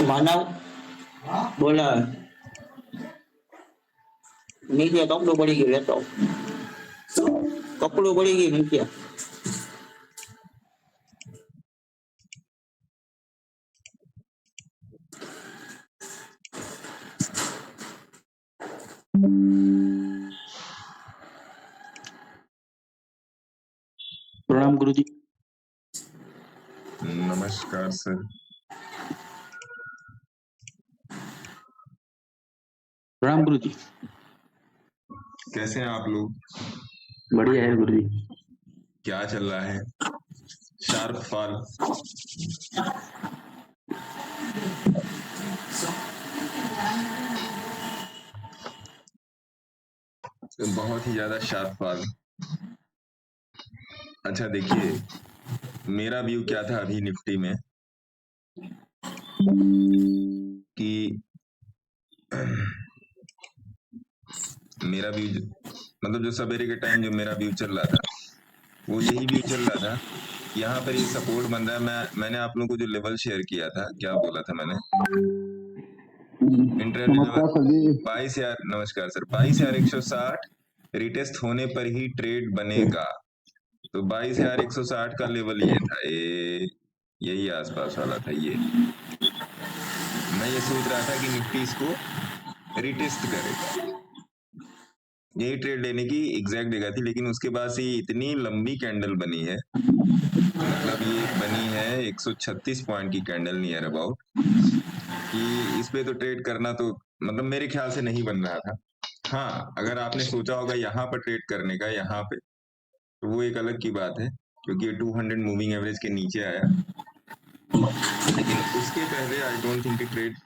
માનવ બોલા નીચે કપડું પડી ગયું લેતો કપડું પડી ગયું નીચે प्रणाम गुरुजी। नमस्कार सर। प्रणाम गुरुजी। कैसे हैं आप लोग? बढ़िया है गुरुजी। क्या चल रहा है? शार्प फॉल बहुत ही ज्यादा शार्प फॉल। अच्छा देखिए, मेरा व्यू क्या था अभी निफ्टी में कि मेरा व्यू मतलब जो सवेरे के टाइम जो मेरा व्यू चल रहा था वो यही व्यू चल रहा था। यहाँ पर ये सपोर्ट बन रहा है। मैंने आप लोगों को जो लेवल शेयर किया था, क्या बोला था मैंने? Intraday level 22,000। नमस्कार सर। 22,160 रिटेस्ट होने पर ही ट्रेड बनेगा। तो 22,160 का लेवल ये था, यही आसपास वाला था। ये मैं ये सोच रहा था कि निफ्टी इसको रिटेस्ट करेगा, यही ट्रेड लेने की एग्जैक्ट जगह थी। लेकिन उसके बाद से इतनी लंबी कैंडल बनी है, मतलब ये बनी है 136 पॉइंट की कैंडल नियर अबाउट, कि इस पे तो ट्रेड करना तो मतलब मेरे ख्याल से नहीं बन रहा था। हाँ, अगर आपने सोचा होगा यहाँ पर ट्रेड करने का, यहाँ पे, तो वो एक अलग की बात है, क्योंकि ये 200 मूविंग एवरेज के नीचे आया। लेकिन उसके पहले आई डोंट थिंक ट्रेड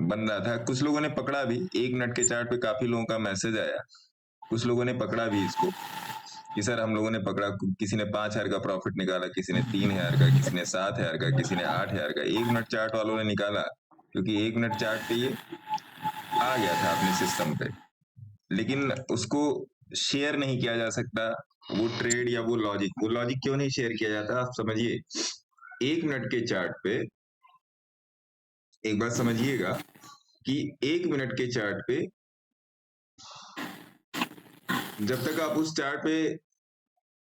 बन रहा था। कुछ लोगों ने पकड़ा भी, 1 मिनट के चार्ट पे काफी लोगों का मैसेज आया, कुछ लोगों ने पकड़ा भी इसको कि सर हम लोगों ने पकड़ा। किसी ने 5,000 का प्रॉफिट निकाला, किसी ने 3,000 का, किसी ने 7,000 का, किसी ने 8,000 का। 1 मिनट चार्ट वालों ने निकाला, क्योंकि 1 मिनट चार्ट पे ये आ गया था अपने सिस्टम पे, लेकिन उसको शेयर नहीं किया जा सकता। वो ट्रेड या वो लॉजिक क्यों नहीं शेयर किया जाता, आप समझिए। 1 मिनट के चार्ट पे एक बात समझिएगा कि 1 मिनट के चार्ट पे जब तक आप उस चार्ट पे,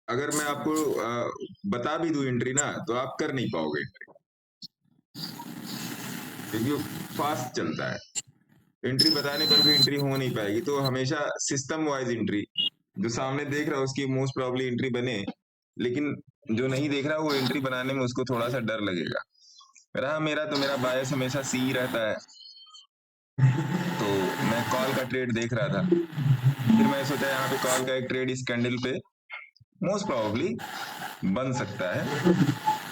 अगर मैं आपको बता भी दूं एंट्री ना, तो आप कर नहीं पाओगे एंट्री, क्योंकि वो फास्ट चलता है। एंट्री बताने पर भी एंट्री हो नहीं पाएगी। तो हमेशा सिस्टम वाइज एंट्री, जो सामने देख रहा है उसकी मोस्ट प्रॉब्ली एंट्री बने, लेकिन जो नहीं देख रहा वो एंट्री बनाने में उसको थोड़ा सा डर लगेगा। मेरा तो मेरा बायस हमेशा सी रहता है। तो मैं कॉल का ट्रेड देख रहा था, फिर मैं सोचा यहाँ पे कॉल का एक ट्रेड इस कैंडल पे मोस्ट प्रॉब्ली बन सकता है,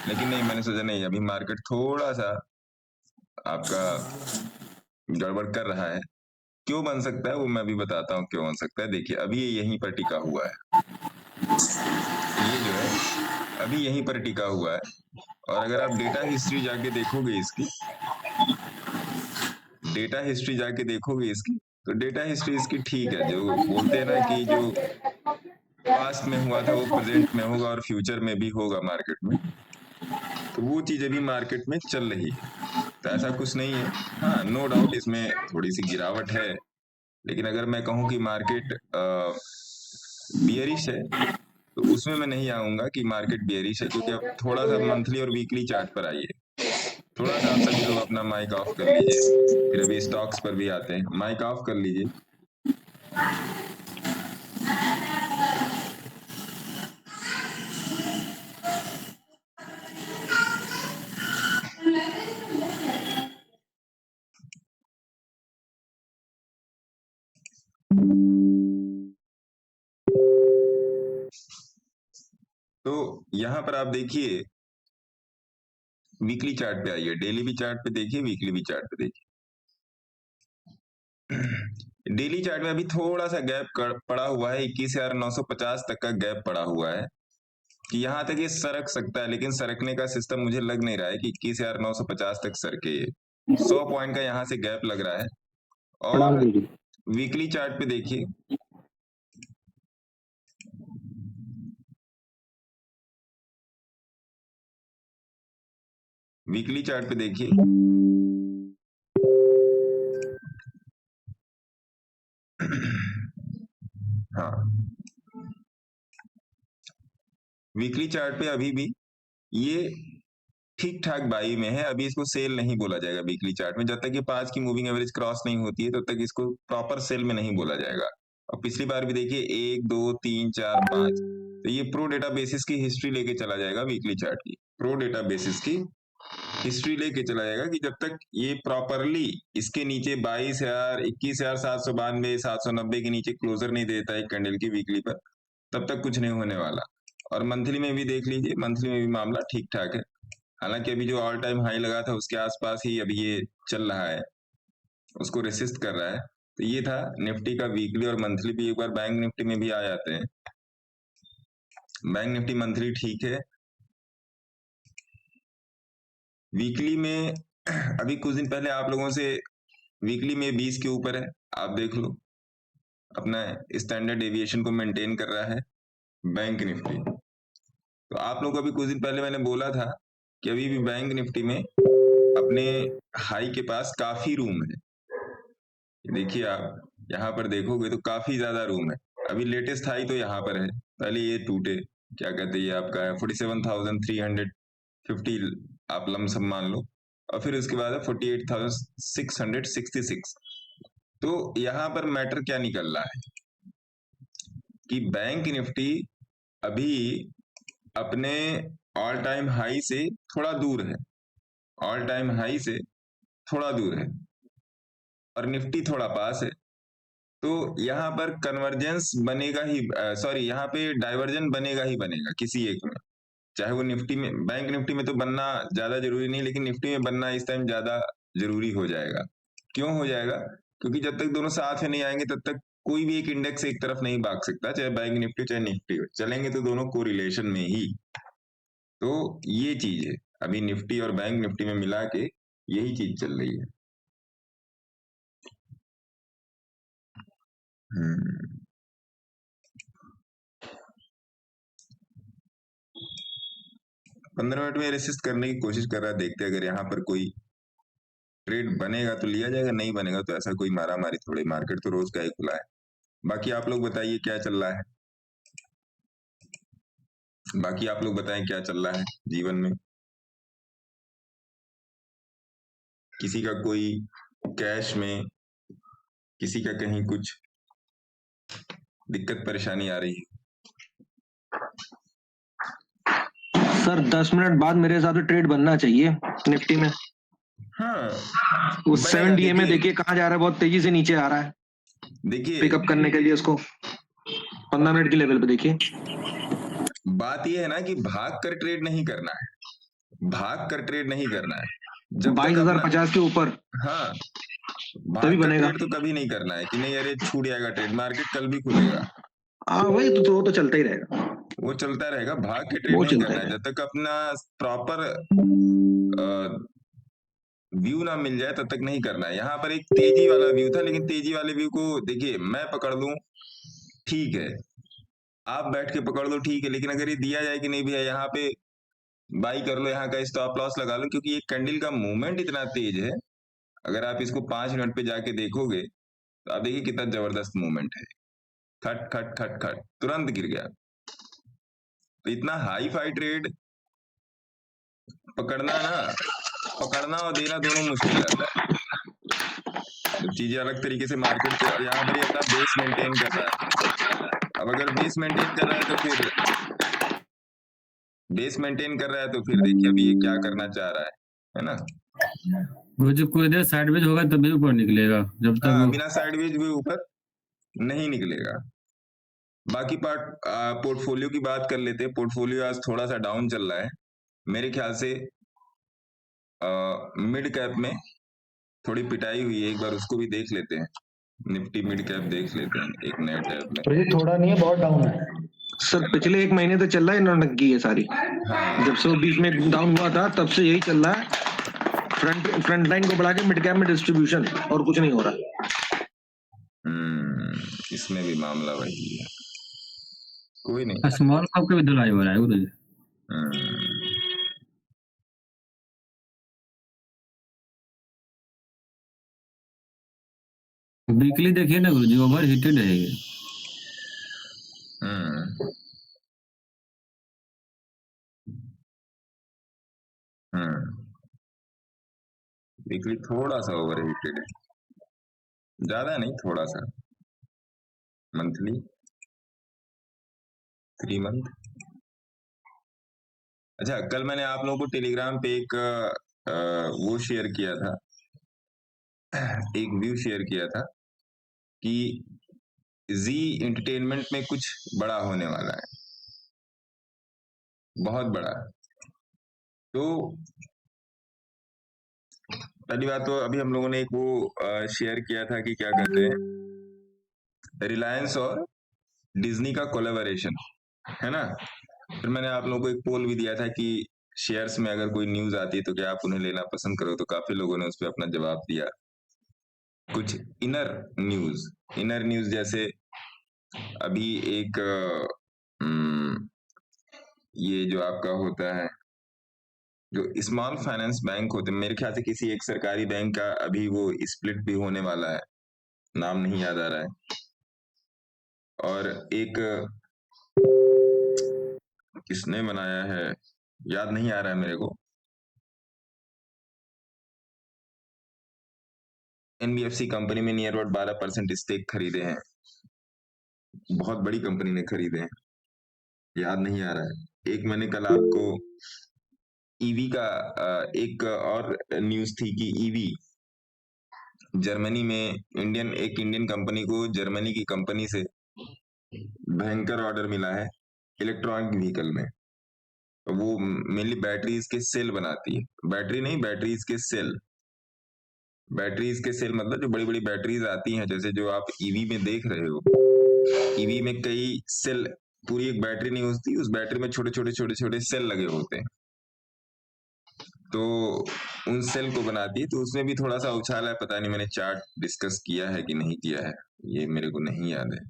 लेकिन नहीं, मैंने सोचा नहीं, अभी मार्केट थोड़ा सा आपका गड़बड़ कर रहा है। क्यों बन सकता है वो मैं भी बताता हूँ क्यों बन सकता है। देखिए, अभी ये यहीं पर टिका हुआ है, ये जो है अभी यहीं पर टिका हुआ है। और अगर आप डेटा हिस्ट्री जाके देखोगे इसकी, डेटा हिस्ट्री जाके देखोगे इसकी, तो डेटा हिस्ट्री इसकी ठीक है। जो बोलते हैं ना कि जो पास्ट में हुआ था वो प्रेजेंट में होगा और फ्यूचर में भी होगा मार्केट में, तो वो चीज अभी मार्केट में चल रही है। तो ऐसा कुछ नहीं है। हाँ, नो डाउट इसमें थोड़ी सी गिरावट है, लेकिन अगर मैं कहूँ कि मार्केट बियरिश है, तो उसमें मैं नहीं आऊंगा कि मार्केट बियरिश है, क्योंकि अब थोड़ा सा मंथली और वीकली चार्ट पर आइए। थोड़ा सा आप सभी लोग अपना माइक ऑफ कर लीजिए, फिर अभी स्टॉक्स पर भी आते हैं। माइक ऑफ कर लीजिए। तो यहां पर आप देखिए, वीकली चार्ट पे आइए, डेली भी चार्ट पे देखिए, वीकली भी चार्ट पे देखिए। डेली चार्ट में अभी थोड़ा सा गैप पड़ा हुआ है, 21,950 तक का गैप पड़ा हुआ है, कि यहाँ तक ये सरक सकता है, लेकिन सरकने का सिस्टम मुझे लग नहीं रहा है कि 21,950 तक सरके। 100 पॉइंट का यहाँ से गैप लग रहा है। और वीकली चार्ट पे देखिए, वीकली चार्ट पे देखिए, वीकली चार्ट पे अभी भी ये ठीक ठाक बाई में है, अभी इसको सेल नहीं बोला जाएगा वीकली चार्ट में। जब तक ये 5 की मूविंग एवरेज क्रॉस नहीं होती है तब तक इसको प्रॉपर सेल में नहीं बोला जाएगा। और पिछली बार भी देखिए 1 2 3 4 5, तो ये प्रो डेटा बेसिस की हिस्ट्री लेके चला जाएगा वीकली चार्ट की, प्रो डेटा बेसिस की हिस्ट्री लेके चला जाएगा कि जब तक ये प्रॉपरली इसके नीचे 22,000 21,792 790 के नीचे क्लोजर नहीं देता है कैंडल की वीकली पर, तब तक कुछ नहीं होने वाला। और मंथली में भी देख लीजिए, मंथली में भी मामला ठीक ठाक है। हालांकि अभी जो ऑल टाइम हाई लगा था उसके आसपास ही अभी ये चल रहा है, उसको रेसिस्ट कर रहा है। तो ये था निफ्टी का वीकली और मंथली भी। एक बार बैंक निफ्टी में भी आ जाते हैं। बैंक निफ्टी मंथली ठीक है, वीकली में अभी कुछ दिन पहले आप लोगों से वीकली में 20 के ऊपर है, आप देख लो अपना स्टैंडर्ड डेविएशन को मेंटेन कर रहा है बैंक निफ्टी। तो आप लोगों को अभी कुछ दिन पहले मैंने बोला था कि अभी भी बैंक निफ्टी में अपने हाई के पास काफी रूम है। देखिए आप यहाँ पर देखोगे तो काफी ज्यादा रूम है। अभी लेटेस्ट हाई तो यहाँ पर है, पहले ये टूटे, क्या कहते हैं, ये आपका है 47,350 आप लमसम मान लो, और फिर उसके बाद है 48,666। तो यहाँ पर मैटर क्या निकल रहा है कि बैंक निफ्टी अभी अपने ऑल टाइम हाई से थोड़ा दूर है, ऑल टाइम हाई से थोड़ा दूर है, और निफ्टी थोड़ा पास है। तो यहाँ पर कन्वर्जेंस बनेगा ही, सॉरी यहाँ पे डाइवर्जन बनेगा ही बनेगा किसी एक में, चाहे वो निफ्टी में, बैंक निफ्टी में तो बनना ज्यादा जरूरी नहीं, लेकिन निफ्टी में बनना इस टाइम ज्यादा जरूरी हो जाएगा। क्यों हो जाएगा? क्योंकि जब तक दोनों साथ में नहीं आएंगे तब तक कोई भी एक इंडेक्स एक तरफ नहीं भाग सकता, चाहे बैंक निफ्टी चाहे निफ्टी हो, चलेंगे तो दोनों कोरिलेशन में ही। तो ये चीज है, अभी निफ्टी और बैंक निफ्टी में मिला के यही चीज चल रही है। 15 मिनट में रेसिस्ट करने की कोशिश कर रहा है, देखते हैं अगर यहाँ पर कोई ट्रेड बनेगा तो लिया जाएगा, नहीं बनेगा तो ऐसा कोई मारा मारी थोड़ी, मार्केट तो रोज का ही खुला है। बाकी आप लोग बताइए क्या चल रहा है, बाकी आप लोग बताएं क्या चल रहा है जीवन में। किसी का कोई कैश में, किसी का कहीं कुछ दिक्कत परेशानी आ रही है? सर 10 मिनट बाद मेरे हिसाब से ट्रेड बनना चाहिए निफ्टी में। हाँ, उस 7 डीए में देखिए कहाँ जा रहा है, बहुत तेजी से नीचे आ रहा है, देखिए पिकअप करने के लिए उसको 15 मिनट की लेवल पे देखिए। बात यह है ना कि भाग कर ट्रेड नहीं करना है, भाग कर ट्रेड नहीं करना है। जब 22,050 के ऊपर हाँ, तभी भाग कर बनेगा। ट्रेड तो कभी नहीं करना है कि नहीं अरे छूट जाएगा ट्रेड, मार्केट कल भी खुलेगा, हाँ वही तो वो तो चलता ही रहेगा, वो चलता रहेगा। भाग के ट्रेड वो नहीं चलता करना है है। जब तक अपना प्रॉपर व्यू ना मिल जाए तब तक नहीं करना है। यहाँ पर एक तेजी वाला व्यू था, लेकिन तेजी वाले व्यू को देखिए मैं पकड़ लूं ठीक है, आप बैठ के पकड़ लो ठीक है, लेकिन अगर ये दिया जाए कि नहीं भैया यहाँ पे बाई कर लो, यहाँ का स्टॉप लॉस लगा लो, क्योंकि ये कैंडल का मूवमेंट इतना तेज है। अगर आप इसको 5 मिनट पे जाके देखोगे तो आप देखिए कितना जबरदस्त मूवमेंट है, खट खट खट खट तुरंत गिर गया। तो इतना हाई फाई ट्रेड पकड़ना और देना दोनों मुश्किल रहता है। जब चीजें अलग तरीके से मार्केट को, यहाँ पर ये अपना बेस मेंटेन कर रहा है। अब अगर बेस मेंटेन कर रहा है तो फिर देखिए अभी ये क्या करना चाह रहा है ना। वो जो कोई देर साइडवेज होगा तभी ऊपर निकलेगा, जब तक हाँ, वो बिना साइडवेज हुए ऊपर नहीं निकलेगा। बाकी पोर्टफोलियो की बात कर लेते हैं। पोर्टफोलियो आज थोड़ा सा डाउन चल रहा है मेरे ख्याल से। मिड कैप में थोड़ी पिटाई हुई है, एक बार उसको भी देख लेते हैं। निफ्टी मिड कैप देख लेते हैं एक नए टैब में। तो ये थोड़ा नहीं है, बहुत डाउन है सर पिछले 1 महीने से चल रहा है नौटंकी है सारी। हाँ, जब से वो बीच में डाउन हुआ था तब से यही चल रहा है, फ्रंट लाइन को बढ़ा के मिड कैप में डिस्ट्रीब्यूशन, और कुछ नहीं हो रहा। इसमें भी मामला वही है, कोई नहीं। स्मॉल कैप का भी धुलाई हो रहा है गुरुजी। वीकली देखिए ना गुरुजी, ओवर हीटेड है ये। वीकली थोड़ा सा ओवर हीटेड है, ज्यादा नहीं, थोड़ा सा। Monthly 3 month. अच्छा, कल मैंने आप लोगों को टेलीग्राम पे एक वो शेयर किया था, एक व्यू शेयर किया था कि जी एंटरटेनमेंट में कुछ बड़ा होने वाला है, बहुत बड़ा। तो पहली बात तो अभी हम लोगों ने एक वो शेयर किया था कि क्या कहते हैं, रिलायंस और डिज्नी का कोलैबोरेशन, है ना। फिर मैंने आप लोगों को एक पोल भी दिया था कि शेयर्स में अगर कोई न्यूज आती है तो क्या आप उन्हें लेना पसंद करो, तो काफी लोगों ने उस पर अपना जवाब दिया। कुछ इनर न्यूज जैसे अभी एक ये जो आपका होता है, जो स्मॉल फाइनेंस बैंक होते हैं, मेरे ख्याल से किसी एक सरकारी बैंक का अभी वो स्प्लिट भी होने वाला है, नाम नहीं याद आ रहा है। और एक किसने बनाया है याद नहीं आ रहा है मेरे को, एनबीएफसी कंपनी में नियर अबाउट 12% स्टेक खरीदे हैं, बहुत बड़ी कंपनी ने खरीदे हैं, याद नहीं आ रहा है। एक मैंने कल आपको ईवी का एक और न्यूज थी कि ईवी जर्मनी में एक इंडियन कंपनी को जर्मनी की कंपनी से भयंकर ऑर्डर मिला है इलेक्ट्रॉनिक व्हीकल में। वो मेनली बैटरीज के सेल बनाती है, बैटरी नहीं, बैटरीज के सेल। बैटरीज के सेल मतलब जो बड़ी बड़ी बैटरीज आती हैं, जैसे जो आप ईवी में देख रहे हो, ईवी में कई सेल, पूरी एक बैटरी नहीं होती, उस बैटरी में छोटे छोटे छोटे छोटे सेल लगे होते हैं, तो उन सेल को बनाती है। तो उसमें भी थोड़ा सा उछाल है, पता नहीं मैंने चार्ट डिस्कस किया है कि नहीं किया है, ये मेरे को नहीं याद है।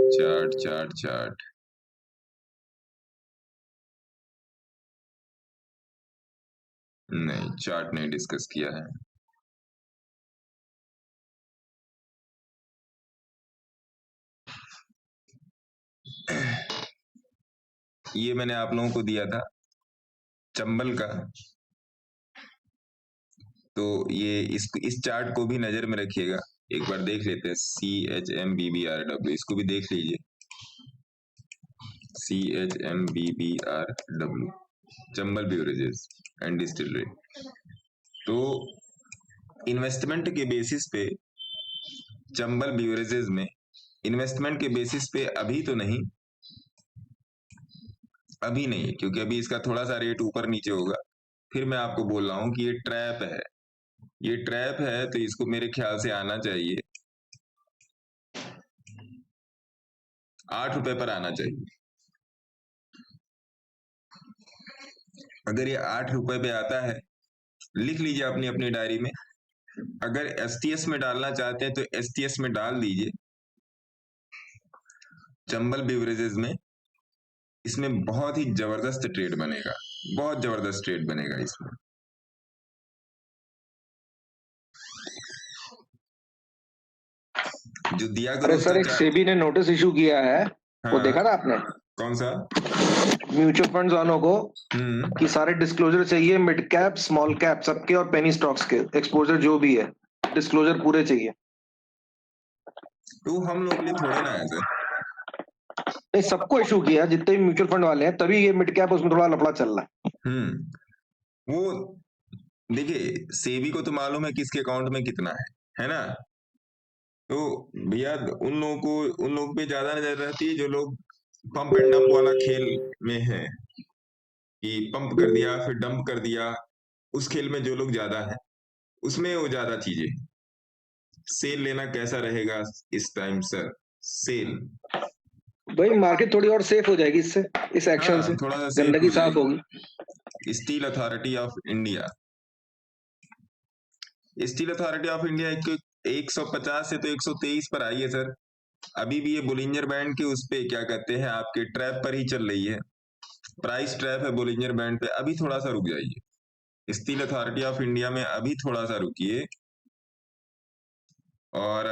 चार्ट नहीं, चार्ट नहीं डिस्कस किया है। ये मैंने आप लोगों को दिया था चंबल का, तो ये इस चार्ट को भी नजर में रखिएगा, एक बार देख लेते हैं। CHMBBRW, इसको भी देख लीजिए, CHMBBRW, Chambal beverages and distillery. तो इन्वेस्टमेंट के बेसिस पे चंबल ब्यूरेजेस में, इन्वेस्टमेंट के बेसिस पे अभी तो नहीं, अभी नहीं, क्योंकि अभी इसका थोड़ा सा रेट ऊपर नीचे होगा। फिर मैं आपको बोल रहा हूं कि ये ट्रैप है, ये ट्रैप है, तो इसको मेरे ख्याल से आना चाहिए 8 रुपए पर आना चाहिए। अगर ये 8 रुपए पे आता है, लिख लीजिए अपनी अपनी डायरी में, अगर STS में डालना चाहते हैं तो STS में डाल दीजिए, चंबल बिवरेजेस में। इसमें बहुत ही जबरदस्त ट्रेड बनेगा, बहुत जबरदस्त ट्रेड बनेगा इसमें। जो दिया करो अरे सर, एक सेबी ने नोटिस इशू किया है, वो देखा ना आपने? कौन सा? म्यूचुअल फंड्स वालों को कि सारे डिस्क्लोजर चाहिए, मिड कैप स्मॉल कैप सबके, और पेनी स्टॉक्स के एक्सपोजर जो भी है, डिस्क्लोजर पूरे चाहिए। तो हम लोग के लिए थोड़े ना है सर, नहीं, सबको इशू किया, जितने भी म्यूचुअल फंड वाले हैं, तभी ये मिड कैप उसमें थोड़ा लफड़ा चल रहा है। वो देखिए, सेबी को तो मालूम है किसके अकाउंट में कितना है ना। तो भैया उन लोगों पे ज्यादा नजर रहती है जो लोग पंप एंड डंप वाला खेल में है, कि पंप कर दिया फिर डंप कर दिया, उस खेल में जो लोग ज्यादा है, उसमें वो ज्यादा चीजें। सेल लेना कैसा रहेगा इस टाइम सर? सेल भाई मार्केट थोड़ी और सेफ हो जाएगी इससे, इस एक्शन से थोड़ा सा गंदगी साफ होगी। Steel authority of India, steel authority of India 150 से तो 123 पर आई है सर। अभी भी ये बोलिंजर बैंड के उस पे क्या कहते हैं, आपके ट्रैप पर ही चल रही है, प्राइस ट्रैप है बोलिंजर बैंड पे। अभी थोड़ा सा रुक जाइए, स्टील अथॉरिटी ऑफ इंडिया में अभी थोड़ा सा रुकिए। और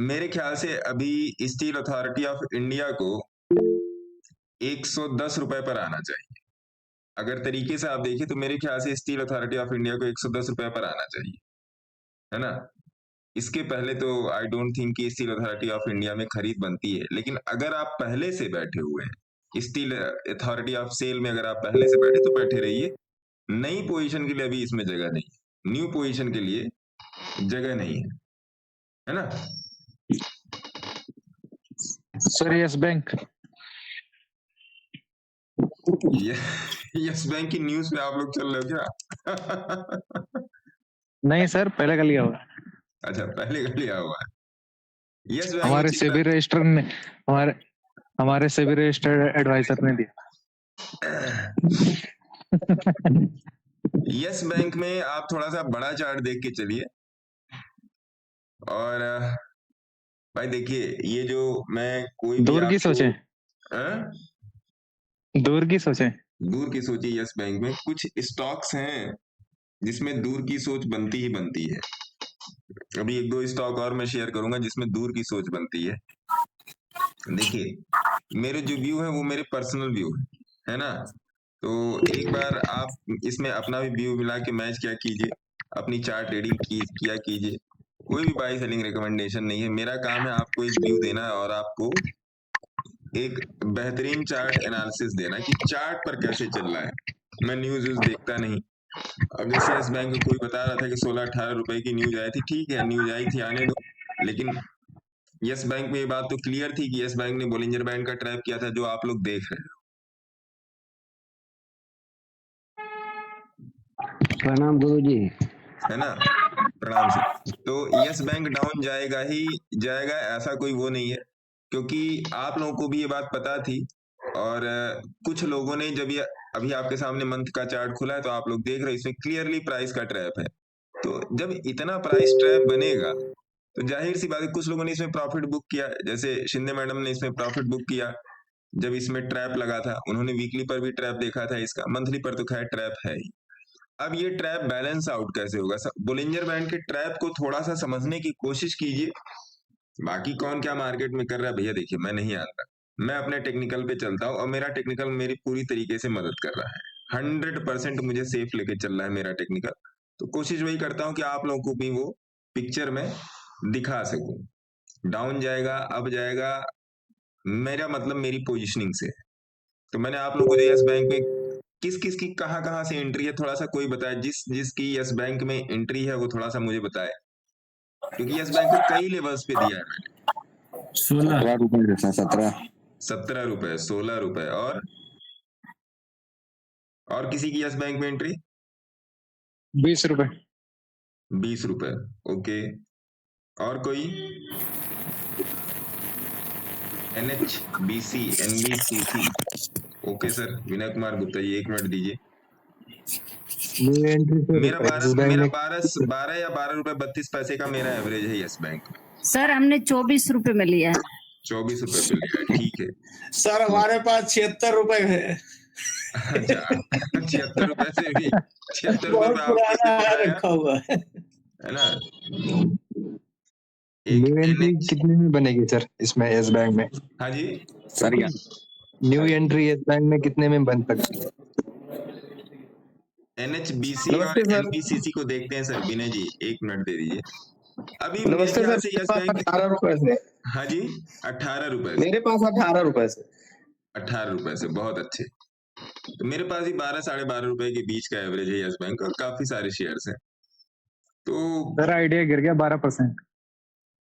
मेरे ख्याल से अभी स्टील अथॉरिटी ऑफ इंडिया को 110 रुपए पर आना चाहिए। अगर तरीके से आप देखिए तो मेरे ख्याल से स्टील अथॉरिटी ऑफ इंडिया को 110 रुपए पर आना चाहिए, है ना। इसके पहले तो आई डोंट थिंक कि स्टील अथॉरिटी ऑफ इंडिया में खरीद बनती है। लेकिन अगर आप पहले से बैठे हुए हैं स्टील अथॉरिटी ऑफ सेल में, अगर आप पहले से बैठे तो बैठे रहिए। नई पोजीशन के लिए अभी इसमें जगह नहीं, न्यू पोजीशन के लिए जगह नहीं है ना। Sir yes bank. Yes bank की न्यूज पे आप लोग चल रहे हो क्या? नहीं सर, पहले का लिया हुआ। अच्छा, पहले का लिया हुआ है। यस बैंक हमारे सेबी रजिस्टर ने हमारे सेबी रजिस्टर्ड एडवाइजर ने दिया। यस बैंक में आप थोड़ा सा बड़ा चार्ट देख के चलिए। और भाई देखिए, ये जो मैं कोई भी दूर की सोचे, हाँ? दूर की सोचे। दूर की सोचिए। यस बैंक में कुछ स्टॉक्स हैं जिसमें दूर की सोच बनती ही बनती है। अभी एक दो स्टॉक और मैं शेयर करूंगा जिसमें दूर की सोच बनती है। देखिए, मेरे जो व्यू है वो मेरे पर्सनल व्यू है ना। तो एक बार आप इसमें अपना भी व्यू मिला के मैच क्या कीजिए, अपनी चार्ट ट्रेडिंग किया कीजिए। कोई भी बाई सेलिंग रिकमेंडेशन नहीं है। मेरा काम है आपको एक व्यू देना और आपको एक बेहतरीन चार्ट एनालिसिस देना कि चार्ट पर कैसे चल रहा है। मैं न्यूज देखता नहीं। अब जैसे यस बैंक में कोई बता रहा था कि 16-18 रुपए की न्यूज आई थी, ठीक है न्यूज आई थी, आने दो। लेकिन यस बैंक में ये बात तो क्लियर थी कि यस बैंक ने बोलिंजर बैंड का ट्रैप किया था, जो आप लोग देख रहे हो। प्रणाम गुरुजी। है ना, प्रणाम सर। तो यस बैंक डाउन जाएगा ही जाएगा, ऐसा कोई वो नहीं है, क्योंकि आप लोगों को भी ये बात पता थी। और कुछ लोगों ने जब ये अभी आपके सामने मंथ का चार्ट खुला है तो आप लोग देख रहे हैं, इसमें क्लियरली प्राइस का ट्रैप है। तो जब इतना प्राइस ट्रैप बनेगा तो जाहिर सी बात है कुछ लोगों ने इसमें प्रॉफिट बुक किया। जैसे शिंदे मैडम ने इसमें प्रॉफिट बुक किया जब इसमें ट्रैप लगा था। उन्होंने वीकली पर भी ट्रैप देखा था इसका, मंथली पर तो खैर ट्रैप है ही। अब ये ट्रैप बैलेंस आउट कैसे होगा? बोलिंजर बैंड के ट्रैप को थोड़ा सा समझने की कोशिश कीजिए। बाकी कौन क्या मार्केट में कर रहा है भैया, देखिए मैं नहीं आता, मैं अपने टेक्निकल पे चलता हूँ और मेरा टेक्निकल मेरी पूरी तरीके से मदद कर रहा है। 100% मुझे सेफ लेके चल रहा है मेरा टेक्निकल। तो कोशिश वही करता हूँ कि आप लोगों को भी वो पिक्चर में दिखा सकूं। डाउन जाएगा, अप जाएगा, मेरा मतलब मेरी पोजिशनिंग से। तो मैंने आप लोगों को जो यस बैंक में किस किस की कहाँ से एंट्री है थोड़ा सा कोई बताए, जिसकी यस बैंक में एंट्री है वो थोड़ा सा मुझे बताए, क्योंकि यस बैंक को कई लेवल्स पे दिया है मैंने। 16 रुपए देता है, 17 रुपए, 16 रुपए। और किसी की यस बैंक में एंट्री 20 रुपए। 20 रुपए, ओके। और कोई? NHBC, NBCC, okay sir. Vinay Kumar Gupta ji, 1 minute दीजिए। मेरा 12 या 12 रुपए 32 पैसे का मेरा एवरेज है यस बैंक में। सर हमने 24 रुपए में लिया है। 24 रुपए पे लिया है, ठीक है। सर हमारे पास 76 रुपए है। अच्छा, 76 रुपए से भी 76 रुपए बहुत पे आपको पुराना कैसे रखा हुआ है। है ना। न्यू एक एंट्री NH, कितने में बनेगी सर इसमें यस बैंक में? हाँ जी सर या न्यू एंट्री यस बैंक में कितने में बन सकती है? NHBC और नमस्ते सर। NBCC को देखते हैं सर। विनय जी 1 मिनट दे दीजिए। अभी मेरे नमस्ते ख्याल सर, से मेरे यस पास बैंक 18 रुपए से। हाँ जी 18 रुपए से। मेरे पास 18 रुपए से। 18 रुपए से, बहुत अच्छे। तो मेरे पास ही 12 साढ़े 12 रुपए के बीच का एवरेज है यस बैंक, और काफी सारे शेयर्स हैं। तो सर आइडिया गिर गया 12%।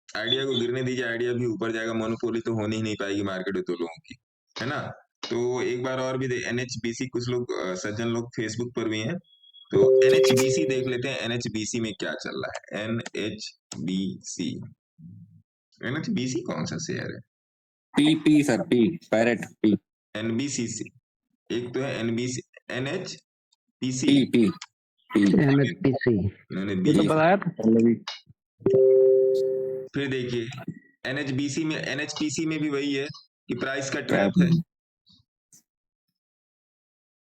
आइडिया को गिरने दीजिए, आइडिया भी ऊपर जाएगा। मोनोपोली तो होनी ही नहीं पाएगी मार्केट में तो लोगों की, है ना। तो एक बार और भी NHBC, कुछ लोग सज्जन लोग फेसबुक पर भी हैं, तो NHBC देख लेते हैं। NHBC में क्या चल रहा है? NHBC कौन सा शेयर है? P sir, P parrot P. NBCC, एक तो है NBC, NHPC, पी MHPC इन्होंने ये तो B। बताया था पहले भी। फिर देखिए NHBC में, NHPC में भी वही है कि प्राइस का ट्रैप है।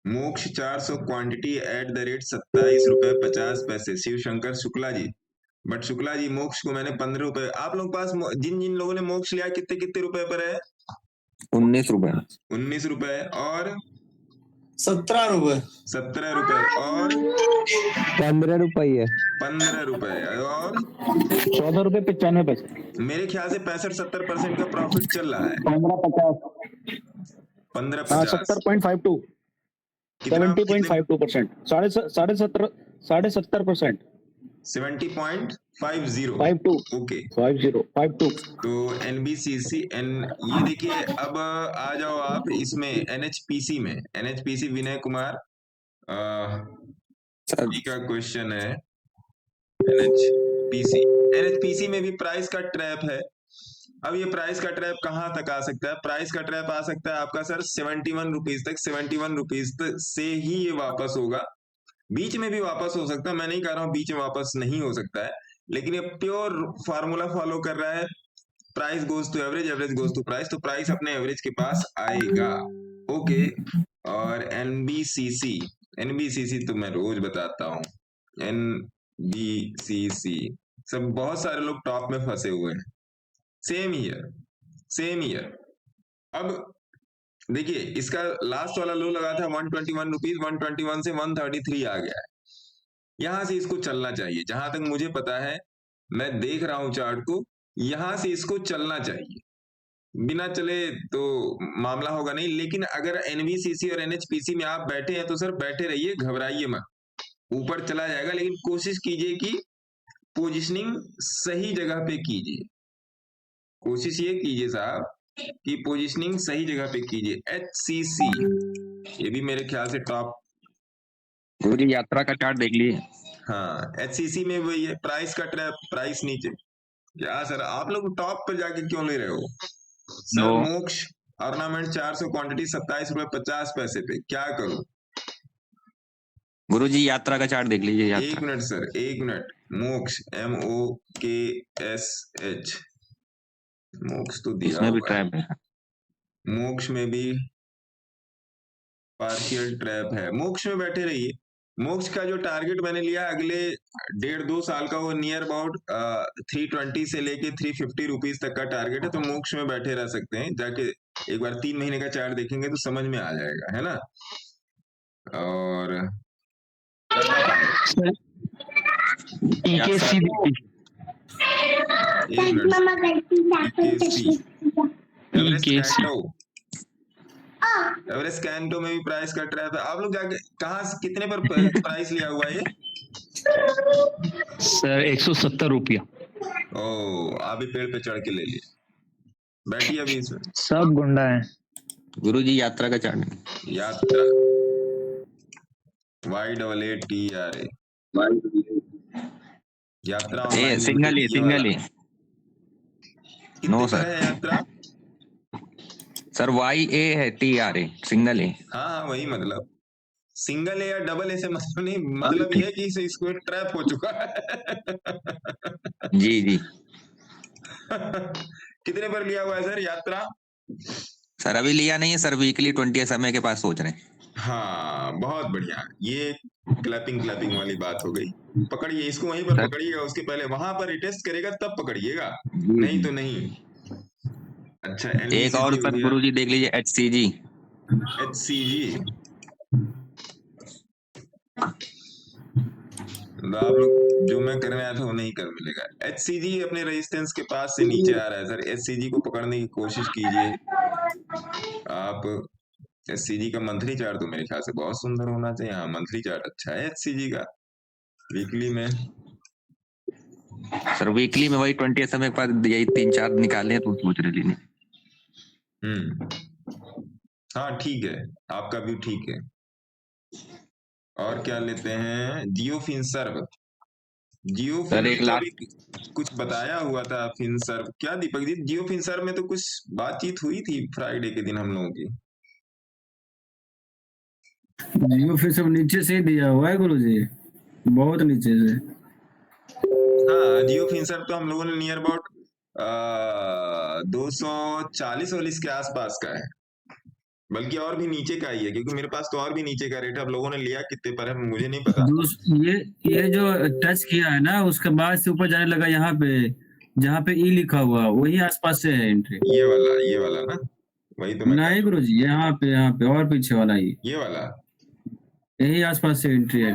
मोक्ष 400 क्वांटिटी @ 27 रुपए 50 पैसे, शिव शंकर शुक्ला जी बट शुक्ला जी मोक्ष को मैंने 15 रुपए, आप लोग पास जिन जिन लोगों ने मोक्ष लिया कितने कितने रुपए पर है? 19 रुपए। 19 रुपए और 17 रुपए। 17 रुपए और 15 रुपये। 15 रुपए और 14 रुपए 95 पैसे। मेरे ख्याल से 65-70% का प्रॉफिट चल रहा है। 15.50 15.50 70.52 कितना? 70.52%, 70.50%। 70.50 52 ओके। 52 तो एनबीसीसी ये देखिए, अब आ जाओ आप इसमें एनएचपीसी में। एनएचपीसी विनय कुमार जी का क्वेश्चन है। एनएचपीसी में भी प्राइस का ट्रैप है। अब ये प्राइस का ट्रैप कहां तक आ सकता है? प्राइस का ट्रैप आ सकता है आपका सर 71 रुपीज तक। 71 रुपीज तक से ही ये वापस होगा। बीच में भी वापस हो सकता है, मैं नहीं कह रहा हूं बीच में वापस नहीं हो सकता है, लेकिन ये प्योर फार्मूला फॉलो कर रहा है। Price goes to average, average goes to price, तो प्राइस अपने एवरेज के पास आएगा। ओके। और एनबीसीसी तो मैं रोज बताता हूं। एनबीसीसी सब बहुत सारे लोग टॉप में फंसे हुए हैं। Same year. अब देखिए, इसका लास्ट वाला लो लगा था 121 रुपीज, 121 से 133 आ गया है। यहां से इसको चलना चाहिए, जहां तक मुझे पता है, मैं देख रहा हूं चार्ट को, यहां से इसको चलना चाहिए। बिना चले तो मामला होगा नहीं। लेकिन अगर एनबीसीसी और एनएचपीसी में आप बैठे हैं तो सर बैठे रहिए, घबराइए मत, ऊपर चला जाएगा। लेकिन कोशिश कीजिए कि पोजिशनिंग सही जगह पे कीजिए। कोशिश ये कीजिए साहब कि पोजीशनिंग सही जगह पे कीजिए। एचसीसी ये भी मेरे ख्याल से टॉप। गुरुजी यात्रा का चार्ट देख लिए? हाँ, एचसीसी में वही है, प्राइस का ट्रैप, प्राइस नीचे। या सर आप लोग टॉप पे जाके क्यों ले रहे हो सर? No. मोक्ष ऑर्नामेंट 400 क्वांटिटी 27 रुपए 50 पैसे पे, क्या करूं? गुरुजी यात्रा का चार्ट देख लीजिए। एक मिनट सर, एक मिनट। मोक्ष MOKSH, मोक्ष तो दिया इसमें भी हुआ है। ट्रैप है। मोक्ष में भी पार्शियल ट्रैप है। मोक्ष में बैठे रहिए। मोक्ष का जो टारगेट मैंने लिया अगले 1.5-2 साल का, वो नियर अबाउट 320 से लेके 350 रुपीज तक का टारगेट है। तो मोक्ष में बैठे रह सकते हैं। जाके एक बार 3 महीने का चार्ट देखेंगे तो समझ में आ जाएगा, है ना? और एवरेस्ट कैंटो में भी प्राइस का ट्रैप है। आप लोग जाके कहाँ से कितने पर प्राइस लिया हुआ है? सर 170 रुपया। ओ, आप भी पेड़ पे चढ़ के ले लिए। बैठिए अभी इसमें। सब गुंडा है। गुरुजी यात्रा का चार्ट। यात्रा YAATRA यात्रा सिंगल ही। नो सर है यात्रा सर YA है TRA, सिंगल है। हाँ वही, मतलब सिंगल है या डबल है से मतलब नहीं, मतलब ये है कि इसको ट्रैप हो चुका है। जी कितने पर लिया हुआ है सर यात्रा? सर अभी लिया नहीं है सर, वीकली 20 समय के पास सोच रहे हैं। हाँ बहुत बढ़िया, ये क्लैपिंग वाली बात हो गई। पकड़िए इसको, वहीं पर पकड़िएगा। उसके पहले वहां पर रिटेस्ट करेगा तब पकड़िएगा, नहीं तो नहीं। अच्छा, एक और सर गुरुजी देख लीजिए HCG। आप लोग जो मैं करने आया था वो नहीं कर मिलेगा। HCG अपने रेजिस्टेंस के पास से नीचे आ रहा है सर। HCG को पकड़ने की कोशिश कीजिए आप। HCG का मंथली चार्ट तो मेरे ख्याल से बहुत सुंदर होना चाहिए। हाँ, मंथली चार्ट अच्छा है HCG का। वीकली में सर वीकली में वही 20 समय के बाद यही 3-4 निकाले तो सोच रहे लेने। हाँ ठीक है, आपका भी ठीक है। और क्या लेते हैं? जियो फिनसर्व भी कुछ बताया हुआ था। फिनसर्व क्या दीपक जी? जियो फिनसर्व में तो कुछ बातचीत हुई थी फ्राइडे के दिन हम लोगों की। जियो फिर सब नीचे से ही दिया हुआ है गुरुजी, बहुत नीचे से। हाँ, जियो फिनसर्व तो हम लोगों ने नियर अबाउट 240 के आसपास का है। बल्कि और भी नीचे का ही है, क्योंकि मेरे पास तो और भी नीचे का रेट है। अब लोगों ने लिया कितने पर है मुझे नहीं पता। ये जो टच किया है ना, उसके बाद से ऊपर जाने लगा यहाँ पे, जहाँ पे ई लिखा हुआ वही आसपास से है एंट्री। ये वाला ना, वही तो मैं नहीं गुरु जी, यहाँ पे और पीछे वाला ये वाला यही आसपास से एंट्री है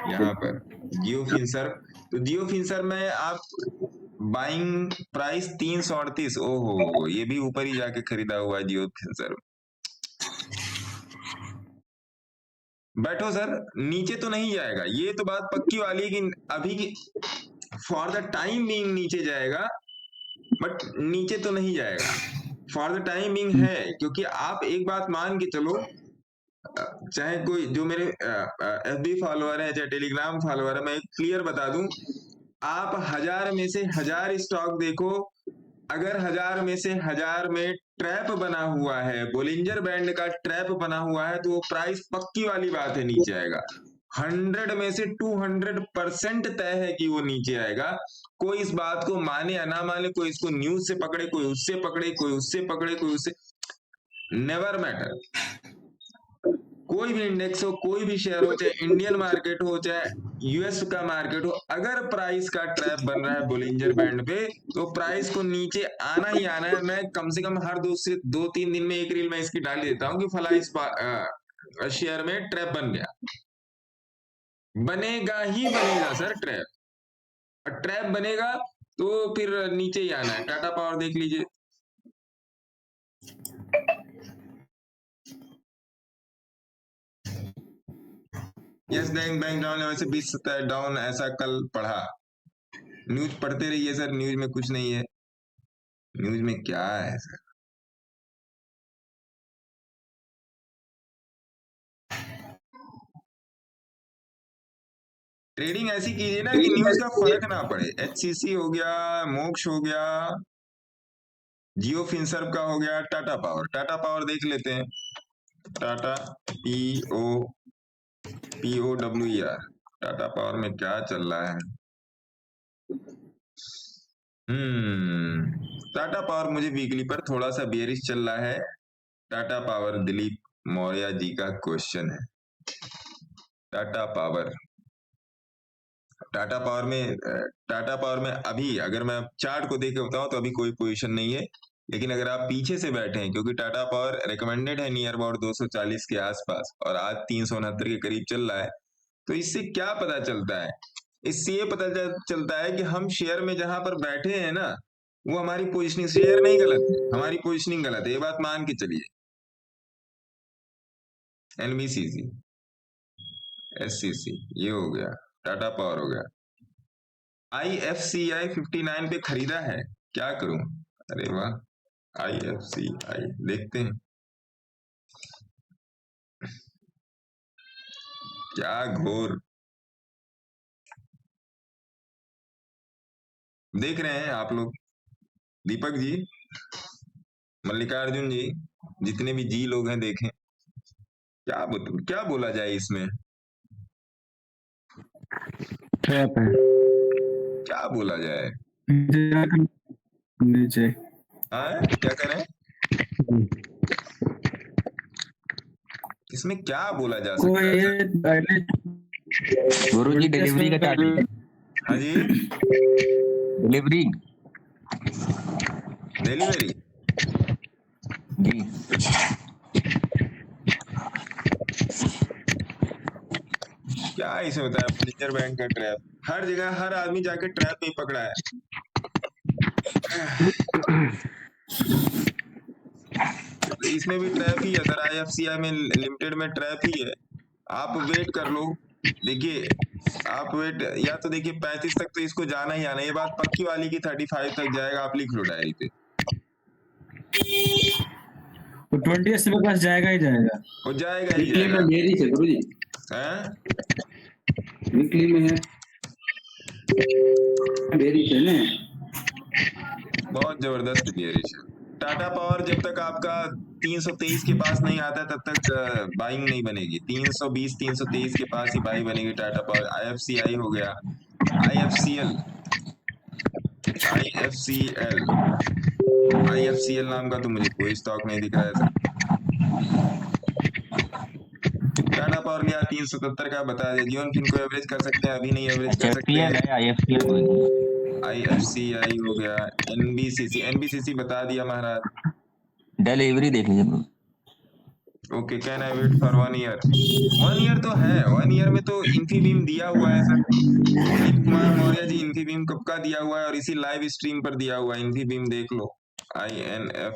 यहाँ पर जियो फिनसर्व। तो जियो फिनसर्व में आप बाइंग प्राइस 338। ओहो, ये भी ऊपर ही जाके खरीदा हुआ है जियो फिनसर्व। बैठो सर, नीचे तो नहीं जाएगा, ये तो बात पक्की वाली है कि अभी की फॉर द टाइम बीइंग नीचे जाएगा, बट नीचे तो नहीं जाएगा फॉर द टाइम बीइंग है। क्योंकि आप एक बात मान के चलो, चाहे कोई जो मेरे FB फॉलोअर है चाहे टेलीग्राम फॉलोअर है, मैं एक क्लियर बता दूं, आप 1000 में से 1000 स्टॉक देखो, अगर 1000 में से 1000 में ट्रैप बना हुआ है, बोलिंजर बैंड का ट्रैप बना हुआ है, तो वो प्राइस पक्की वाली बात है नीचे आएगा। 100 में से 200% तय है कि वो नीचे आएगा। कोई इस बात को माने या ना माने, कोई इसको न्यूज से पकड़े, कोई उससे पकड़े, कोई उससे पकड़े, कोई उससे, नेवर मैटर। कोई भी इंडेक्स हो, कोई भी शेयर हो, चाहे इंडियन मार्केट हो चाहे यूएस का मार्केट हो, अगर प्राइस का ट्रैप बन रहा है बोलिंजर बैंड पे, तो प्राइस को नीचे आना ही आना है। मैं कम से कम हर 2-3 दिन में एक रील मैं इसकी डाल देता हूँ कि फला इस शेयर में ट्रैप बन गया। बनेगा ही बनेगा सर ट्रैप, और ट्रैप बनेगा तो फिर नीचे ही आना है। टाटा पावर देख लीजिए, यस बैंक डाउन, वैसे 20 डाउन ऐसा कल पढ़ा। न्यूज पढ़ते रहिए सर, न्यूज में कुछ नहीं है। न्यूज में क्या है सर? ट्रेडिंग ऐसी कीजिए ना कि न्यूज का फर्क ना पड़े। HCC हो गया, मोक्ष हो गया, जियो फिनसर्व का हो गया, टाटा पावर देख लेते हैं। टाटा POWER, टाटा पावर में क्या चल रहा है? टाटा पावर मुझे वीकली पर थोड़ा सा बेयरिश चल रहा है। टाटा पावर, दिलीप मौर्य जी का क्वेश्चन है। टाटा पावर में अभी अगर मैं चार्ट को देख के बताऊं तो अभी कोई पोजीशन नहीं है। लेकिन अगर आप पीछे से बैठे हैं, क्योंकि टाटा पावर रिकमेंडेड है नियर अबाउट 240 के आसपास और आज 369 के करीब चल रहा है, तो इससे क्या पता चलता है? इससे ये पता चलता है कि हम शेयर में जहां पर बैठे हैं ना, वो हमारी पोजीशनिंग, शेयर नहीं गलत है, हमारी पोजीशनिंग गलत है, ये बात मान के चलिए। NBCC, SCC ये हो गया, टाटा पावर हो गया। IFCI 59 पे खरीदा है, क्या करूं? अरे वाह, IFCI देखते हैं क्या घोर देख रहे हैं आप लोग। दीपक जी, मल्लिकार्जुन जी, जितने भी जी लोग हैं देखें, क्या बोला जाए इसमें? ट्रैप है। क्या बोला जाए? नीचे हाँ, क्या करें? इसमें क्या बोला जा सकता है? गुरुजी डिलीवरी का चार्ज। हाँ जी, डिलीवरी जी। क्या इसमें बताया? बोलिंजर बैंड का ट्रैप, हर जगह हर आदमी जाके ट्रैप नहीं पकड़ा है। इसमें भी ट्रैप ही है सर, IFCI में लिमिटेड में ट्रैप ही है। आप वेट कर लो, देखिए आप वेट, या तो देखिए 35 तक तो इसको जाना ही आना, ये बात पक्की वाली की 35 तक जाएगा, आप लिख लो डायरी पे। तो 20 से पास जाएगा ही जाएगा, वो जाएगा ही जाएगा। गुरुजी वीकली में है, बेरिश है ना, बहुत जबरदस्त बेरिश है। टाटा पावर जब तक आपका 323 के पास नहीं आता तब तक बाइंग नहीं बनेगी। 320 323 के पास ही बाइंग बनेगी टाटा पावर। IFCI हो गया, IFCL नाम का तो मुझे कोई स्टॉक नहीं दिख रहा है सर। टाटा पावर लिया 370 का, बता दिया। जीवन फिन को एवरेज कर सकते हैं, अभी नहीं एवरेज कर सकते HFCL हैं। है, IFCL कोई नहीं। IFCI हो गया। NBCC बता दिया महाराज। डिलीवरी देख लीजिए bro। Okay, can I wait for 1 year? 1 year तो है, 1 ईयर में तो इन्फीबीम दिया हुआ है सर। दिलीप कुमार मौर्य जी, इन्फीबीम कब का दिया हुआ है और इसी लाइव स्ट्रीम पर दिया हुआ है। इन्फीबीम देख लो, INFIB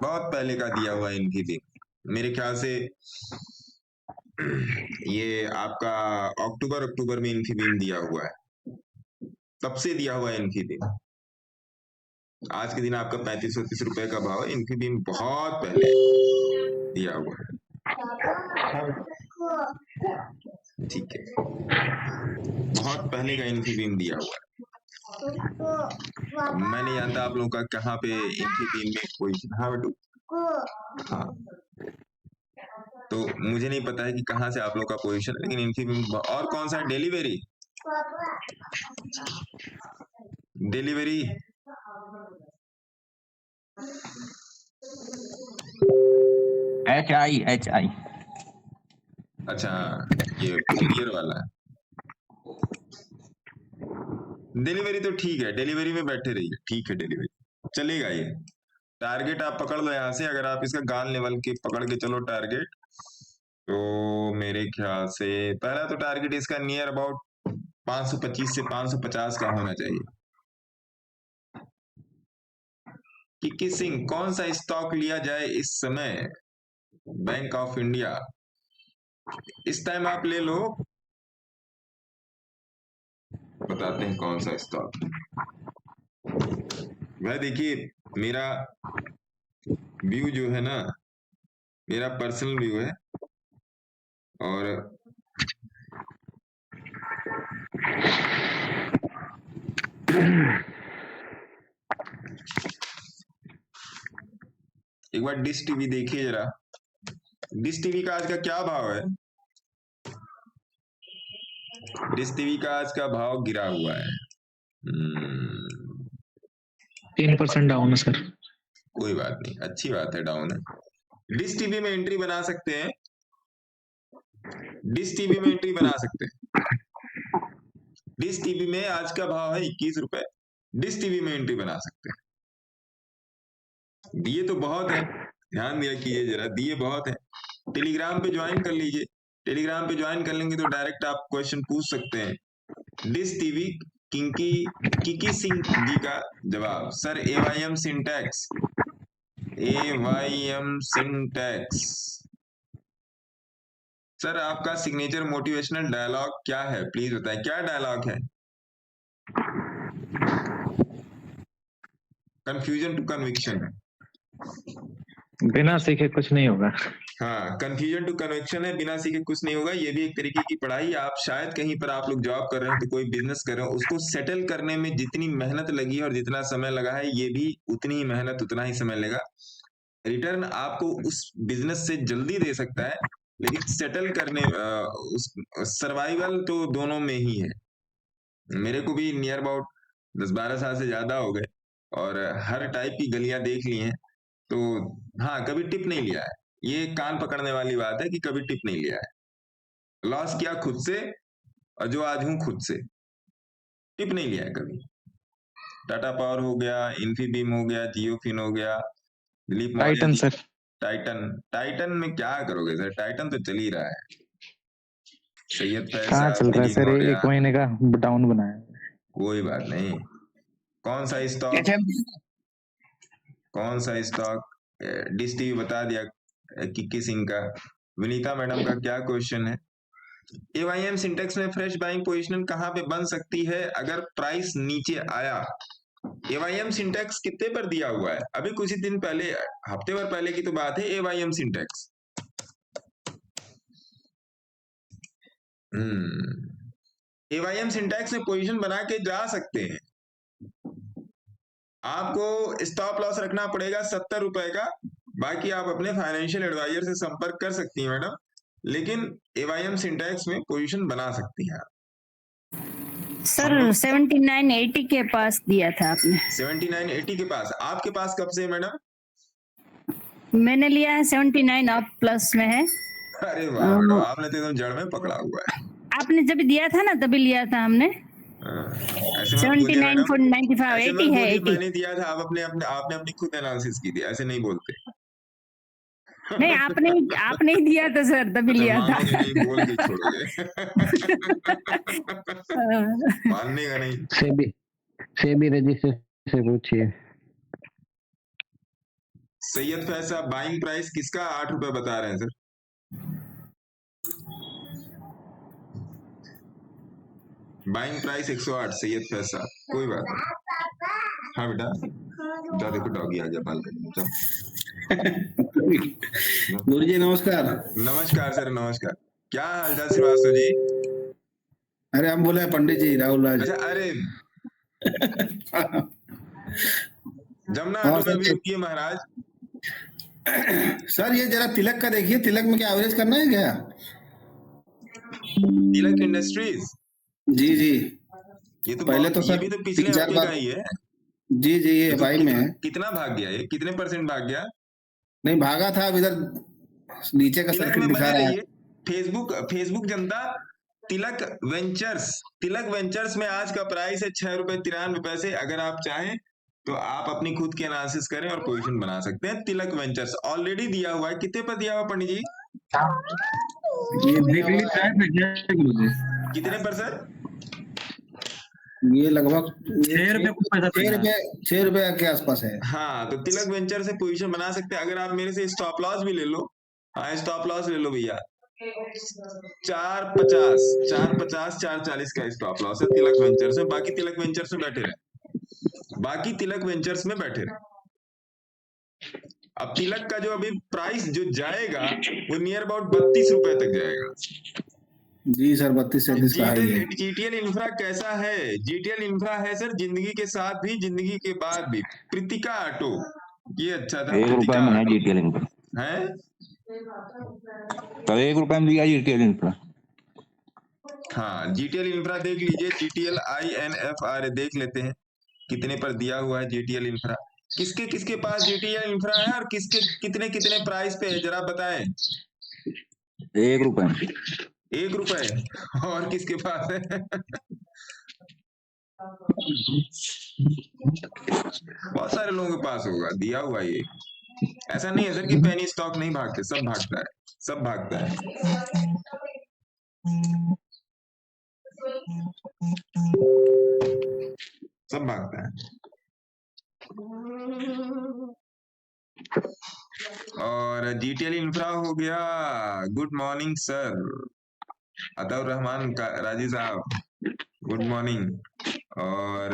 बहुत पहले का दिया हुआ है इन्फीबीम। मेरे ख्याल से ये आपका अक्टूबर में इन्फीबीम दिया हुआ है, तब से दिया हुआ है इन्फीबीम। आज के दिन आपका 3530 रुपए का भाव है। इन्फीबीम बहुत पहले दिया हुआ है, ठीक है, बहुत पहले का इन्फीबीम दिया हुआ है। अब मैं नहीं जानता आप लोगों का कहाँ पे इन्फीबीम में कोई, हाँ बेटू, हाँ, तो मुझे नहीं पता है कि कहाँ से आप लोग का पोजीशन है, लेकिन इन्फीबीम। और कौन सा? Delivery HI। अच्छा, ये कुरियर वाला डिलीवरी तो ठीक है, डिलीवरी में बैठे रहिए, ठीक है, डिलीवरी चलेगा। ये टारगेट आप पकड़ लो यहाँ से, अगर आप इसका गाल लेवल के पकड़ के चलो टारगेट, तो मेरे ख्याल से पहला तो टारगेट इसका नियर अबाउट 525 से 550 का होना चाहिए। किकी सिंह, कौन सा स्टॉक लिया जाए इस समय? बैंक ऑफ इंडिया, इस टाइम आप ले लो, बताते हैं कौन सा स्टॉक। वह देखिए, मेरा व्यू जो है ना, मेरा पर्सनल व्यू है, और एक बार डिश टीवी देखिए जरा। डिश टीवी का आज का क्या भाव है? डिश टीवी का आज का भाव गिरा हुआ है 3% डाउन है सर। कोई बात नहीं, अच्छी बात है, डाउन है। डिश टीवी में एंट्री बना सकते हैं, डिश टीवी में एंट्री बना सकते हैं। डिश टीवी में आज का भाव है 21 रुपए, डिश टीवी में एंट्री बना सकते हैं। दिए तो बहुत है, ध्यान दिया कीजिए जरा, दिए बहुत है। टेलीग्राम पे ज्वाइन कर लीजिए, टेलीग्राम पे ज्वाइन कर लेंगे तो डायरेक्ट आप क्वेश्चन पूछ सकते हैं। Dish TV Kiki Singh ji का जवाब, sir AYM syntax, AYM syntax. Sir आपका सिग्नेचर मोटिवेशनल डायलॉग क्या है, प्लीज बताएं, क्या डायलॉग है? कंफ्यूजन टू कन्विक्शन है। बिना सीखे कुछ नहीं होगा। हाँ, कंफ्यूजन टू कन्विक्शन है, बिना सीखे कुछ नहीं होगा। ये भी एक तरीके की पढ़ाई। आप शायद कहीं पर आप लोग जॉब कर रहे हो, तो कोई बिजनेस कर रहे हो, उसको सेटल करने में जितनी मेहनत लगी है और जितना समय लगा है, ये भी उतनी ही मेहनत, उतना ही समय लेगा। रिटर्न आपको उस बिजनेस से जल्दी दे सकता है, लेकिन सेटल करने उस सर्वाइवल तो दोनों में ही है। मेरे को भी नियर अबाउट 10-12 साल से ज्यादा हो गए और हर टाइप की गलियां देख ली हैं, तो हाँ, कभी टिप नहीं लिया है। ये कान पकड़ने वाली बात है कि कभी टिप नहीं लिया है। लॉस किया खुद से, और जो आज हूं खुद से, टिप नहीं लिया है कभी। टाटा पावर हो गया, इन्फीबीम हो गया, जियो फिन हो गया, दिलीप मौर्य टाइटन जी, सर, टाइटन में क्या करोगे सर? टाइटन तो चल ही रहा है। सैयद कहाँ फैसल, चल रहा है दिलीप सर? मौर्य, एक महीने का डाउन बनाया है। कोई बात नहीं। कौन सा स्टॉक, कौन सा स्टॉक? डिश टीवी बता दिया किकी सिंह का। विनीता मैडम का क्या क्वेश्चन है? AYM सिंटेक्स में फ्रेश बाइंग पोजीशन कहां पे बन सकती है अगर प्राइस नीचे आया? AYM सिंटेक्स कितने पर दिया हुआ है? अभी कुछ ही दिन पहले, हफ्ते भर पहले की तो बात है। AYM सिंटेक्स AYM सिंटेक्स में पोजीशन बना के जा सकते हैं। आपको स्टॉप लॉस रखना पड़ेगा 70 रुपए का। बाकी आप अपने फाइनेंशियल एडवाइजर से संपर्क कर सकती हैं मैडम, लेकिन AYM सिंटैक्स में पोजीशन बना सकती हैं आप। सर 79-80 के पास दिया था आपने। 79-80 के पास, आपके पास कब से मैडम? मैंने लिया है 79 अप प्लस में है। अरे वाह मैडम, आपने तो एकदम जड़ में पकड़ा हुआ है। आपने जब दिया था ना तभी लिया था हमने। ऐसे मत बोलिए 79 मैडम, for 95, ऐसे मत 80 है, बोलिए 80। मैंने दिया था। आप आपने अपनी खुद एनालिसिस की थी, ऐसे नहीं बोलते। नहीं, आपने ही दिया था सर, तभी लिया था। मानोगे नहीं, बोल के छोड़ोगे। मानने का नहीं। सेबी रजिस्टर से पूछिए। सैयद फैसा, बाइंग प्राइस किसका 8 रुपए बता रहे हैं सर? बाइंग प्राइस 108, सैयद फैसा। कोई बात नहीं। हाँ बेटा, जा देखो डॉगी आ गया बालकनी में, जाओ। गुरु जी नमस्कार। नमस्कार सर, नमस्कार। क्या हालचाल श्रीवास्तव जी? अरे हम बोले पंडित जी राहुल राज। अच्छा, अरे जमुना हाँ, ऑटो में भी सर। रुकिए महाराज। सर ये जरा तिलक का देखिए, तिलक में क्या एवरेज करना है क्या? तिलक इंडस्ट्रीज, जी जी। ये तो पहले तो ये सर भी तो पिछले 3-4 हफ्ते बार। का ही है। जी जी, ये तो भाई में है। कितना भाग गया ये? कितने परसेंट भाग गया? नहीं भागा था, अब इधर नीचे का तिलक सर्किट में दिखा बने रहा है। रहिए। फेसबुक जनता, तिलक वेंचर्स में आज का प्राइस है 6 रुपए 93 पैसे। अगर आप चाहें तो आप अपनी खुद की एनालिसिस करें और पोजीशन बना सकते हैं। तिलक वेंचर्स ऑलरेडी दिया हुआ है। कितने पर दिया हुआ पंडित जी? ये वीकली टाइम पे क्या है गुरुजी? कितने पर सर? ये लगभग 6 रुपए कुछ पैसा पे है। 6 रुपए के आसपास है। हाँ, तो तिलक वेंचर से पोजीशन बना सकते हैं। अगर आप मेरे से स्टॉप लॉस भी ले लो। हाँ, स्टॉप लॉस ले लो भैया। 450, 440 का स्टॉप लॉस है तिलक वेंचर्स में। बाकी तिलक वेंचर्स में बैठे रहे। अब तिलक का जो अभी प्राइस जो जाएगा वो नियर अबाउट 32 रुपए तक जाएगा। जी सर, 32-37 का है ये। जीटीएल इंफ्रा कैसा है? जीटीएल इंफ्रा है सर, जिंदगी के साथ भी, जिंदगी के बाद भी। प्रीतिका ऑटो, ये अच्छा था। 1 रुपए में है जीटीएल इंफ्रा है तो 1 रुपए में दिया जीटीएल इंफ्रा। हाँ, जीटीएल इंफ्रा देख लीजिए। जीटीएल INFRA देख लेते हैं कितने पर दिया हुआ है जीटीएल इंफ्रा। किसके पास जीटीएल इंफ्रा है और कितने प्राइस पे है, जरा बताएं। 1 रुपए। 1 रुपए। और किसके पास है? बहुत सारे लोगों के पास होगा दिया हुआ ये। ऐसा नहीं है सर कि पेनी स्टॉक नहीं भागते, सब भागता है, सब भागता है। सब भागता है। और जीटीएल इंफ्रा हो गया। Good morning sir, Ataur Rahman राजी साहब, गुड मॉर्निंग। और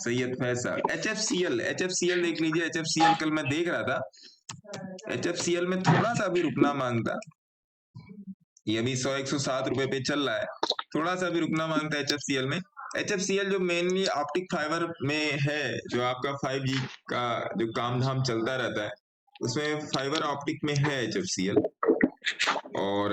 सैयद फैसल। HFCL देख लीजिए। HFCL कल मैं देख रहा था, HFCL में थोड़ा सा भी रुकना मांगता। ये अभी 100-107 रुपए पे चल रहा है। थोड़ा सा भी रुकना मांगता है HFCL में। HFCL जो मेनली ऑप्टिक फाइबर में है, जो आपका 5G का जो काम धाम चलता रहता है, उसमें फाइबर ऑप्टिक में है HFCL। और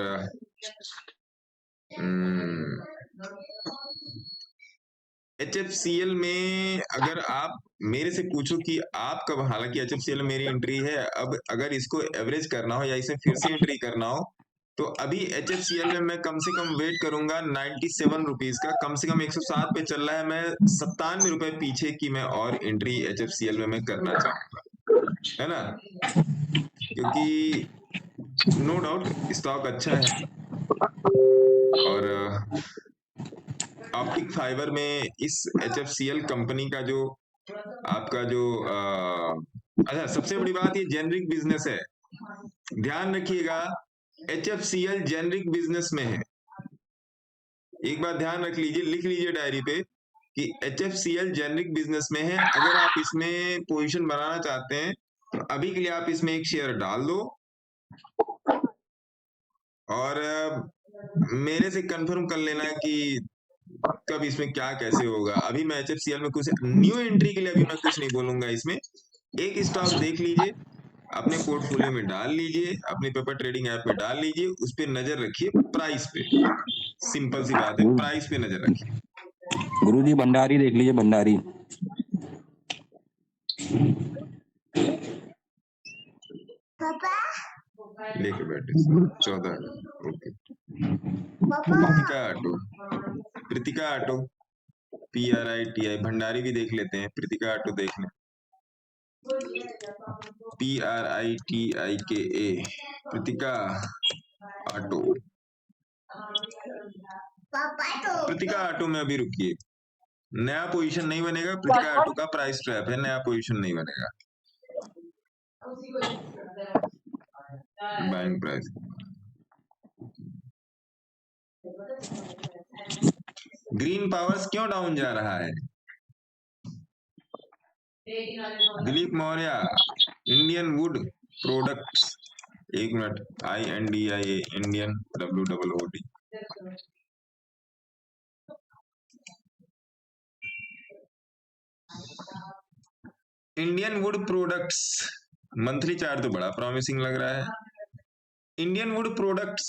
HFCL में अगर आप मेरे से पूछो कि आप कब, हालांकि HFCL में मेरी एंट्री है, अब अगर इसको एवरेज करना हो या इसे फिर से एंट्री करना हो तो अभी HFCL में मैं कम से कम वेट करूंगा 97 रुपीज का। कम से कम 107 पे चल रहा है, मैं 97 रुपए पीछे की मैं और एंट्री HFCL में मैं करना चाहूंगा, है ना? क्योंकि नो डाउट स्टॉक अच्छा है। और ऑप्टिक फाइबर में इस HFCL कंपनी का जो आपका जो अच्छा, सबसे बड़ी बात ये जेनरिक बिजनेस है। ध्यान रखिएगा, HFCL जेनरिक बिजनेस में है। एक बात ध्यान रख लीजिए, लिख लीजिए डायरी पे कि HFCL जेनरिक बिजनेस में है। अगर आप इसमें पोजीशन बनाना चाहते हैं तो अभी के लिए आप इसमें एक शेयर डाल दो और मेरे से कंफर्म कर लेना कि कब इसमें क्या कैसे होगा। अभी मैं HFCL में कुछ न्यू एंट्री के लिए अभी मैं कुछ नहीं बोलूंगा। इसमें एक स्टॉक देख लीजिए, अपने पोर्टफोलियो में डाल लीजिए, अपने पेपर ट्रेडिंग ऐप में डाल लीजिए, उस पर नजर रखिए, प्राइस पे। सिंपल सी बात है, प्राइस पे नजर रखिए। गुरुजी भंडारी देख लीजिए, भंडारी। लेके बैठे 14। Okay. Kritika auto, Kritika auto, PRITI। Bhandari भी देख लेते हैं, कृतिका ऑटो देख लें, PRITIKA, Kritika auto. Kritika auto में अभी रुकिए, नया पोजीशन नहीं बनेगा। कृतिका ऑटो का प्राइस ट्रैप है, नया पोजीशन नहीं बनेगा। Buying price. ग्रीन पावर्स क्यों डाउन जा रहा है? Dilip Maurya, Indian wood products, 1 minute, INDIA, Indian WOOD। Indian wood products monthly chart तो बड़ा प्रॉमिसिंग लग रहा है। इंडियन वुड प्रोडक्ट्स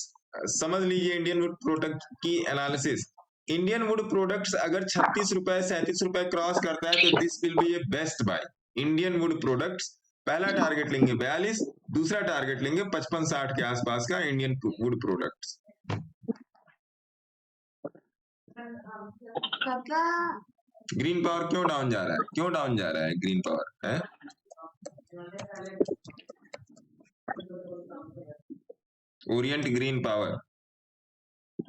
समझ लीजिए, इंडियन वुड प्रोडक्ट की एनालिसिस। इंडियन वुड प्रोडक्ट्स अगर 36 रुपए 37 रुपए क्रॉस करता है तो this will be a best buy. Indian wood products पहला टारगेट लेंगे 42, दूसरा टारगेट लेंगे 55-60 के आसपास का Indian wood products. Green power क्यों डाउन जा रहा है? क्यों डाउन जा रहा है ग्रीन पावर है? Orient green power,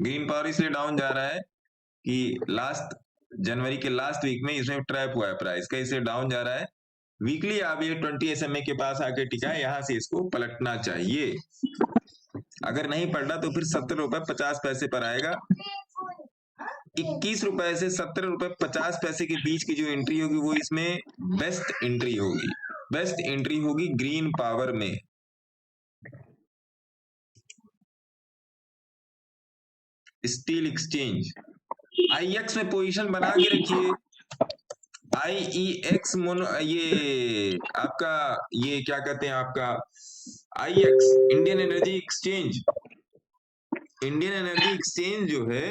green power इसलिए डाउन जा रहा है कि लास्ट जनवरी के लास्ट वीक में इसमें ट्रैप हुआ है प्राइस का, इसलिए डाउन जा रहा है। वीकली आप ये 20 SMA के पास आके टिका है, यहां से इसको पलटना चाहिए। अगर नहीं पलटा तो फिर 70 रुपए 50 पैसे पर आएगा। 21 रुपए से 70 रुपए 50 पैसे के बीच की जो एंट्री होगी वो इसमें बेस्ट एंट्री होगी, बेस्ट एंट्री होगी ग्रीन पावर में। स्टील एक्सचेंज, IEX में पोजीशन बना के रखिए। IEX मोनो, ये आपका ये क्या कहते हैं आपका IEX, Indian energy exchange. Indian energy exchange जो है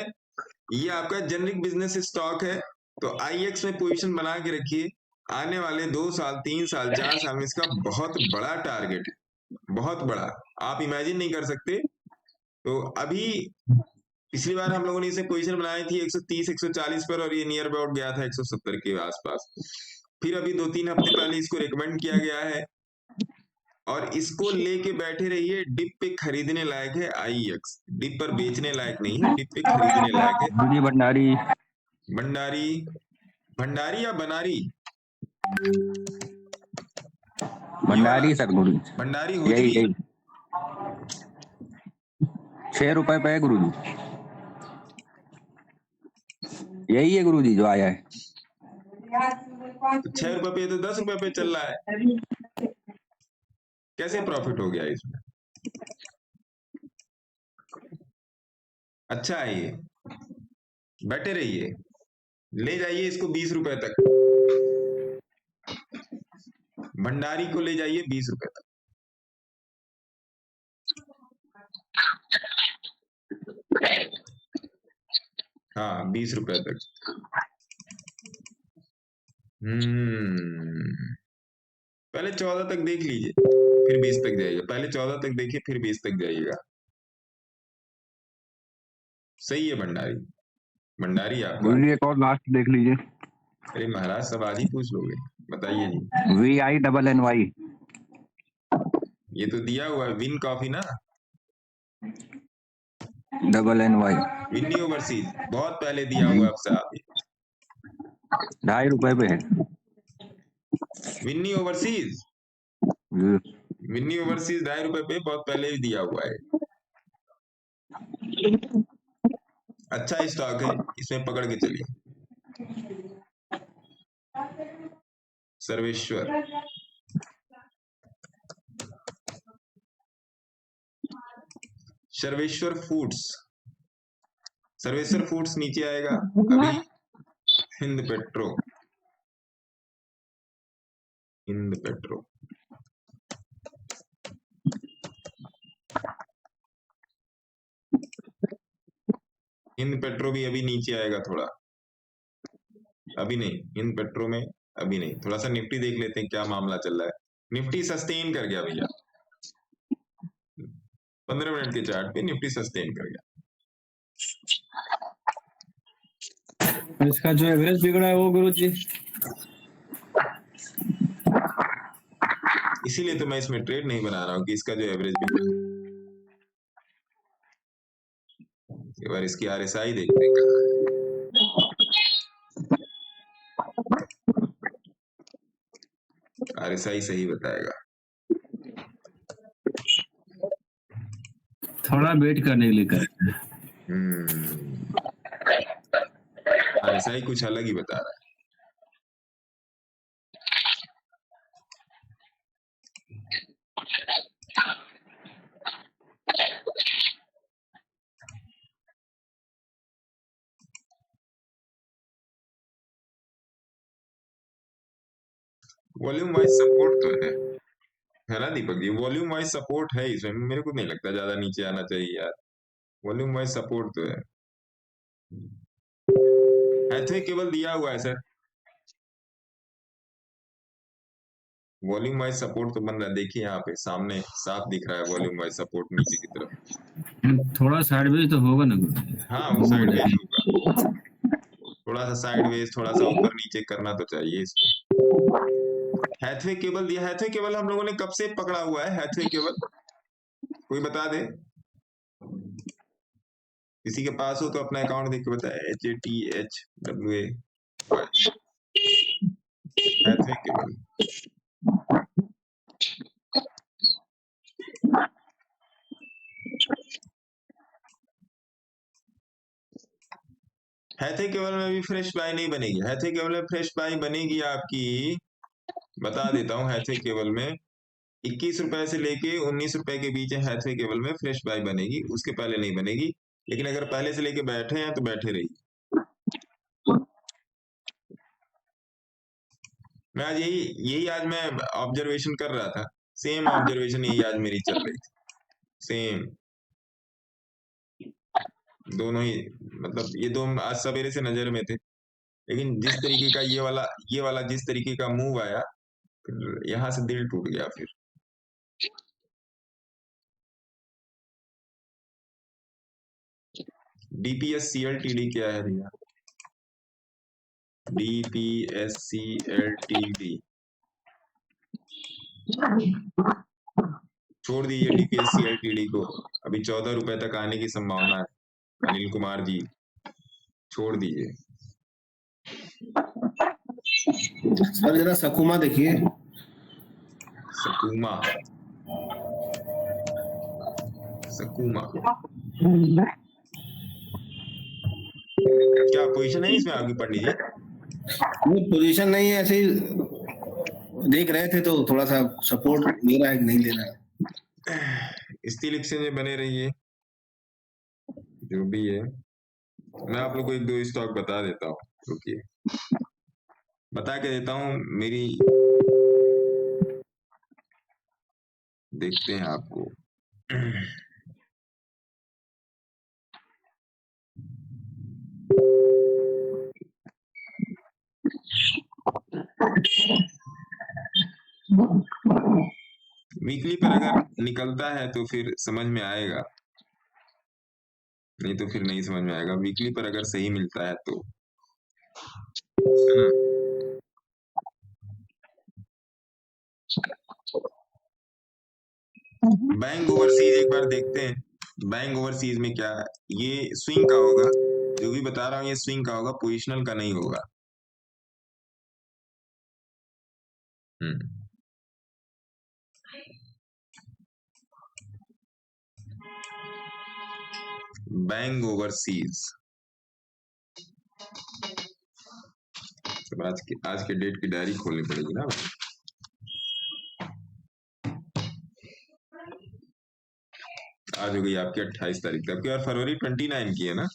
ये आपका जेनरिक बिजनेस स्टॉक है, तो IEX में पोजीशन बना के रखिए। आने वाले 2 साल 3 साल 4 साल में इसका बहुत बड़ा टारगेट है, बहुत बड़ा, आप इमेजिन नहीं कर सकते। तो अभी पिछली बार हम लोगों ने इसे पोजीशन बनाई थी 130 140 पर और ये नियर अबाउट गया था 170 के आसपास। फिर अभी 2-3 हफ्ते पहले इसको रिकमेंड किया गया है और इसको लेके बैठे रहिए। डिप पे खरीदने लायक है IEX, डिप पर बेचने लायक नहीं है, डिप पे खरीदने लायक है। गुरुजी भंडारी, भंडारी, भंडारी या बनारी? भंडारी सर गुरुजी, भंडारी यही होजरी। यही 6 रुपए पे है गुरुजी, यही है गुरुजी जो आया है। तो 6 रुपए पे तो 10 रुपए पे चल रहा है, कैसे प्रॉफिट हो गया इसमें? अच्छा है, ये बैठे रहिए, ले जाइए इसको 20 रुपए तक, भंडारी को ले जाइए 20 रुपए तक। हाँ 20 रुपए तक। पहले 14 तक देख लीजिए फिर 20 तक जाइएगा, पहले 14 तक देखिए फिर 20 तक जाइएगा। सही है भंडारी, भंडारी आपका। गुरुजी एक और लास्ट देख लीजिए, अरे महाराज सब आज ही पूछ लोगे, बताइए जी। VINNY, ये तो दिया हुआ है विन कॉफी ना, NNY, विन्नी ओवरसीज, बहुत पहले दिया हुआ है अब साहब। 2.5 रुपए पे है। विन्नी ओवरसीज, विन्नी ओवरसीज 2.5 रुपए पे बहुत पहले ही दिया हुआ है। अच्छा स्टॉक है, इसमें पकड़ के चलिए। सर्वेश्वर, सर्वेश्वर फूड्स, सर्वेश्वर फूड्स नीचे आएगा अभी। Hind petro, Hind petro, Hind petro भी अभी नीचे आएगा थोड़ा। अभी नहीं, हिंद पेट्रो में अभी नहीं। थोड़ा सा निफ्टी देख लेते हैं क्या मामला चल रहा है। निफ्टी सस्टेन कर गया भैया, 15 मिनट के चार्ट पे निफ्टी सस्टेन कर गया। इसका जो एवरेज बिगड़ा है वो गुरु जी, इसीलिए तो मैं इसमें ट्रेड नहीं बना रहा हूँ कि इसका जो एवरेज भी, एक बार इसकी आरएसआई देखते हैं कहाँ है। आरएसआई सही बताएगा। थोड़ा वेट करने के लिए कर। आरएसआई कुछ अलग ही बता रहा है। वॉल्यूम वाइज सपोर्ट तो है ना Deepak ji, volume wise support है इसमें, मेरे को नहीं लगता ज्यादा नीचे आना चाहिए यार। वॉल्यूम वाइज सपोर्ट तो है। हैथवे केवल दिया हुआ है सर, वॉल्यूम वाइज सपोर्ट तो बन रहा है। देखिए यहाँ पे सामने साफ दिख रहा है वॉल्यूम वाइज सपोर्ट नीचे की तरफ। थोड़ा साइडवेज तो होगा ना गुरु जी? हाँ वो साइडवेज होगा, थोड़ा सा साइडवेज, थोड़ा सा ऊपर नीचे करना तो चाहिए इसको। हैथवे केबल दिया, हैथवे केबल हम लोगों ने कब से पकड़ा हुआ है? हैथवे केबल कोई बता दे, किसी के पास हो तो अपना अकाउंट देख के बताए। HATHWA Hathway cable. Hathway cable में भी फ्रेश बाय नहीं बनेगी। हैथवे केबल में फ्रेश बाय बनेगी आपकी, बता देता हूँ। हैथवे केबल में 21 रुपए से लेके 19 रुपए के बीच हैथवे केबल में फ्रेश बाय बनेगी, उसके पहले नहीं बनेगी। लेकिन अगर पहले से लेके बैठे हैं तो बैठे रहिए। मैं आज यही आज मैं ऑब्जर्वेशन कर रहा था, सेम ऑब्जर्वेशन यही आज मेरी चल रही थी, सेम दोनों ही, मतलब ये दो आज सवेरे से नजर में थे। लेकिन जिस तरीके का ये वाला जिस तरीके का मूव आया, फिर यहां से दिल टूट गया। फिर DPSCLTD क्या है भैया? DPSCLTD छोड़ दीजिए DPSCLTD को, अभी 14 रुपए तक आने की संभावना है। अनिल कुमार जी छोड़ दीजिए। सर जरा सकुमा देखिए। सकुमा, सकुमा क्या पोजीशन है इसमें आपकी पंडित जी? नहीं पोजीशन नहीं है, ऐसे ही देख रहे थे तो थोड़ा सा सपोर्ट ले रहा है कि नहीं ले रहा है। स्टील एक्सचेंज में बने रहिए, जो भी है। मैं आप लोग को एक दो स्टॉक बता देता हूँ, रुकिए बता के देता हूँ। मेरी देखते हैं आपको। वीकली पर अगर निकलता है तो फिर समझ में आएगा, नहीं तो फिर नहीं समझ में आएगा। वीकली पर अगर सही मिलता है तो, है ना? बैंक ओवरसीज एक बार देखते हैं, बैंक ओवरसीज में क्या है। ये स्विंग का होगा, जो भी बता रहा हूँ ये स्विंग का होगा, पोजिशनल का नहीं होगा। बैंक ओवरसीज आज के डेट की डायरी खोलनी पड़ेगी ना भाई। आज हो गई आपकी 28 तारीख, तब की और फरवरी 29 की है ना।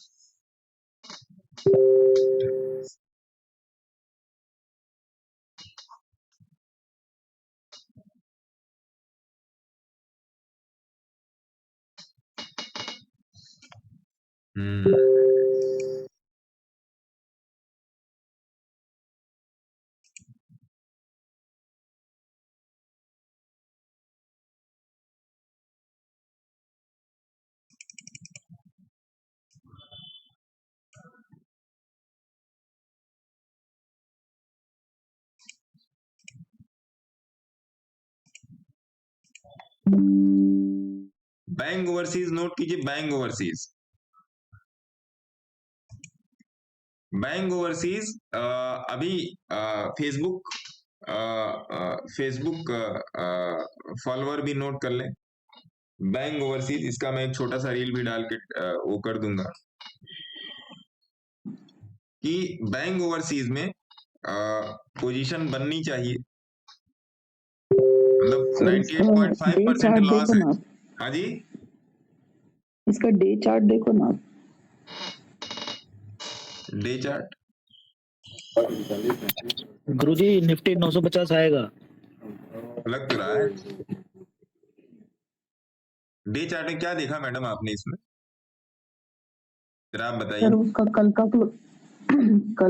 बैंक ओवरसीज नोट कीजिए, बैंक ओवरसीज। बैंक ओवरसीज अभी फेसबुक फेसबुक फॉलोअर भी नोट कर लें। बैंक ओवरसीज, इसका मैं एक छोटा सा रील भी डाल के वो कर दूंगा कि बैंक ओवरसीज में पोजीशन बननी चाहिए, मतलब 98.5% लॉस है। हाँ जी, इसका डे चार्ट देखो ना। डे चार्ट गुरुजी निफ्टी 950 आएगा। लग तो रहा है। डे चार्ट में क्या देखा मैडम आपने इसमें, फिर आप बताइए। सर उसका कल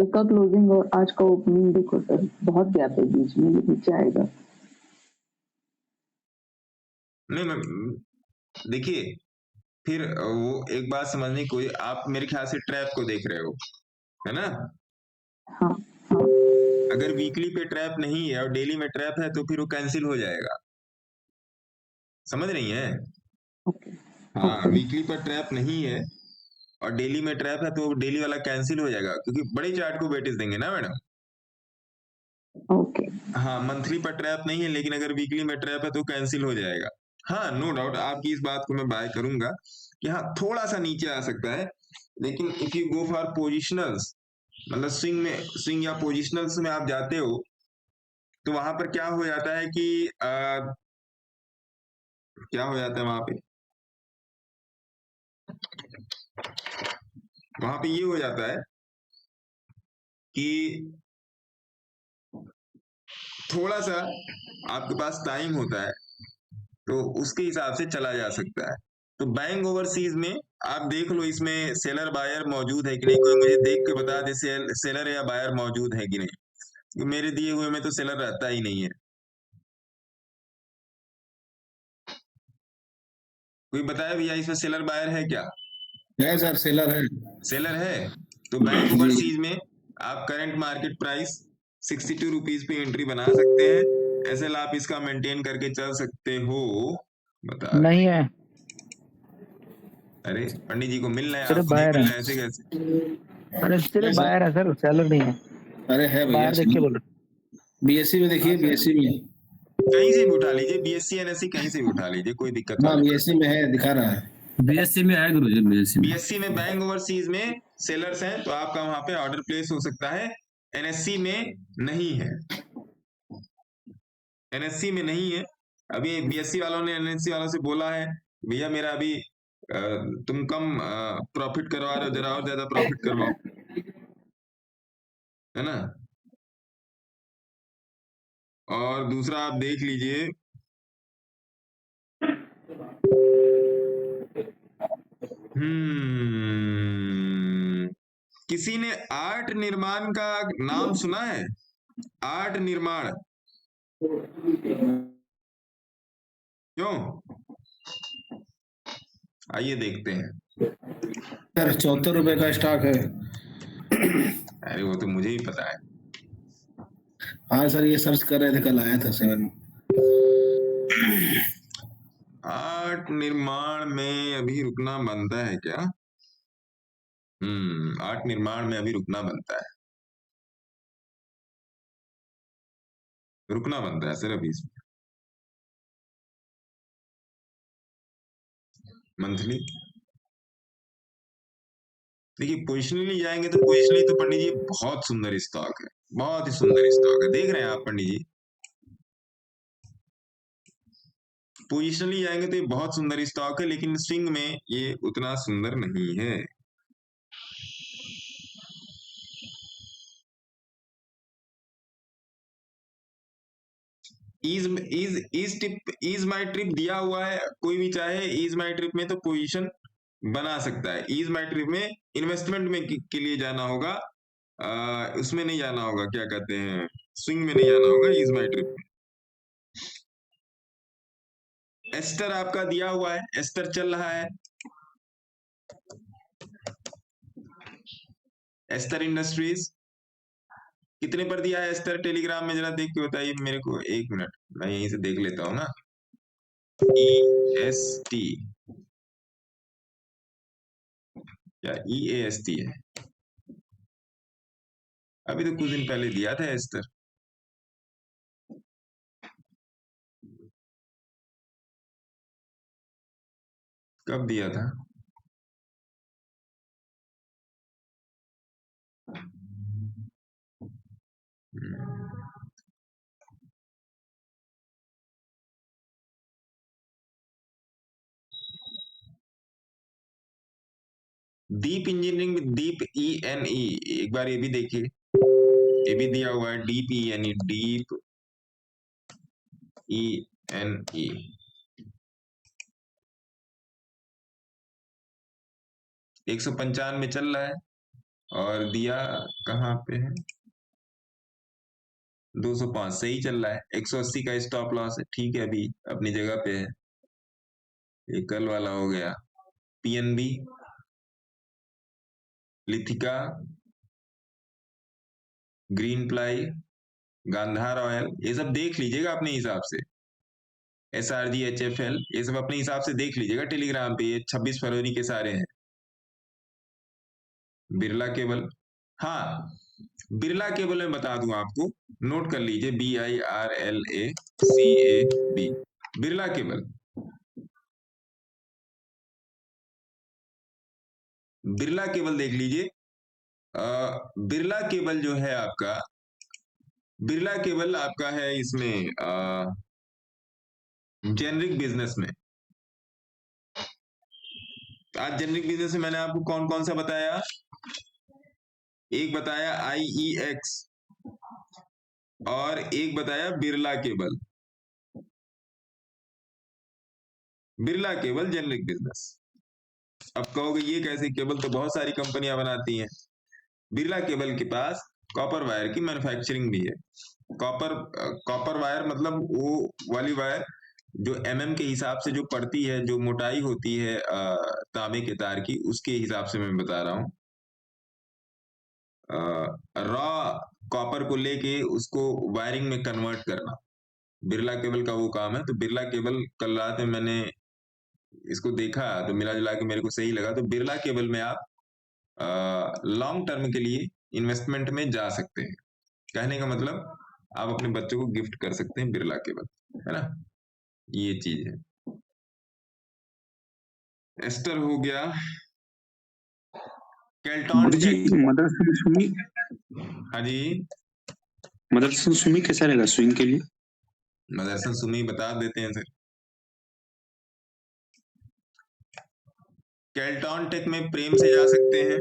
का क्लोजिंग और आज का ओपनिंग देखो सर, बहुत गैप है बीच में, ये नीचे आएगा। नहीं मैम, देखिए फिर वो एक बात समझने को, आप मेरे ख्याल से ट्रैप को देख रहे हो, है ना? हाँ हाँ अगर वीकली पे ट्रैप नहीं है और डेली में ट्रैप है तो फिर वो कैंसिल हो जाएगा, समझ रही हैं? ओके हाँ, ओके वीकली पर ट्रैप नहीं है और डेली में ट्रैप है तो डेली वाला कैंसिल हो जाएगा, क्योंकि बड़े चार्ट को वेटेज देंगे ना मैडम। ओके हाँ, मंथली पर ट्रैप नहीं है, लेकिन अगर वीकली में ट्रैप है तो कैंसिल हो जाएगा। हाँ, नो डाउट आपकी इस बात को मैं बाय करूंगा कि हाँ थोड़ा सा नीचे आ सकता है, लेकिन इफ यू गो फॉर पोजिशनल्स, मतलब स्विंग या पोजिशनल्स में आप जाते हो तो वहां पर क्या हो जाता है कि क्या हो जाता है वहां पे ये हो जाता है कि थोड़ा सा आपके पास टाइम होता है तो उसके हिसाब से चला जा सकता है। तो बैंक ओवरसीज में आप देख लो इसमें सेलर बायर मौजूद है कि नहीं, कोई मुझे देख के बता दे सेलर या बायर मौजूद है कि नहीं। मेरे दिए हुए में तो सेलर रहता ही नहीं है, कोई बताया भैया इसमें सेलर बायर है क्या? है सर, सेलर है। सेलर है, तो बैंक ओवरसीज में आप करंट मार्केट प्राइस 62 रुपीज पे एंट्री बना सकते हैं। एसएल आप इसका मेंटेन करके चल सकते हो। बता नहीं है, अरे पंडित जी को मिल रहा है, सिर्फ आपको नहीं बायर मिल है। रहा है, ऐसे कैसे? अरे सिर्फ बायर है सर, सेलर नहीं है। अरे है भैया, बायर देख के बोलो। बीएससी में देखिए, बीएससी में। कहीं से भी उठा लीजिए, बीएससी एनएससी कहीं से भी उठा लीजिए, कोई दिक्कत हाँ, नहीं। बीएससी में है, दिखा रहा है। बीएससी में है गुरुजी, बीएससी में बैंक ओवरसीज में सेलर्स हैं तो आपका वहां पे ऑर्डर प्लेस हो सकता है। एनएससी में नहीं है, एनएससी में नहीं है। अभी बीएससी वालों ने एनएससी वालों से बोला है भैया मेरा अभी तुम कम प्रॉफिट करवा रहे हो, जरा और ज्यादा प्रॉफिट करवाओ, है ना? और दूसरा आप देख लीजिए, किसी ने आर्ट निर्माण का नाम सुना है? आर्ट निर्माण, क्यों? आइए देखते हैं। सर 74 रुपए का स्टॉक है। अरे वो तो मुझे ही पता है। हाँ सर, ये सर्च कर रहे थे, कल आया था 7। आर्ट निर्माण में अभी रुकना बनता है क्या? आर्ट निर्माण में अभी रुकना बनता है, रुकना बनता है सर अभी इसमें। मंथली देखिए, पोजिशनली जाएंगे तो पोजिशनली तो पंडित जी बहुत सुंदर स्टॉक है, बहुत ही सुंदर स्टॉक है, देख रहे हैं आप पंडित जी। पोजिशनली जाएंगे तो ये बहुत सुंदर स्टॉक है, लेकिन स्विंग में ये उतना सुंदर नहीं है। ईज माई ट्रिप दिया हुआ है, कोई भी चाहे ईज माई ट्रिप में तो पोजीशन बना सकता है। ईज माई ट्रिप में इन्वेस्टमेंट में के लिए जाना होगा, उसमें नहीं जाना होगा, क्या कहते हैं, स्विंग में नहीं जाना होगा ईज माई ट्रिप में। एस्टर आपका दिया हुआ है, एस्टर चल रहा है, एस्टर इंडस्ट्रीज कितने पर दिया है एस्टर टेलीग्राम में, जरा देख के बताइए मेरे को, 1 मिनट मैं यहीं से देख लेता हूँ ना। EST या EAST है? अभी तो कुछ दिन पहले दिया था एस्टर। कब दिया था? दीप इंजीनियरिंग में दीप ENE, एक बार ये भी देखिए, ये भी दिया हुआ है डीप ENE, डीप ENE। $195 चल रहा है और दिया कहाँ पे है? 205 सही चल रहा है। 180 का स्टॉप लॉस है, ठीक है, अभी अपनी जगह पे है। ये कल वाला हो गया। PNB, Lithika, Greenply, Gandhar oil, ये सब देख लीजिएगा अपने हिसाब से। SRG, HFL, ये सब अपने हिसाब से देख लीजिएगा टेलीग्राम पे, ये 26 फरवरी के सारे हैं। बिरला केबल, हाँ बिरला केबल में बता दूं आपको, नोट कर लीजिए, BIRLACAB, Birla cable. Birla cable देख लीजिए। बिरला केबल जो है आपका, बिरला केबल आपका है इसमें जेनरिक बिजनेस में। आज जेनरिक बिजनेस में मैंने आपको कौन कौन सा बताया? एक बताया IEX और एक बताया Birla cable. Birla cable generic business. अब कहोगे ये कैसे, केबल तो बहुत सारी कंपनियां बनाती हैं। बिरला केबल के पास कॉपर वायर की मैन्युफैक्चरिंग भी है। कॉपर वायर मतलब वो वाली वायर जो MM के हिसाब से जो पड़ती है, जो मोटाई होती है तांबे के तार की, उसके हिसाब से मैं बता रहा हूँ। रॉ कॉपर को लेके उसको वायरिंग में कन्वर्ट करना, बिरला केबल का वो काम है। तो बिरला केबल कल रात में मैंने इसको देखा तो मिला जुला के मेरे को सही लगा। तो बिरला केबल में आप लॉन्ग टर्म के लिए इन्वेस्टमेंट में जा सकते हैं। कहने का मतलब आप अपने बच्चों को गिफ्ट कर सकते हैं बिरला केबल, है ना, ये चीज है। एस्टर हो गया। केल्टॉन जी, मदरसन सुमी, हाँ जी, मदरसन सुमी कैसा रहेगा स्विंग के लिए? मदरसन सुमी बता देते हैं सर। केल्टॉन टेक में प्रेम से जा सकते हैं।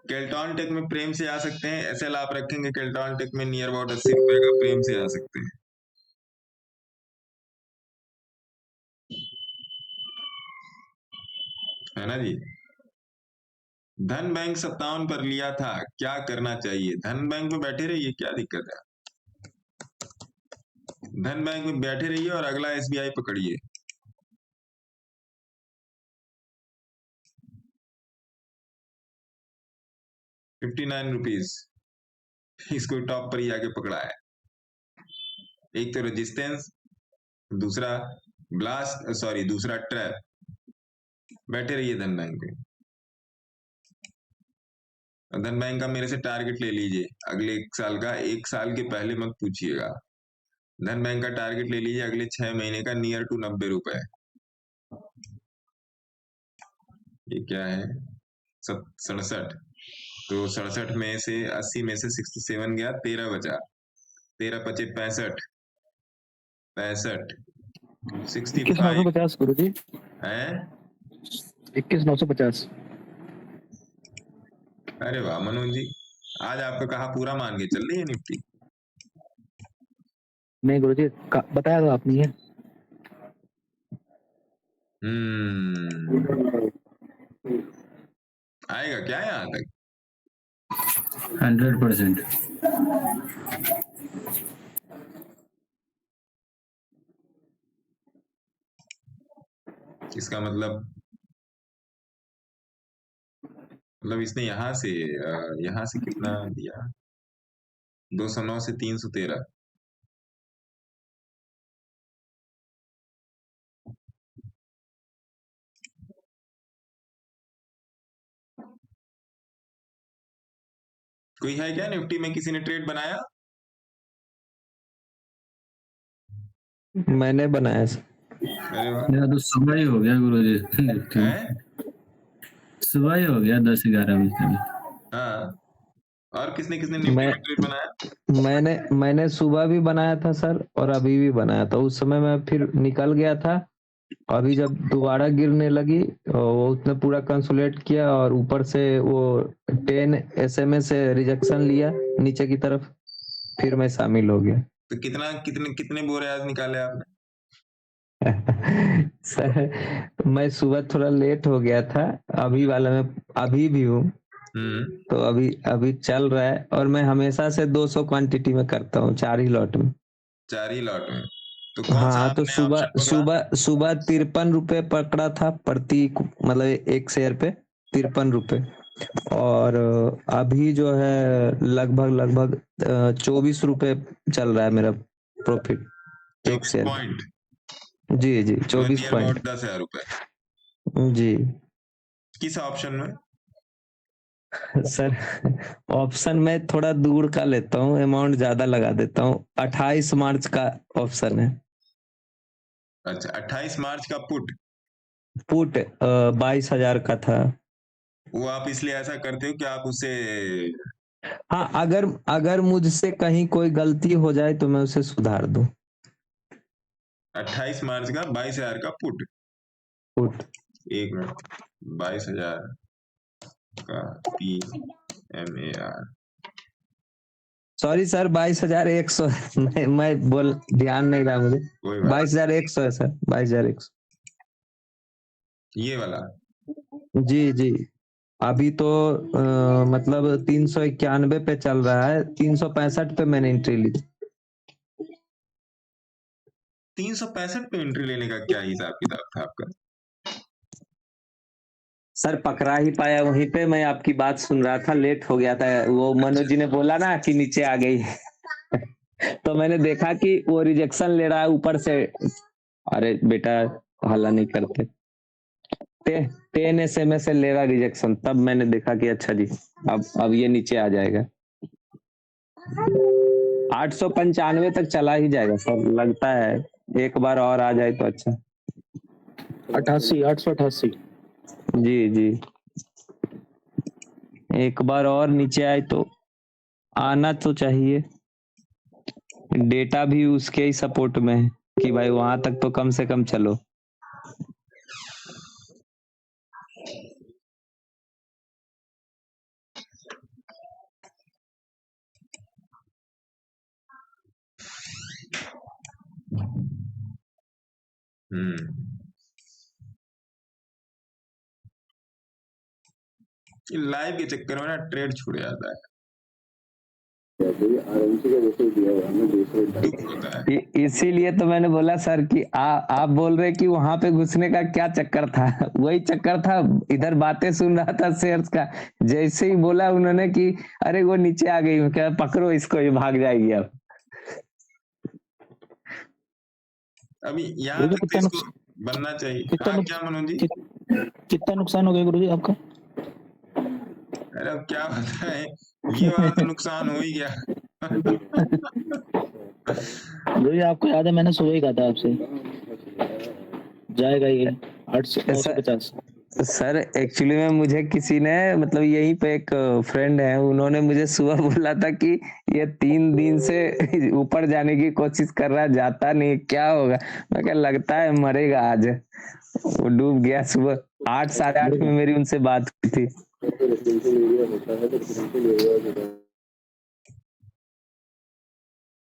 केल्टॉन टेक में प्रेम से आ सकते हैं। SL आप रखेंगे केल्टॉन टेक में नियर अबाउट 80 रुपए का, प्रेम से आ सकते हैं। है ना जी। धन बैंक 57 पर लिया था, क्या करना चाहिए? धन बैंक में बैठे रहिए, क्या दिक्कत है? धन बैंक में बैठे रहिए और अगला SBI पकड़िए। ₹59 इसको टॉप पर ही आके पकड़ा है। एक तो रेजिस्टेंस, दूसरा ब्लास्ट, सॉरी दूसरा ट्रैप। बैठे रहिए धन बैंक में। धन बैंक का मेरे से टारगेट ले लीजिए अगले 1 साल का, 1 साल के पहले मत पूछिएगा। धन बैंक का टारगेट ले लीजिए अगले 6 महीने का, नियर टू 90 रुपए। ये क्या है? 67, तो 67 में से 80 में से 67 गया, 13 बचा। 13 पचे 65, 21,950 गुरु जी है 21,950। अरे वाह मनोज जी, आज आपका कहा पूरा मान के चल रही है निफ्टी। नहीं गुरु जी, बताया तो आपने है। आएगा क्या यहाँ तक? 100%। इसका मतलब इसने यहाँ से कितना दिया? 209 से 313, कोई है क्या निफ्टी में किसी ने ट्रेड बनाया? मैंने बनाया सर। अरे वाह, मेरा तो सुबह ही हो गया गुरुजी। है? सुबह ही हो गया 10-11 बजे में। हाँ, और किसने किसने निफ्टी मैं में ट्रेड बनाया? मैंने सुबह भी बनाया था सर, और अभी भी बनाया था। उस समय मैं फिर निकल गया था, अभी जब दोबारा गिरने लगी वो उसने पूरा कंसोलिडेट किया और ऊपर से वो 10 SMA से रिजेक्शन लिया नीचे की तरफ, फिर मैं शामिल हो गया। तो कितने कितने बोरे आज निकाले आपने? सर मैं सुबह थोड़ा लेट हो गया था, अभी वाला में अभी भी हूँ, तो अभी चल रहा है। और मैं हमेशा से 200 क्वांटिटी में करता हूँ, 4 ही लॉट में। 4 ही लॉट में? तो कौन सा हाँ, तो आपने सुबह ऑप्शन पकड़ा? सुबह 53 रुपए पकड़ा था प्रति, मतलब एक शेयर पे 53 रुपए। और अभी जो है लगभग 24 रुपए चल रहा है मेरा प्रॉफिट एक 24 शेयर। पॉइंट? जी 24 नियर पॉइंट। अबाउट 10,000 रुपए। जी किस ऑप्शन में? सर, ऑप्शन में थोड़ा दूर का लेता हूँ, अमाउंट ज्यादा लगा देता हूँ। 28 मार्च का ऑप्शन है। अच्छा, 28 मार्च का पुट? पुट 22,000 का था। वो आप इसलिए ऐसा करते हो कि आप उसे हाँ, अगर मुझसे कहीं कोई गलती हो जाए तो मैं उसे सुधार दूं। 28 मार्च का 22,000 का पुट? पुट। एक मिनट, 22,000 का PMAR। सॉरी सर, 22,100 मैं बोल ध्यान नहीं रहा मुझे। कोई बात 22,100 है सर, 22,100। ये वाला? जी अभी तो मतलब 391 पे चल रहा है, 365 पे मैंने एंट्री ली। 365 पे एंट्री लेने का क्या हिसाब किताब था आपका? सर पकड़ा ही पाया वहीं पे, मैं आपकी बात सुन रहा था, लेट हो गया था। वो मनोज जी ने बोला ना कि नीचे आ गई तो मैंने देखा कि वो रिजेक्शन ले रहा है ऊपर से। अरे बेटा हल्ला नहीं करते, 10 SMA से ले रहा रिजेक्शन, तब मैंने देखा कि अच्छा जी अब ये नीचे आ जाएगा। 895 तक चला ही जाएगा सर, लगता है एक बार और आ जाए तो अच्छा। 888। जी एक बार और नीचे आए तो आना तो चाहिए। डेटा भी उसके ही सपोर्ट में है कि भाई वहां तक तो कम से कम चलो। लाइव के चक्कर में ना ट्रेड छूट जाता है, दुख होता है। इसीलिए तो मैंने बोला सर कि आप बोल रहे कि वहां पे घुसने का क्या चक्कर था वही चक्कर था। इधर बातें सुन रहा था शेयर्स का, जैसे ही बोला उन्होंने कि अरे वो नीचे आ गई, मैं कहा पकड़ो इसको, ये भाग जाएगी अब। अभी यहाँ तक तो इसको बनना चाहिए। हाँ क्या मनोज जी? कितना नुकसान हो गया गुरुजी आपका? अरे अब क्या बताएं, ये वाला तो नुकसान हो ही गया गुरुजी आपको याद है मैंने सुबह ही कहा था आपसे जाएगा ये 850। सर एक्चुअली में मुझे किसी ने, मतलब यहीं पे एक फ्रेंड है, उन्होंने मुझे सुबह बोला था कि ये 3 दिन से ऊपर जाने की कोशिश कर रहा है, जाता नहीं, क्या होगा? मैं क्या लगता है मरेगा आज। वो डूब गया। सुबह 8 साढ़े 8 में मेरी उनसे बात हुई थी।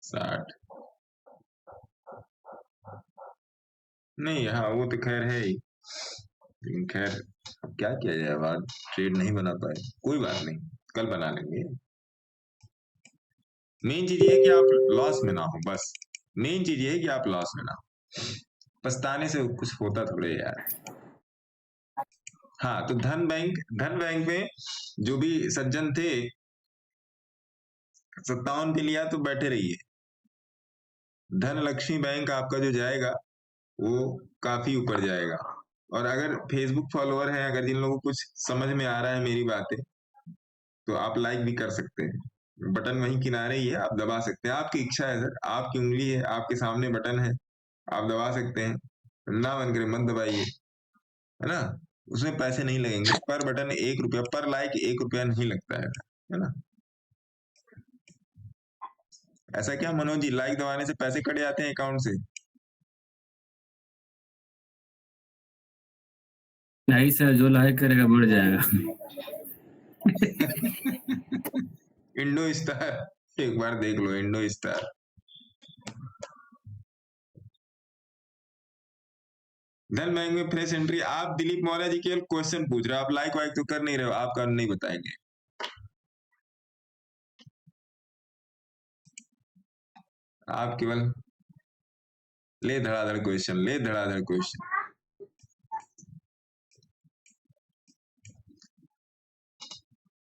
60 नहीं, हाँ वो तो खैर है ही, लेकिन खैर क्या किया जाए, अब ट्रेड नहीं बना पाए, कोई बात नहीं, कल बना लेंगे। मेन चीज ये है कि आप लॉस में ना हो, बस मेन चीज ये है कि आप लॉस में ना हो। पछताने से कुछ होता थोड़े यार। हाँ, तो धन बैंक में जो भी सज्जन थे 57 पे लिया तो बैठे रहिए। धन लक्ष्मी बैंक आपका जो जाएगा वो काफी ऊपर जाएगा। और अगर फेसबुक फॉलोअर है, अगर जिन लोगों को कुछ समझ में आ रहा है मेरी बातें, तो आप लाइक भी कर सकते हैं। बटन वहीं किनारे ही है, आप दबा सकते हैं, आपकी इच्छा है सर, आपकी उंगली है, आपके सामने बटन है, आप दबा सकते हैं। ना मन करे मत दबाइए, है ना। उसमें पैसे नहीं लगेंगे, पर बटन 1 रुपया, पर लाइक 1 रुपया नहीं लगता है ना। ऐसा क्या मनोज जी, लाइक दबाने से पैसे कट जाते हैं अकाउंट से? नहीं सर, जो लाइक करेगा बढ़ जाएगा। इंडो स्टार एक बार देख लो, इंडो स्टार। धन बैंक में फ्रेश एंट्री। आप दिलीप मौर्य जी केवल क्वेश्चन पूछ रहे हो, आप लाइक वाइक तो कर नहीं रहे हो, आपका नहीं बताएंगे। आप केवल ले धड़ाधड़ क्वेश्चन, ले धड़ाधड़ क्वेश्चन।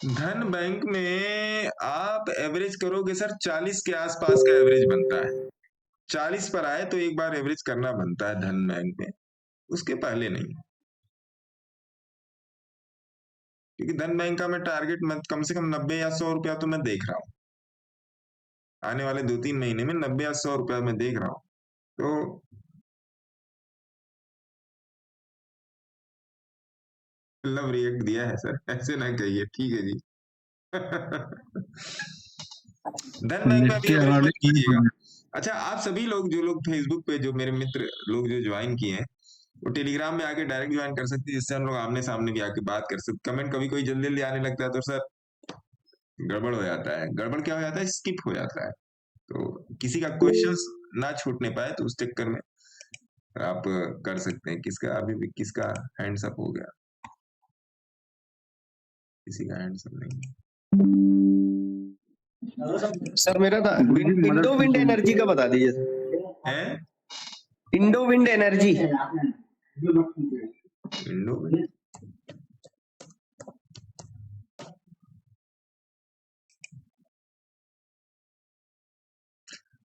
धन बैंक में आप एवरेज करोगे सर, 40 के आसपास का एवरेज बनता है। 40 पर आए तो एक बार एवरेज करना बनता है धन बैंक में, उसके पहले नहीं। क्योंकि धन बैंक का मैं टारगेट कम से कम 90 या 100 रुपया तो मैं देख रहा हूँ, आने वाले 2-3 महीने में 90 या 100 रुपया मैं देख रहा हूँ। तो लव रिएक्ट दिया है सर, ऐसे ना कहिए, ठीक है जी। धन बैंक में अभी एवरेज मत कीजिएगा। अच्छा, आप सभी लोग जो लोग फेसबुक पे, जो मेरे मित्र लोग जो ज्वाइन किए हैं, वो टेलीग्राम में आके डायरेक्ट ज्वाइन कर सकते हैं, जिससे हम लोग आमने सामने भी आके बात कर सकते। कमेंट कभी कोई जल्दी जल्दी आने लगता है तो सर गड़बड़ हो जाता है। गड़बड़ क्या हो जाता है, स्किप हो जाता है, तो किसी का क्वेश्चंस ना छूटने पाए, तो उस चक्कर में आप कर सकते हैं। किसका अभी भी किसका हैंड्स अप हो गया? किसी का हैंड्स अप नहीं। सर मेरा था इंडो विंड एनर्जी का बता दीजिए। है Indo wind energy. Indo wind,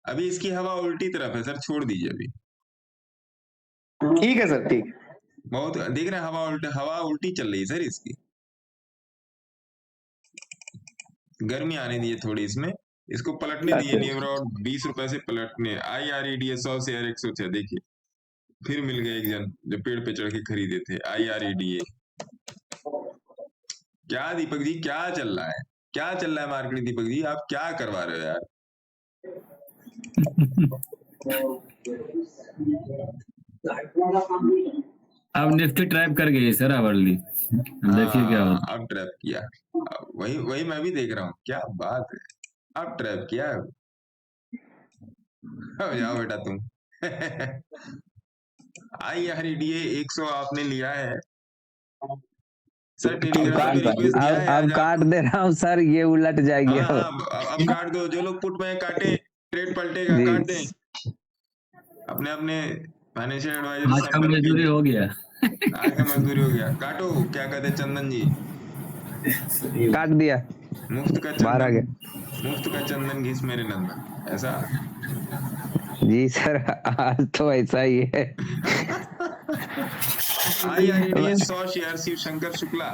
अभी इसकी हवा उल्टी तरफ है सर, छोड़ दीजिए अभी। ठीक है सर, ठीक। बहुत देख रहे हैं, हवा उल्टी चल रही है सर इसकी। गर्मी आने दिए थोड़ी इसमें, इसको पलटने दिए नहीं, अराउंड 20 रुपए से पलटने। IREDA 100 से 106, देखिए फिर मिल गए एक जन जो पेड़ पे चढ़ के खरीदे थे। IREDA क्या दीपक जी, क्या चल रहा है, क्या चल रहा है मार्केट? दीपक जी आप क्या करवा रहे हो यार? अब निफ्टी ट्रैप कर गई सर आवरली, देखिए क्या होता है। अब ट्रैप किया, वही मैं भी देख रहा हूँ, क्या बात है, अब ट्रैप किया। अब जाओ बेटा तुम। IREDA 100 आपने लिया है सर, टेलीग्राम पे रिक्वेस्ट दिया है। अब काट दे रहा हूँ सर, ये उलट जाएगी। हाँ, अब काट दो, जो लोग पुट में काटे, ट्रेड पलटेगा, काट दें। अपने अपने फाइनेंशियल एडवाइजर आज का मजदूरी हो गया। आज का मजदूरी हो गया, काटो। क्या कहते हैं चंदन जी? काट दिया। मुफ्त का चंदन, मुफ्त का चंदन घिस मेरे नंदन, ऐसा? जी सर, आज तो ऐसा ही है। IREDA 100 शेयर शिव शंकर शुक्ला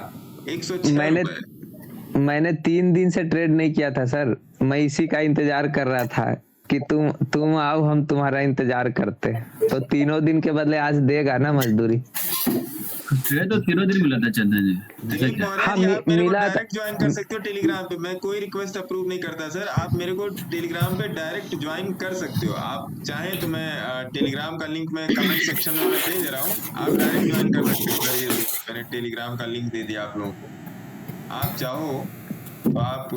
106 रुपए। मैंने 3 दिन से ट्रेड नहीं किया था सर, मैं इसी का इंतजार कर रहा था कि तुम आओ, हम तुम्हारा इंतजार करते। तो 3 दिन के बदले आज देगा ना मजदूरी। ट्रेड तो 3 दिन मिला था चंदन जी। हाँ, आप मेरे को डायरेक्ट ज्वाइन कर सकते हो टेलीग्राम पे, मैं कोई रिक्वेस्ट अप्रूव नहीं करता सर। आप मेरे को टेलीग्राम पे डायरेक्ट ज्वाइन कर सकते हो, आप चाहें तो मैं टेलीग्राम का लिंक मैं कमेंट सेक्शन में मैं दे दे रहा हूँ, आप डायरेक्ट ज्वाइन कर सकते हो। ये मैंने टेलीग्राम का लिंक दे दिया आप लोगों को, आप चाहो तो आप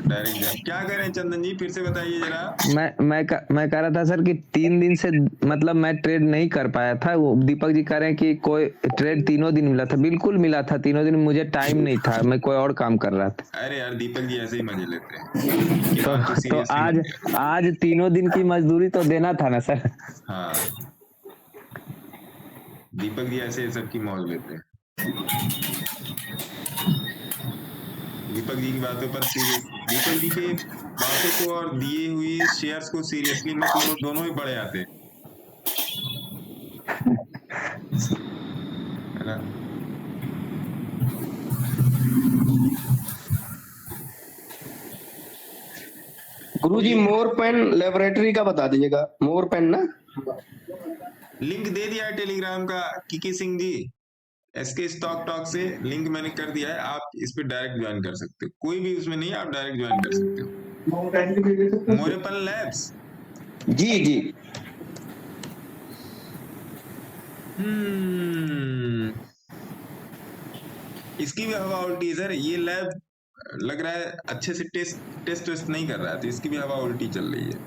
डायरेक्ट जाए। क्या कह रहे हैं चंदन जी, फिर से बताइए जरा। मैं कह रहा था सर कि 3 दिन से मतलब मैं ट्रेड नहीं कर पाया था। वो दीपक जी कह रहे हैं कि कोई ट्रेड 3 दिन मिला था, बिल्कुल मिला था 3 दिन, मुझे टाइम नहीं था, मैं कोई और काम कर रहा था। अरे यार दीपक जी ऐसे ही मजे लेते हैं। तो आज 3 दिन की मजदूरी तो देना था ना सर। हाँ, दीपक जी ऐसे सबकी मौज लेते हैं। दीपक जी की बातों पर सीरियस, दीपक जी के बातों को और दिए हुए शेयर्स को सीरियसली मत लो, दोनों ही बड़े आते हैं, है ना। गुरुजी मोर पेन लेबोरेटरी का बता दीजिएगा, मोर पेन ना। लिंक दे दिया है टेलीग्राम का Kiki Singh ji, SK stock talk से लिंक मैंने कर दिया है, आप इस पे डायरेक्ट ज्वाइन कर सकते हो, कोई भी उसमें नहीं, आप डायरेक्ट ज्वाइन कर सकते हो। मोरेपन लैब्स, जी जी। इसकी भी हवा उल्टी है सर, ये लैब लग रहा है अच्छे से टेस्ट नहीं कर रहा है, तो इसकी भी हवा उल्टी चल रही है।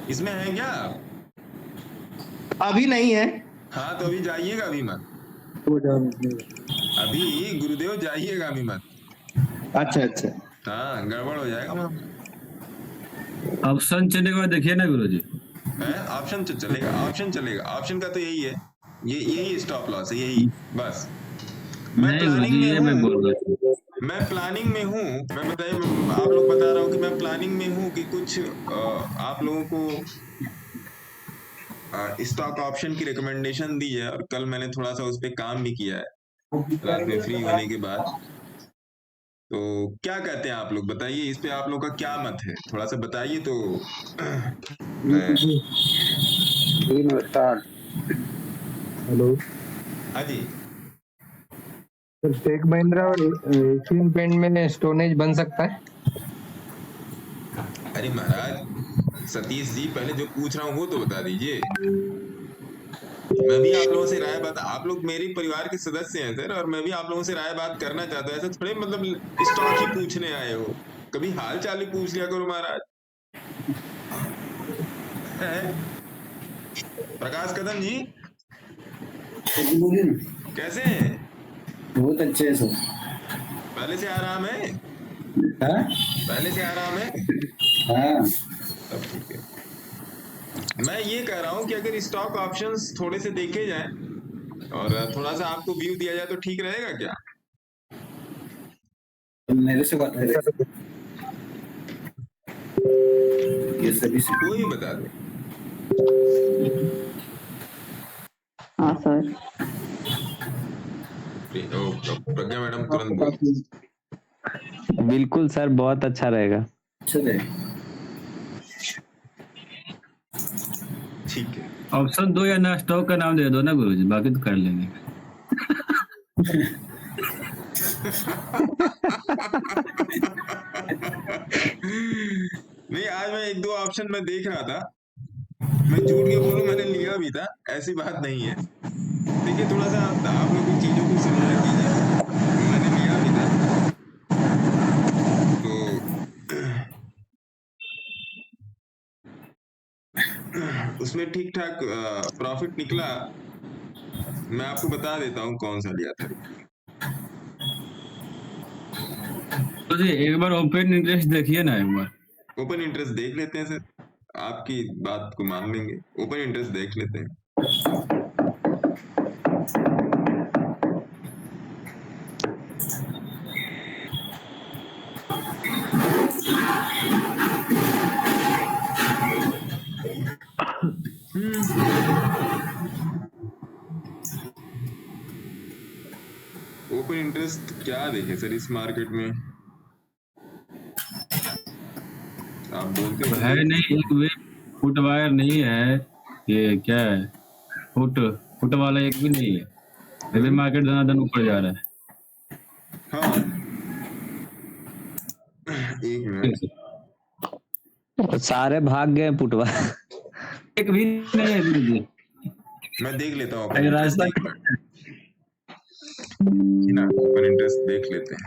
इसमें है क्या? अभी नहीं है। हाँ तो अभी जाइएगा, अभी मत, अभी गुरुदेव जाइएगा, अभी मत। अच्छा अच्छा। हाँ गड़बड़ हो जाएगा मैम। ऑप्शन चलेगा देखिए ना गुरुजी। ऑप्शन तो चलेगा, ऑप्शन चलेगा, ऑप्शन का तो यही है, यही स्टॉप लॉस है, यही बस। मैं प्लानिंग में हूँ, मैं प्लानिंग में हूँ, मैं बताइए, आप लोग बता रहा हूँ कि मैं प्लानिंग में हूँ कि कुछ आप लोगों को स्टॉक ऑप्शन की रिकमेंडेशन दी है, और कल मैंने थोड़ा सा उस पर काम भी किया है रात में फ्री होने के बाद। तो क्या कहते हैं आप लोग, बताइए इस पे आप लोग का क्या मत है, थोड़ा सा बताइए। तो हेलो, हाँ जी, टेक महिंद्रा और एशियन पेंट में स्टोनेज बन सकता है? अरे महाराज सतीश जी, पहले जो पूछ रहा हूँ वो तो बता दीजिए। मैं भी आप लोगों से राय बात, आप लोग मेरे परिवार के सदस्य हैं सर, और मैं भी आप लोगों से राय बात करना चाहता हूँ। ऐसा थोड़े मतलब स्टॉक ही पूछने आए हो, कभी हाल चाल ही पूछ लिया करो महाराज। प्रकाश कदम जी कैसे हैं? बहुत अच्छे सर। पहले से आराम है? पहले से आराम है? हाँ सब ठीक है। मैं ये कह रहा हूँ कि अगर स्टॉक ऑप्शंस थोड़े से देखे जाएं और थोड़ा सा आपको व्यू दिया जाए तो ठीक रहेगा क्या? मेरे से बात है, ये सभी से कोई बता दे। हाँ सर। प्रज्ञा मैडम तुरंत बोलो। बिल्कुल सर, बहुत अच्छा रहेगा। ठीक है, ऑप्शन दो या ना, स्टॉक का नाम दे दो ना गुरुजी, बाकी तो कर लेंगे। नहीं, आज मैं एक दो ऑप्शन में देख रहा था, मैं झूठ के बोलूं मैंने लिया भी था, ऐसी बात नहीं है। देखिए थोड़ा सा आप लोग चीजों को समझ कीजिए, मैंने लिया भी था तो उसमें ठीक ठाक प्रॉफिट निकला। मैं आपको बता देता हूँ कौन सा लिया था। तो जी एक बार ओपन इंटरेस्ट देखिए ना, एक बार ओपन इंटरेस्ट देख लेते हैं सर, आपकी बात को मान लेंगे, ओपन इंटरेस्ट देख लेते हैं। ओपन इंटरेस्ट क्या देखे सर इस मार्केट में, आप बोलते है नहीं, एक वे फुट वायर नहीं है, ये क्या है, फुट वाला एक भी नहीं है, अभी मार्केट धनाधन ऊपर जा रहा है। हाँ एक मिनट, सारे भाग गए पुटवा। एक भी नहीं है गुरुजी। मैं देख लेता हूँ अगर रास्ता ना, ओपन इंटरेस्ट देख लेते हैं।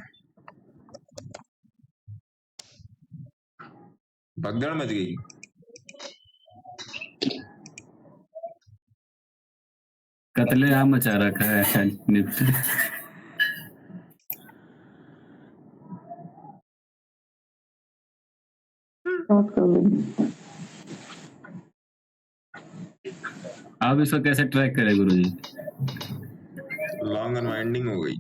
भगदड़ मच गई। कतले आम मचा रखा है निफ्टी। आप इसको कैसे ट्रैक करें गुरुजी? लॉन्ग अनवाइंडिंग हो गई,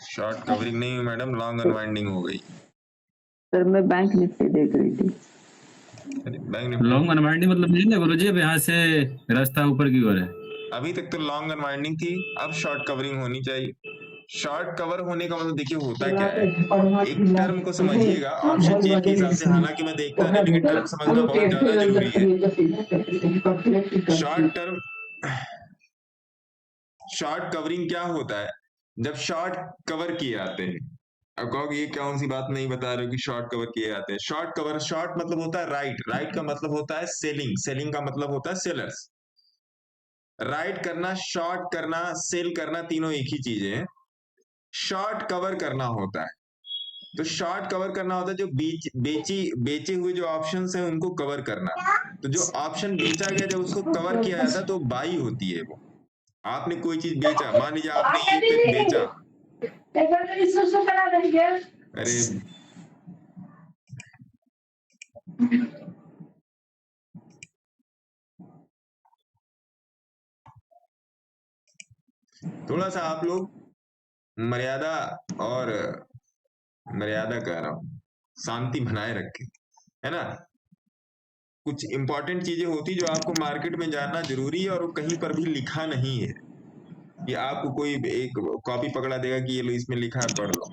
शॉर्ट कवरिंग नहीं हुई मैडम, लॉन्ग अनवाइंडिंग हो गई। सर मैं बैंक निफ्टी देख रही थी। बैंक निफ्टी लॉन्ग अनवाइंडिंग मतलब नहीं ना गुरुजी, अब यहाँ से रास्ता ऊपर की ओर है। अभी तक तो लॉन्ग अनवाइंडिंग थी, अब शॉर्ट कवरिंग होनी चाहिए। शॉर्ट कवर होने का मतलब देखिए होता क्या है, एक टर्म को समझिएगा ऑप्शन चेन के हिसाब से, हालांकि मैं देखता नहीं लेकिन टर्म समझना बहुत ज्यादा जरूरी है। शॉर्ट कवरिंग क्या होता है, जब शॉर्ट कवर किए जाते हैं। अब कहोगे ये कौन सी बात नहीं बता रहे हो कि शॉर्ट कवर किए जाते हैं। शॉर्ट कवर, शॉर्ट मतलब होता है राइट, राइट का मतलब होता है सेलिंग, सेलिंग का मतलब होता है सेलर्स। राइट करना, शॉर्ट करना, सेल करना, तीनों एक ही चीजें हैं। शॉर्ट कवर करना होता है, तो शॉर्ट कवर करना होता है जो बेचे हुए जो ऑप्शंस हैं उनको कवर करना। तो जो ऑप्शन बेचा गया जब उसको कवर किया जाता है तो बाई होती है वो। आपने कोई चीज बेचा, मान लीजिए आपने ये पेन बेचा, अरे थोड़ा सा आप लोग मर्यादा और मर्यादा कह रहा हूं, शांति बनाए रखें, है ना। कुछ इंपॉर्टेंट चीजें होती जो आपको मार्केट में जानना जरूरी है और वो कहीं पर भी लिखा नहीं है कि आपको कोई एक कॉपी पकड़ा देगा कि ये लो इसमें लिखा है पढ़ लो।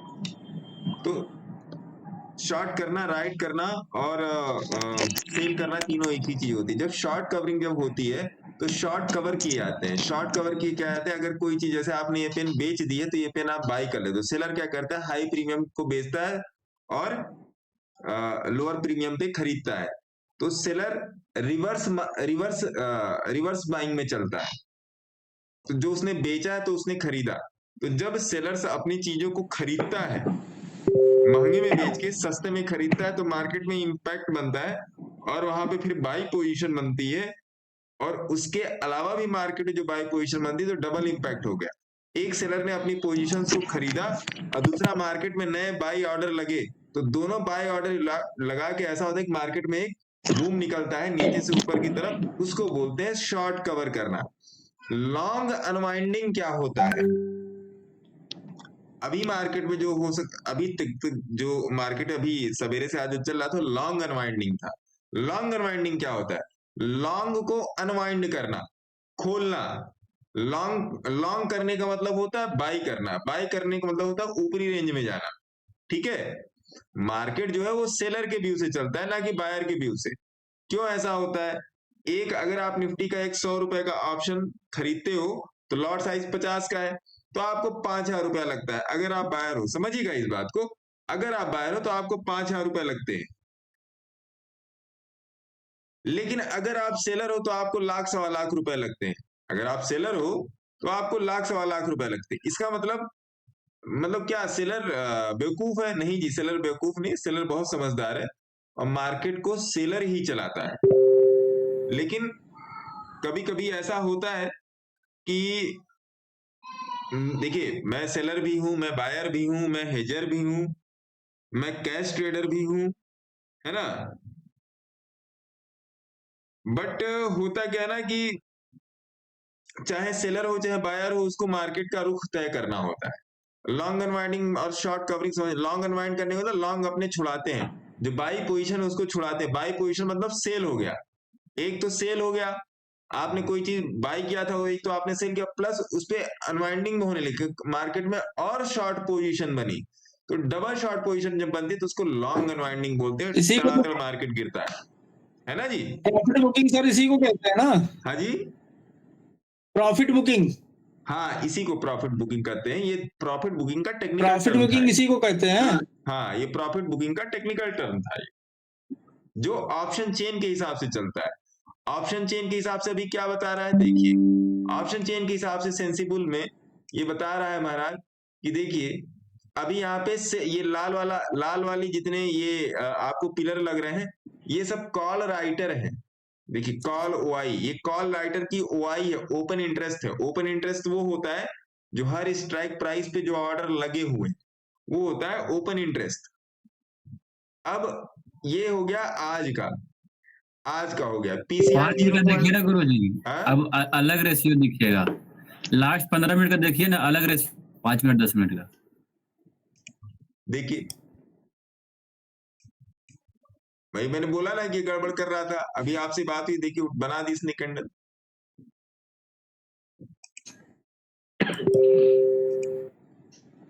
तो शॉर्ट करना, राइट करना और सेल करना, तीनों एक ही चीज होती है। जब शॉर्ट कवरिंग जब होती है तो शॉर्ट कवर किए जाते हैं। शॉर्ट कवर किए क्या जाते हैं, अगर कोई चीज जैसे आपने ये पेन बेच दी है तो ये पेन आप बाई कर ले, तो सेलर क्या करता है, हाई प्रीमियम को बेचता है और लोअर प्रीमियम पे खरीदता है। तो सेलर रिवर्स बाइंग में चलता है। तो जो उसने बेचा है तो उसने खरीदा, तो जब सेलर्स अपनी चीजों को खरीदता है, महंगे में बेच के सस्ते में खरीदता है, तो मार्केट में इंपैक्ट बनता है और वहां पे फिर बाई पोजीशन बनती है। और उसके अलावा भी मार्केट में जो बाई पोजीशन बनती है तो डबल इंपैक्ट हो गया। एक सेलर ने अपनी पोजीशन को खरीदा और दूसरा मार्केट में नए बाई ऑर्डर लगे, तो दोनों बाई ऑर्डर लगा के ऐसा होता है कि मार्केट में एक बूम निकलता है नीचे से ऊपर की तरफ, उसको बोलते हैं शॉर्ट कवर करना। लॉन्ग अनवाइंडिंग क्या होता है, अभी मार्केट में जो हो सकता, अभी तक जो मार्केट अभी सवेरे से आज जो चल रहा था लॉन्ग अनवाइंडिंग था। लॉन्ग अनवाइंडिंग क्या होता है, लॉन्ग को अनवाइंड करना, खोलना। लॉन्ग करने का मतलब होता है बाई करना, बाई करने का मतलब होता है ऊपरी रेंज में जाना। ठीक है, मार्केट जो है वो सेलर के व्यू से चलता है ना कि बायर के व्यू से। क्यों ऐसा होता है, एक अगर आप निफ्टी का एक 100 रुपए का ऑप्शन खरीदते हो तो लॉट साइज 50 का है, तो आपको 5,000 रुपया लगता है। अगर आप बायर हो, समझिएगा इस बात को, अगर आप बायर हो तो आपको 5,000 रुपया लगते हैं। लेकिन अगर आप सेलर हो तो आपको लाख सवा लाख रुपए लगते हैं। अगर आप सेलर हो तो आपको लाख सवा लाख रुपए लगते हैं। इसका मतलब क्या सेलर बेवकूफ है? नहीं जी, सेलर बेवकूफ नहीं, सेलर बहुत समझदार है और मार्केट को सेलर ही चलाता है। लेकिन कभी कभी ऐसा होता है कि देखिए, मैं सेलर भी हूं, मैं बायर भी हूं, मैं हेजर भी हूं, मैं कैश ट्रेडर भी हूं, है ना। बट होता क्या है ना कि चाहे सेलर हो चाहे बायर हो, उसको मार्केट का रुख तय करना होता है। लॉन्ग अनवाइंडिंग और शॉर्ट कवरिंग समझ, लॉन्ग अनवाइंड करने को तो लॉन्ग अपने छुड़ाते हैं, जो बाई पोजीशन है उसको छुड़ाते हैं। बाई पोजीशन मतलब सेल हो गया, एक तो सेल हो गया, आपने कोई चीज बाई किया था, एक तो आपने सेल किया, प्लस उस पे अनवाइंडिंग होने लगी मार्केट में और शॉर्ट पोजीशन बनी, तो डबल शॉर्ट पोजीशन जब बनती है तो उसको लॉन्ग अनवाइंडिंग बोलते हैं। तड़ातड़ मार्केट गिरता है ना जी। प्रॉफिट बुकिंग सर इसी को कहते हैं ना? हाँ जी, प्रॉफिट बुकिंग। हाँ, इसी को प्रॉफिट बुकिंग कहते हैं। ये प्रॉफिट बुकिंग का टेक्निकल प्रॉफिट बुकिंग इसी को कहते हैं। हाँ, ये प्रॉफिट बुकिंग का टेक्निकल टर्म था, जो ऑप्शन चेन के हिसाब से चलता है। ऑप्शन चेन के हिसाब से अभी क्या बता रहा है, देखिए ऑप्शन चेन के हिसाब से सेंसिबल में ये बता रहा है महाराज कि देखिए अभी यहाँ पे ये लाल वाली जितने ये आपको पिलर लग रहे हैं, ये सब कॉल राइटर है। देखिए कॉल ओआई, ये कॉल राइटर की ओआई है, ओपन इंटरेस्ट है। ओपन इंटरेस्ट वो होता है जो हर स्ट्राइक प्राइस पे जो ऑर्डर लगे हुए वो होता है ओपन इंटरेस्ट। अब ये हो गया आज का हो गया पीसीआर। देखिए ना गुरु जी, अब अलग रेशियो दिखेगा। लास्ट 15 मिनट का देखिए ना, अलग रेशियो 5 मिनट 10 मिनट का देखिए। भाई मैंने बोला ना कि गड़बड़ कर रहा था, अभी आपसे बात हुई, देखिए बना दी इसने कैंडल।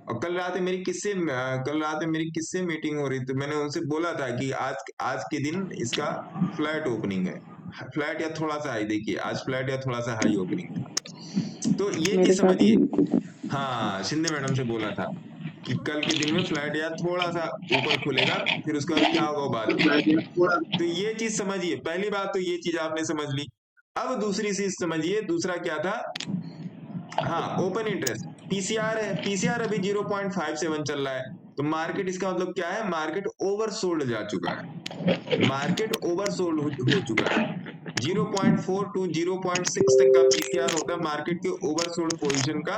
और कल रात में मेरी किससे मीटिंग हो रही थी, मैंने उनसे बोला था कि आज के दिन इसका फ्लैट ओपनिंग है, फ्लैट या थोड़ा सा हाई, देखिए आज फ्लैट या थोड़ा सा हाई ओपनिंग था। तो ये मेरे चीज साथ भी समझिए, बिल्कुल था। हाँ शिंदे मैडम से बोला था कि कल के दिन में फ्लैट या थोड़ा सा ऊपर खुलेगा, फिर उसके बाद क्या होगा वो बात की। तो ये चीज समझिए, पहली बात तो ये चीज आपने समझ ली। अब दूसरी चीज समझिए, दूसरा क्या था, हाँ ओपन इंटरेस्ट पीसीआर है, पीसीआर अभी 0.57 चल रहा है, तो मार्केट, इसका मतलब क्या है, मार्केट ओवरसोल्ड जा चुका है, मार्केट ओवरसोल्ड हो चुका है। 0.4 टू 0.6 तक का पीसीआर होता है मार्केट के ओवरसोल्ड पोजीशन का,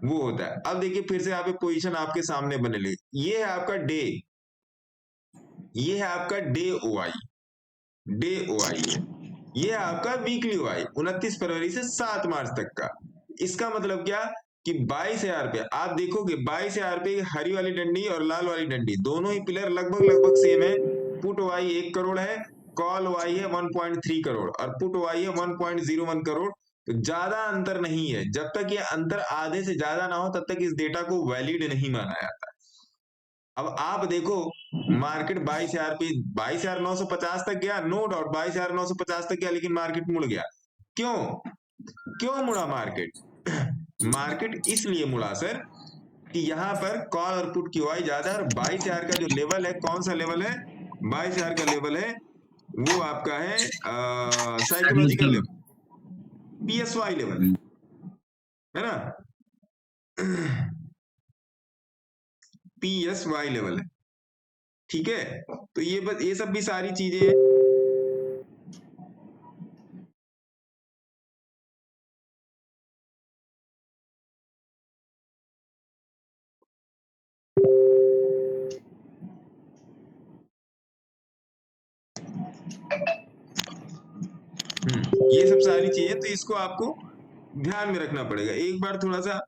वो होता है। अब देखिए फिर से यहाँ पे पोजीशन आपके सामने बने ली, ये है आपका डे, ये है आपका डे ओआई, डे ओआई है, ये है आपका वीकली ओआई 29 फरवरी से 7 मार्च तक का। इसका मतलब क्या कि 22,000 पे आप देखोगे, 22,000 पे हरी वाली डंडी और लाल वाली डंडी दोनों ही पिलर लगभग सेम है। पुट ओआई 1 करोड़ है, कॉल ओआई है 1.3 करोड़ और पुट ओआई है 1.01 करोड़। तो ज्यादा अंतर नहीं है, जब तक ये अंतर आधे से ज्यादा ना हो तब तक इस डेटा को वैलिड नहीं माना जाता। अब आप देखो मार्केट 22,000 पे 22,950 तक गया, नो डाउट 22,950 तक गया, लेकिन मार्केट मुड़ गया। क्यों मुड़ा मार्केट? मार्केट इसलिए मुड़ा सर कि यहाँ पर कॉल और पुट की ओआई ज्यादा है, और 22,000 का जो लेवल है, कौन सा लेवल है, 22,000 का लेवल है वो आपका है साइकोलॉजिकल लेवल, पीएसवाई लेवल है ना, पीएसवाई लेवल है, ठीक है। तो ये सब भी सारी चीजें हैं। ये सब सारी चीजें, तो इसको आपको ध्यान में रखना पड़ेगा। एक बार थोड़ा सा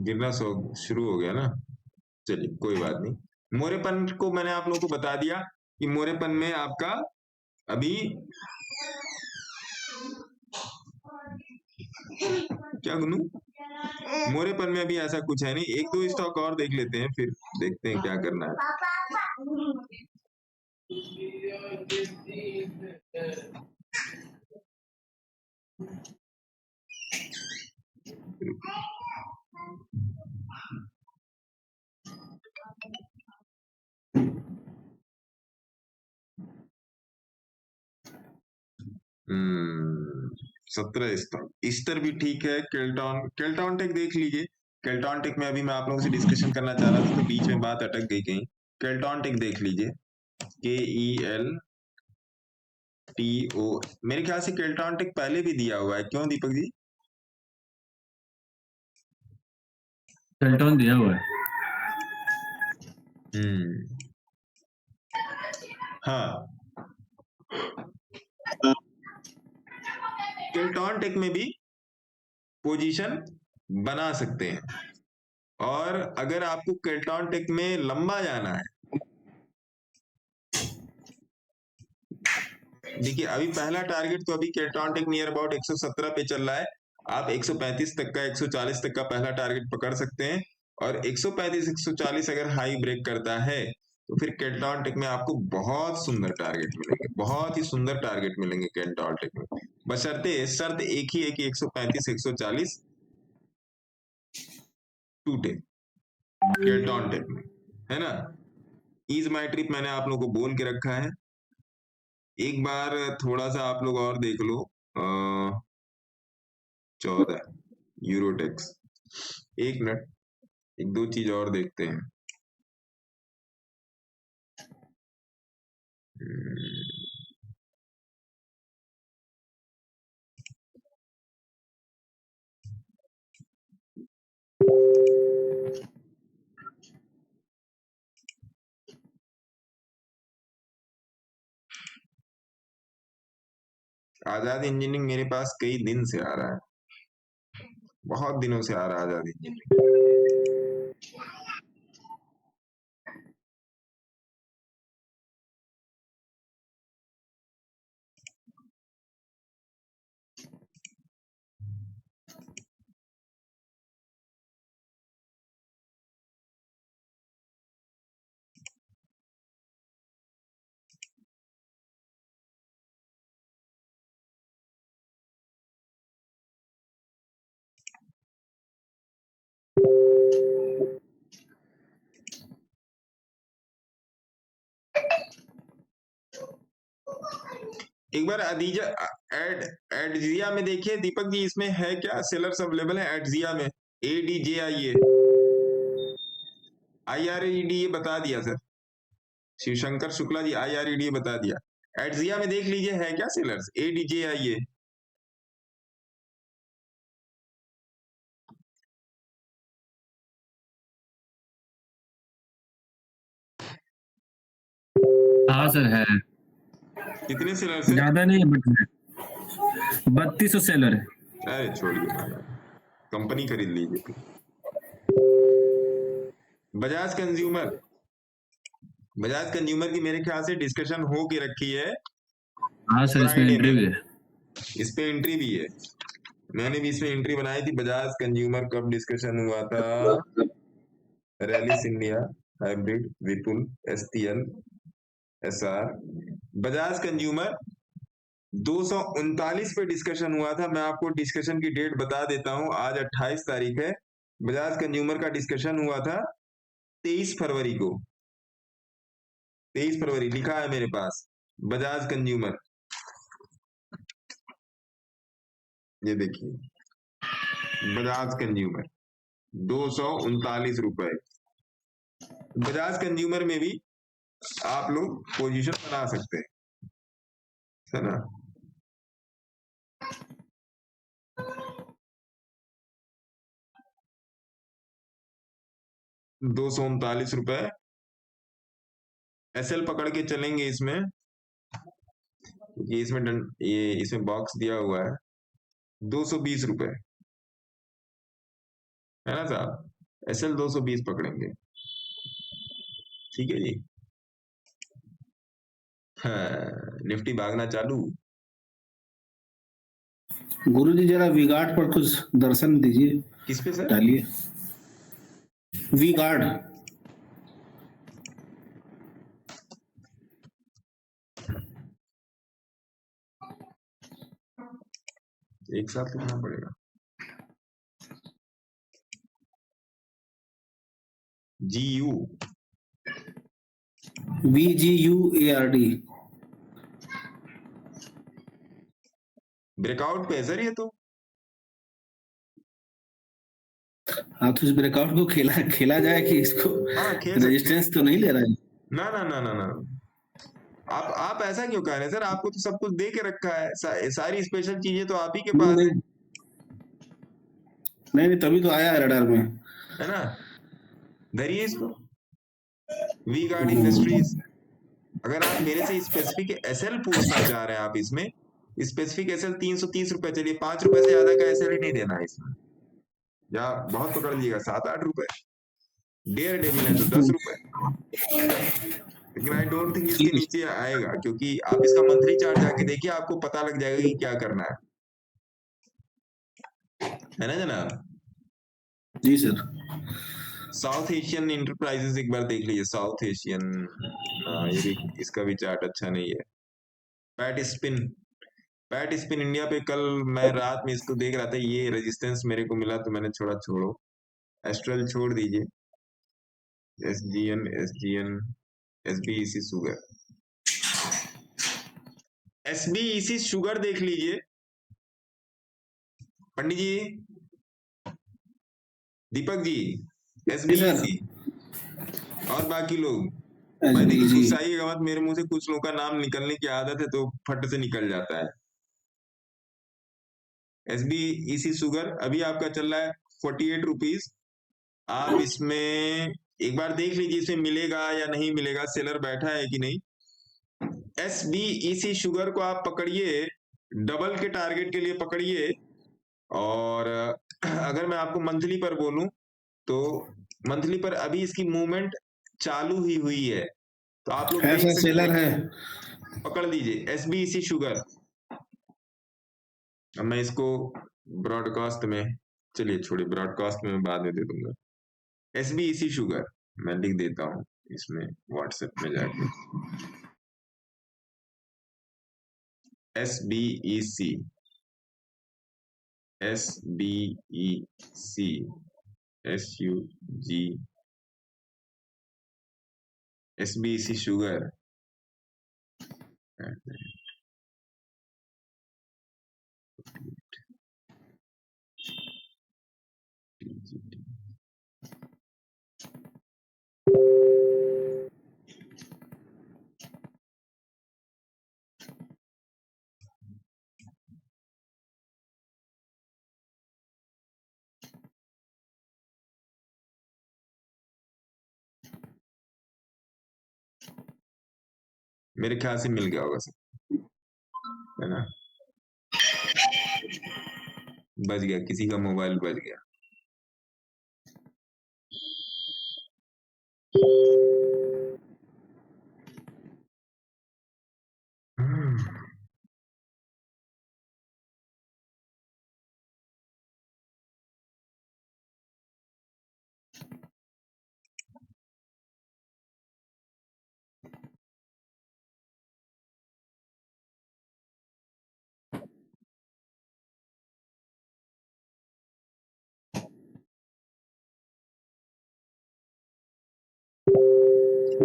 गिरना शुरू हो गया ना, चलिए कोई बात नहीं। मोरेपन को मैंने आप लोगों को बता दिया कि मोरेपन में आपका अभी क्या गुनू, मोरेपन में अभी ऐसा कुछ है नहीं, एक दो स्टॉक और देख लेते हैं, फिर देखते हैं क्या करना है। हम्म 17 स्टॉक, ईस्टर भी ठीक है, केल्टॉन टेक देख लीजिए। केल्टॉन टेक में अभी मैं आप लोगों से डिस्कशन करना चाह रहा था, तो बीच में बात अटक गई कहीं। केल्टॉन टेक देख लीजिए, KELTO, मेरे ख्याल से केल्टॉन टेक पहले भी दिया हुआ है, क्यों दीपक जी? केल्टॉन दिया हुआ है। हाँ, केल्टॉन टेक में भी पोजीशन बना सकते हैं, और अगर आपको केल्टॉन टेक में लंबा जाना है, देखिए अभी पहला टारगेट तो अभी केल्टॉन टेक नियर अबाउट 117 पे चल रहा है, आप 135 तक का 140 तक का पहला टारगेट पकड़ सकते हैं, और 135 140 अगर हाई ब्रेक करता है तो फिर केल्टॉन टेक में आपको बहुत सुंदर टारगेट मिलेंगे, बहुत ही सुंदर टारगेट मिलेंगे केल्टॉन टेक में, बशर्ते शर्त एक ही है कि 135 140 टूटे केल्टॉन टेक में, है ना। ईज माई ट्रिप मैंने आप लोगों को बोल के रखा है, एक बार थोड़ा सा आप लोग और देख लो 14 यूरोटेक्स, एक मिनट, एक दो चीज और देखते हैं। आजाद इंजीनियरिंग मेरे पास कई दिन से आ रहा है, बहुत दिनों से आ रहा है आजाद इंजीनियरिंग। एक बार अदीजा एडजिया में देखिए दीपक जी, इसमें है क्या सेलर्स अवेलेबल है एडजिया में? ADJIA IRED बता दिया सर, शिवशंकर शुक्ला जी IRED बता दिया। एडजिया में देख लीजिए है क्या सेलर्स ADJIA। हाँ सर है, कितने सेलर्स है? ज्यादा नहीं है बट 3200 सेलर है। अरे छोड़िए, कंपनी खरीद लीजिए। बजाज कंज्यूमर की मेरे ख्याल से डिस्कशन हो के रखी है। हाँ सर, इसमें Friday एंट्री में। भी है। इस पे एंट्री भी है, मैंने भी इसमें एंट्री बनाई थी। बजाज कंज्यूमर कब डिस्कशन हुआ था? रैलिस इंडिया, हाइब्रिड, विपुल, STL, SR। बजाज कंज्यूमर 239 पे डिस्कशन हुआ था। मैं आपको डिस्कशन की डेट बता देता हूं, आज 28 तारीख है। बजाज कंज्यूमर का डिस्कशन हुआ था 23 फरवरी को। 23 फरवरी लिखा है मेरे पास, बजाज कंज्यूमर। ये देखिए बजाज कंज्यूमर 239 रुपए। बजाज कंज्यूमर में भी आप लोग पोजीशन बना सकते हैं, है ना? ₹239 SL पकड़ के चलेंगे इसमें, ये इसमें बॉक्स दिया हुआ है। ₹220 है ना साहब? SL 220 पकड़ेंगे, ठीक है जी। हाँ, निफ्टी भागना चालू। गुरुजी जरा वी-गार्ड पर कुछ दर्शन दीजिए। किस पे सर? डालिए वी-गार्ड। एक साथ लिखना पड़ेगा। GU VGUARD। ब्रेकआउट पे है सर ये तो। हाँ तो इस ब्रेकआउट को खेला जाए कि इसको हाँ, खेल सकते हैं। रेजिस्टेंस तो नहीं ले रहा है? ना ना ना ना ना, आप ऐसा क्यों कह रहे हैं सर? आपको तो सब कुछ दे के रखा है, सारी स्पेशल चीजें तो आप ही के पास है, नहीं तभी तो आया है रडार में, है ना? धरिए इसको, वी-गार्ड इंडस्ट्रीज। अगर आप मेरे से स्पेसिफिक SL पूछना चाह रहे हैं, आप इसमें स्पेसिफिक SL 330 रुपए, चलिए 5 रुपए से ज्यादा का SL ही नहीं देना है इसमें, या बहुत पकड़ लीजिएगा 7-8 रुपए। डेयर डेविल है तो 10 रुपए, लेकिन आई डोंट थिंक इसके नीचे आएगा, क्योंकि आप इसका मंथली चार्ट जाके देखिए, आपको पता लग जाएगा कि क्या करना है ना जनाब? जी सर। साउथ एशियन इंटरप्राइजेस एक बार देख लीजिए, साउथ एशियन, ये भी, इसका भी चार्ट अच्छा नहीं है। पैट स्पिन इंडिया पे कल मैं रात में इसको देख रहा था, ये रेजिस्टेंस मेरे को मिला तो मैंने छोड़ो। एस्ट्रल छोड़ दीजिए। SGN SBEC sugar, SBEC sugar देख लीजिए पंडित जी, दीपक जी। SBEC और बाकी लोग मैंने कुछ गुस्साइएगा मत, मेरे मुंह से कुछ लोगों का नाम निकलने की आदत है तो फट से निकल जाता है। SBEC शुगर अभी आपका चल रहा है 48 रुपीज। आप इसमें एक बार देख लीजिए इसमें मिलेगा या नहीं मिलेगा, सेलर बैठा है कि नहीं। SBEC शुगर को आप पकड़िए, डबल के टारगेट के लिए पकड़िए। और अगर मैं आपको मंथली पर बोलूं तो मंथली पर अभी इसकी मूवमेंट चालू ही हुई है, तो आप लोग देख सकते सेलर है, पकड़ लीजिए SBEC शुगर। अब मैं इसको ब्रॉडकास्ट में, चलिए छोड़िए, ब्रॉडकास्ट में बाद में दे दूंगा। SBEC शुगर मैं लिख देता हूं इसमें व्हाट्सएप में जाके, SBEC SBEC शुगर। मेरे ख्याल से मिल गया होगा सब, है ना? बज गया, किसी का मोबाइल बज गया।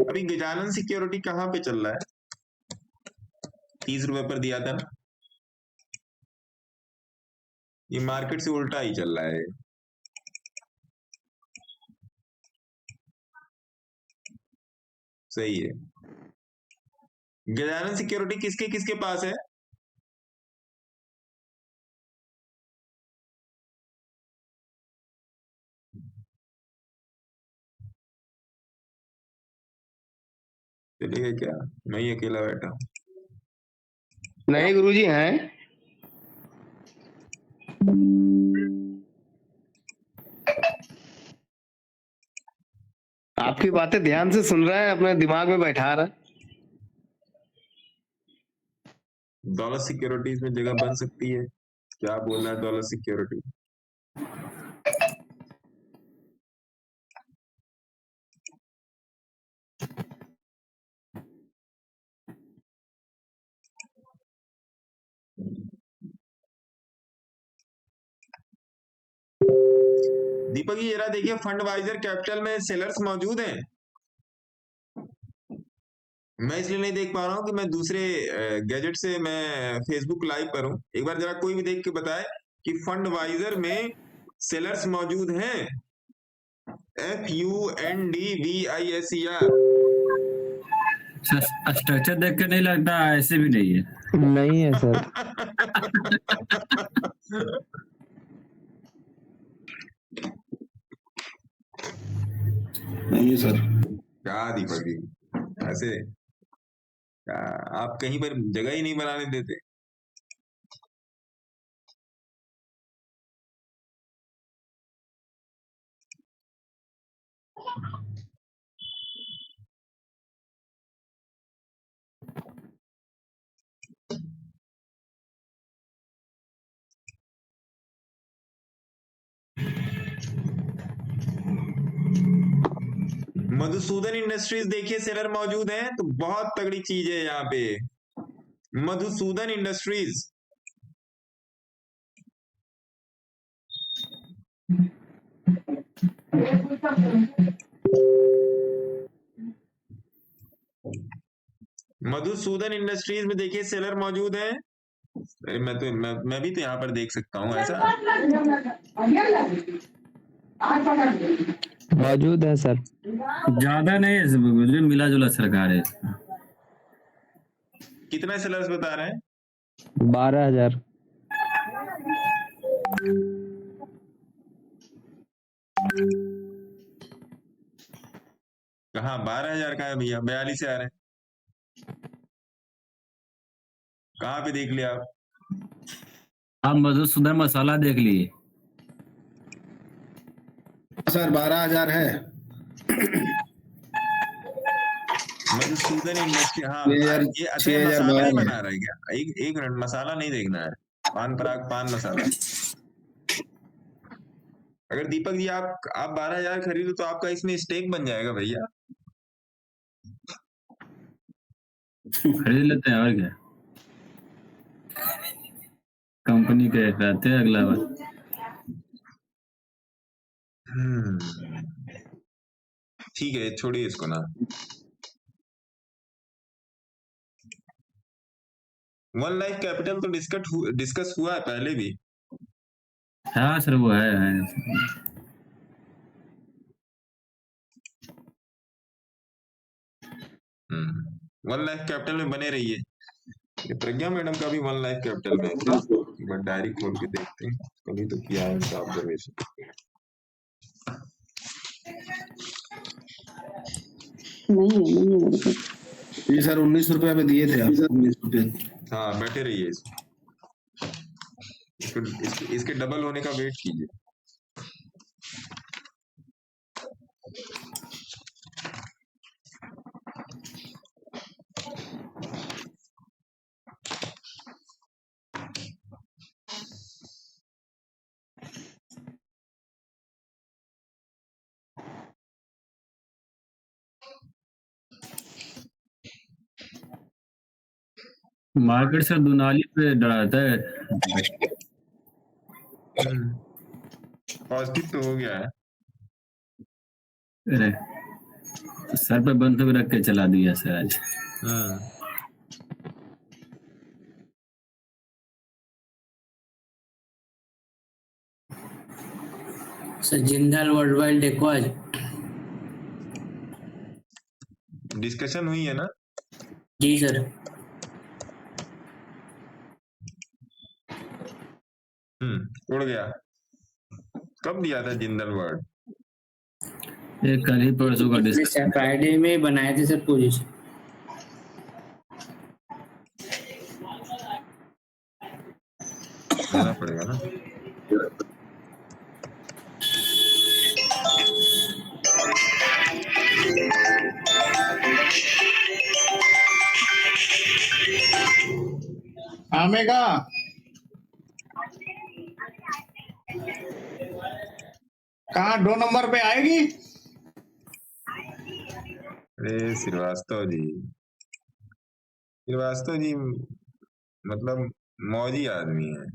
अभी गजानन सिक्योरिटी कहाँ पे चल रहा है? 30 रुपए पर दिया था ना, ये मार्केट से उल्टा ही चल रहा है। सही है। गजानन सिक्योरिटी किसके किसके पास है? चलिए क्या मैं ही अकेला बैठा हूँ? नहीं गुरुजी हैं। आपकी बातें ध्यान से सुन रहा है, अपने दिमाग में बैठा रहा है। डॉलर सिक्योरिटीज में जगह बन सकती है, क्या बोलना है डॉलर सिक्योरिटी? दीपक जी जरा देखिए, फंड वाइजर कैपिटल में सेलर्स मौजूद हैं? मैं इसलिए नहीं देख पा रहा हूं कि मैं दूसरे गैजेट से मैं फेसबुक लाइव पर हूं। एक बार जरा कोई भी देख के बताए कि फंड वाइजर में सेलर्स मौजूद हैं? FUNDVISER। स्ट्रक्चर देख के नहीं लगता, ऐसे भी नहीं है। नहीं है सर। नहीं सर। क्या दीपक जी ऐसे क्या, आप कहीं पर जगह ही नहीं बनाने देते? मधुसूदन इंडस्ट्रीज देखिए सेलर मौजूद हैं, तो बहुत तगड़ी चीज है यहाँ पे मधुसूदन इंडस्ट्रीज। मधुसूदन इंडस्ट्रीज में देखिए सेलर मौजूद है। अरे मैं भी तो यहाँ पर देख सकता हूँ ऐसा। मौजूद है सर। ज्यादा नहीं है, मिला जुला सरकार है इसका। कितना सेलर्स बता रहे हैं? 12,000। कहाँ 12,000 का है भैया? 42,000 है। कहाँ पे देख लिया आप? आप मधुसूदन मसाला देख लिए सर 12,000 है। मधुसूदन इंडस्ट्री, हाँ 6,000 ये अच्छा ये मसाला ही 6,000 बना रहा है क्या? एक मिनट, मसाला नहीं देखना है, पान पराग पान मसाला। अगर दीपक जी आप 12,000 खरीदो तो आपका इसमें स्टेक बन जाएगा भैया। खरीद लेते हैं और क्या, कंपनी के रहते हैं अगला बार। ठीक है, छोड़िए इसको ना। वन लाइफ कैपिटल तो डिस्कस हुआ है पहले भी। हाँ सर वो है। वन लाइफ कैपिटल में बने रहिए। ये प्रज्ञा मैडम का भी वन लाइफ कैपिटल में है क्या? मैं डायरी खोल के देखते हैं, कभी तो किया है उनका ऑब्जर्वेशन। नहीं है मेरे पास। जी सर 19 रुपए में दिए थे आप, 19 रुपए। हाँ बैठे रहिए, इसके डबल होने का वेट कीजिए। मार्केट से दुनाली पे डराता है। पॉजिटिव तो हो गया है। अरे सर पे बंदूक रख के चला दिया सर आज। सर जिंदाल वर्ल्ड वाइड देखो आज डिस्कशन हुई है ना? जी सर। उड़ गया। कब दिया था जिंदल वर्ड? ये कल ही परसों का डिस्कशन, फ्राइडे में बनाए थे सर पोजीशन। जाना पड़ेगा ना। आमेगा कहाँ 2 नंबर पे आएगी? अरे श्रीवास्तव जी मतलब मौजी आदमी है।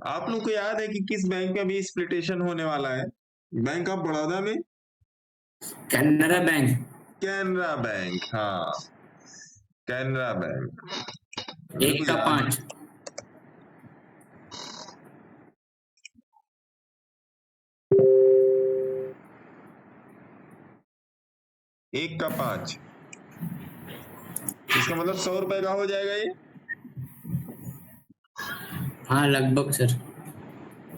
आप लोग को याद है कि किस बैंक में भी स्प्लिटेशन होने वाला है? बैंक ऑफ बड़ौदा में, कैनरा बैंक। कैनरा बैंक, हाँ कैनरा बैंक। 1 का 5। एक का 5, इसका मतलब 100 रुपए का हो जाएगा ये। हाँ लगभग सर।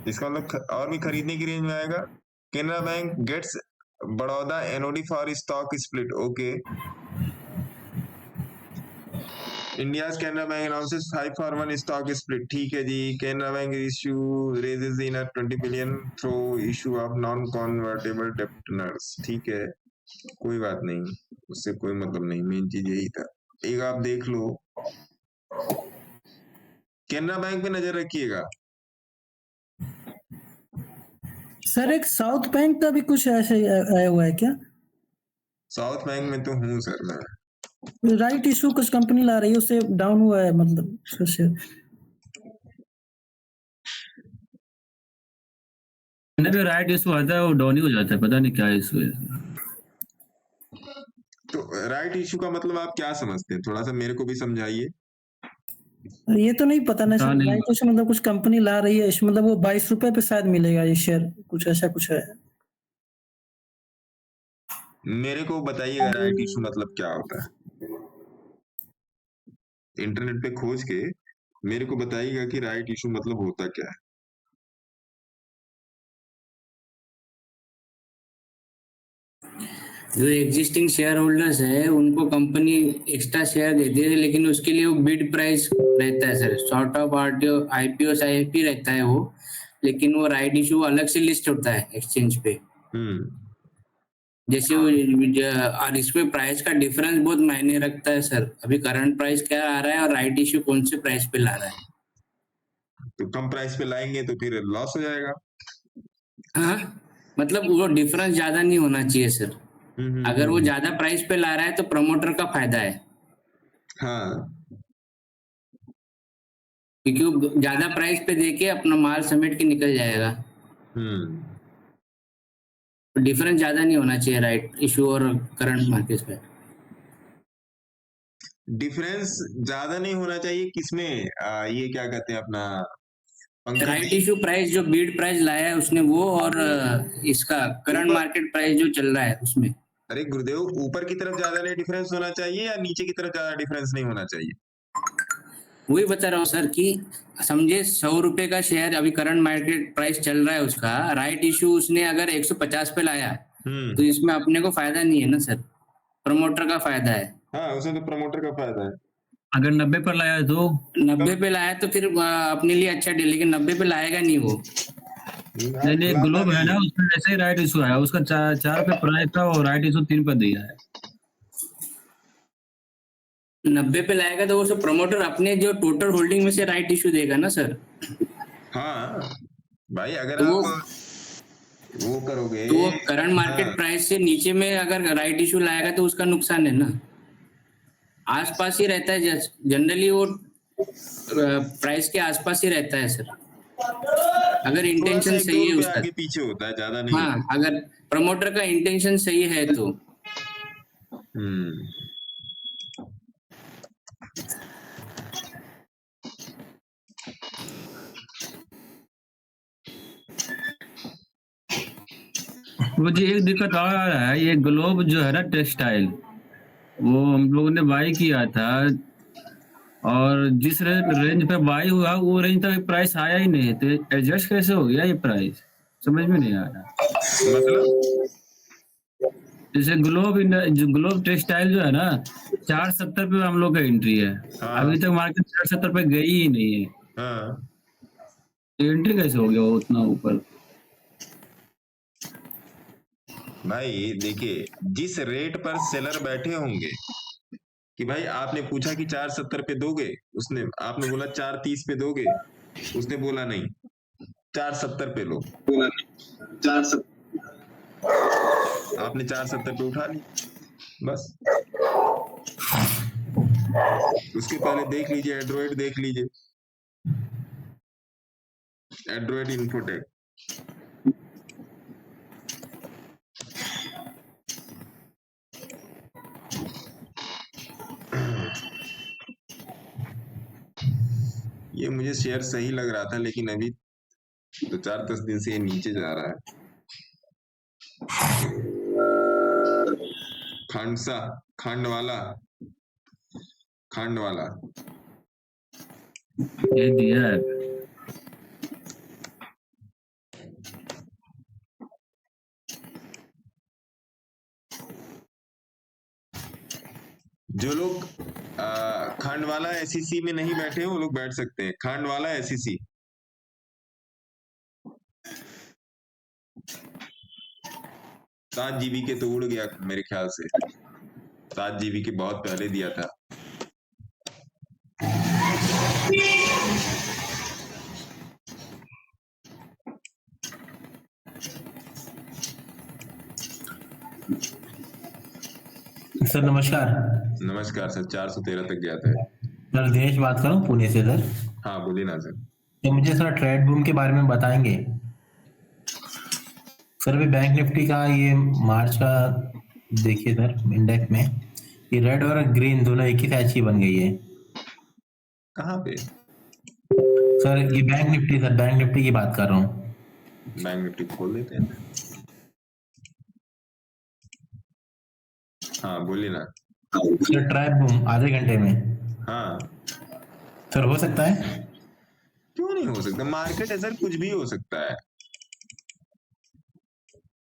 इसका मतलब और भी खरीदने की रेंज में आएगा। Canara bank gets Baroda NOD for stock split. Okay, India's Canara bank announces 5-for-1 stock split. ठीक है जी। Canara bank issue raises in 20 billion through issue of non convertible debtors. ठीक है, कोई बात नहीं, उससे कोई मतलब नहीं, मेन चीज यही था। एक आप देख लो, कैनरा बैंक पे नजर रखिएगा। सर एक साउथ बैंक का भी कुछ ऐसे आया हुआ है क्या? साउथ बैंक में तो हूँ सर मैं। राइट इशू कुछ कंपनी ला रही है, उससे डाउन हुआ है मतलब राइट इशू आता है वो डाउन ही हो जाता है, पता नहीं क्या इशू है। तो राइट इशू का मतलब आप क्या समझते हैं, थोड़ा सा मेरे को भी समझाइए। ये तो नहीं पता ना पता सर, नहीं। राइट इशू मतलब कुछ कंपनी ला रही है इशू, मतलब वो 22 रुपए पे शायद मिलेगा ये शेयर, कुछ ऐसा कुछ है। मेरे को बताइएगा राइट इशू मतलब क्या होता है, इंटरनेट पे खोज के मेरे को बताइएगा कि राइट इशू मतलब होता क्या है। जो एग्जिस्टिंग शेयर होल्डर्स है उनको कंपनी एक्स्ट्रा शेयर देती है, लेकिन उसके लिए वो बिड प्राइस रहता है sir, short of IPO IP रहता है वो, लेकिन वो राइट इशू अलग से लिस्ट होता है एक्सचेंज पे। जैसे और इसमें प्राइस का डिफरेंस बहुत मायने रखता है सर, अभी करंट प्राइस क्या आ रहा है और राइट इशू कौन से प्राइस पे ला रहा है। तो कम प्राइस पे लाएंगे तो फिर लॉस हो जाएगा। हाँ, मतलब वो डिफरेंस ज्यादा नहीं होना चाहिए सर। अगर वो ज्यादा प्राइस पे ला रहा है तो प्रमोटर का फायदा है। हाँ, क्योंकि वो ज्यादा प्राइस पे देके अपना माल समेट के निकल जाएगा। डिफरेंस ज्यादा नहीं होना चाहिए राइट इशू और करंट मार्केट पे। डिफरेंस ज्यादा नहीं होना चाहिए किसमें, ये क्या कहते हैं अपना राइट इशू प्राइस जो बीड प्राइस लाया है उसने वो, और इसका करंट मार्केट प्राइस जो चल रहा है उसमें। अरे गुरुदेव, ऊपर की तरफ ज्यादा नहीं डिफरेंस होना चाहिए या नीचे की तरफ ज्यादा डिफरेंस नहीं होना चाहिए? वही बता रहा हूँ सर कि समझे 100 रुपए का शेयर अभी करंट मार्केट प्राइस चल रहा है उसका, राइट इशू उसने अगर 150 पे लाया तो इसमें अपने को फायदा नहीं है ना सर, प्रमोटर का फायदा है। हाँ, उसमें तो प्रमोटर का फायदा है। अगर 90 पर लाया तो 90 पे लाया तो फिर अपने लिए अच्छा डील, लेकिन 90 पे लाएगा नहीं वो। नहीं, ग्लोब है ना, उसमें ऐसे ही राइट इशू है, उसका 4 पे प्राइस था और राइट इशू 3 पर दिया है। 90 पे लाएगा तो वो सब प्रमोटर अपने जो टोटल होल्डिंग में से राइट इशू देगा ना सर। हाँ भाई, अगर तो आप वो करोगे तो वो करंट मार्केट प्राइस से नीचे में अगर राइट इशू लाएगा तो उसका नुकसान है ना। आसपास ही रहता है जनरली, वो प्राइस के आसपास ही रहता है सर, अगर इंटेंशन सही है उसका। आगे पीछे होता है, ज्यादा नहीं। हाँ, अगर प्रमोटर का इंटेंशन सही है तो। मुझे एक दिक्कत और आ रहा है, ये ग्लोब जो है ना टेक्सटाइल, वो हम लोगों ने बाई किया था और जिस रेंज पे बाई हुआ वो रेंज तक प्राइस आया ही नहीं, तो एडजस्ट कैसे हो गया ये प्राइस, समझ में नहीं आ रहा। मतलब जैसे ग्लोब टेक्सटाइल जो है ना 470 पे हम लोग का एंट्री है। अभी तक मार्केट 470 पे गई ही नहीं है। एंट्री कैसे हो गया उतना ऊपर? भाई देखिए, जिस रेट पर सेलर बैठे होंगे कि भाई आपने पूछा कि 470 पे दोगे, उसने आपने बोला 430 पे दोगे, उसने बोला नहीं 470 पे लो, बोला नहीं 470, आपने 470 पे उठा ली बस। उसके पहले देख लीजिए एंड्रॉइड, देख लीजिए एंड्रॉइड इन्फोटेक, ये मुझे शेयर सही लग रहा था, लेकिन अभी 4-10 दिन से ये नीचे जा रहा है। खंड वाला ये दिया है। जो लोग खंड वाला एसईसी में नहीं बैठे हैं वो लोग बैठ सकते हैं। खंड वाला एसईसी 7 GB के तो उड़ गया मेरे ख्याल से, 7 GB के बहुत पहले दिया था। सर नमस्कार। नमस्कार सर, 413 तक गया था। सर दिनेश बात कर रहा हूँ पुणे से सर। हाँ बोलिए ना सर। तो मुझे सर ट्रेड बूम के बारे में बताएंगे सर? अभी बैंक निफ्टी का ये मार्च का देखिए सर इंडेक्स में ये रेड और ग्रीन दोनों एक ही साइज की बन गई है। कहाँ पे? सर ये bank Nifty, sir bank Nifty की बात कर रहा हूँ। बैंक निफ्टी खोल देते हैं। हाँ बोलिए ना। सर ट्रैप बूम आधे घंटे में। हाँ सर हो सकता है? क्यों नहीं हो सकता? मार्केट है सर, कुछ भी हो सकता है।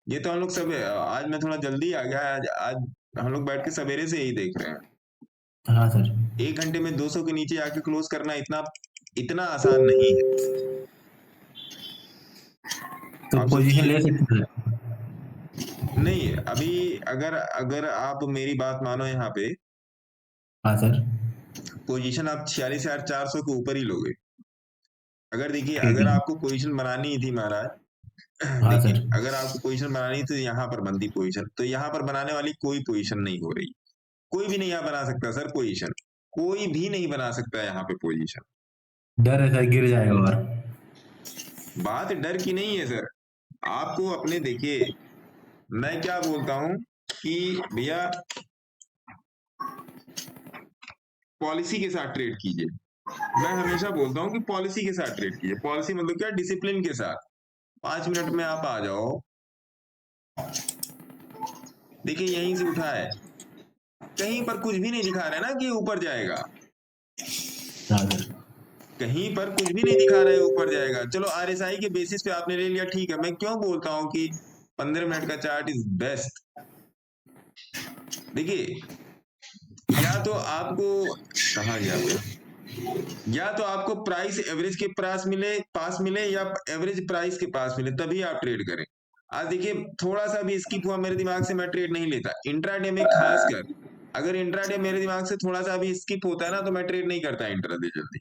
ये तो हम लोग सब, आज मैं थोड़ा जल्दी आ गया, आज हम लोग बैठ के सवेरे से यही देख रहे हैं। हाँ सर। 1 घंटे में 200 के नीचे आके क्लोज करना इतना आसान नहीं है। तो पोजीशन ले सकते हैं? नहीं, अभी अगर आप मेरी बात मानो यहाँ पे, हाँ सर, पोजीशन आप 46,400 के ऊपर ही लोगे। अगर देखिए, अगर आपको पोजीशन बनानी ही थी महाराज, हाँ देखिए सर। अगर आपको पोजीशन बनानी तो यहाँ पर बनती पोजीशन, तो यहाँ पर बनाने वाली कोई पोजीशन नहीं हो रही। कोई भी नहीं यहाँ बना सकता सर पोजीशन, कोई भी नहीं बना सकता यहाँ पे पोजीशन। डर है सर गिर जाएगा। और बात डर की नहीं है सर, आपको अपने, देखिए मैं क्या बोलता हूँ कि भैया पॉलिसी के साथ ट्रेड कीजिए। मैं हमेशा बोलता हूँ कि पॉलिसी के साथ ट्रेड कीजिए। पॉलिसी मतलब क्या? डिसिप्लिन के साथ। 5 मिनट में आप आ जाओ, देखिए यहीं से उठा है, कहीं पर कुछ भी नहीं दिखा रहा है ना कि ऊपर जाएगा, कहीं पर कुछ भी नहीं दिखा रहा है ऊपर जाएगा। चलो आरएसआई के बेसिस पे आपने ले लिया, ठीक है। मैं क्यों बोलता हूं कि 15 मिनट का चार्ट इज बेस्ट। देखिए, या तो आपको कहा गया, या तो आपको प्राइस एवरेज के पास मिले या एवरेज प्राइस के पास मिले, तभी आप ट्रेड करें। आज देखिए थोड़ा सा भी स्किप हुआ मेरे दिमाग से, मैं ट्रेड नहीं लेता। इंट्राडे में खासकर अगर इंट्राडे मेरे दिमाग से थोड़ा सा भी स्किप होता है ना, तो मैं ट्रेड नहीं करता इंट्राडे जल्दी।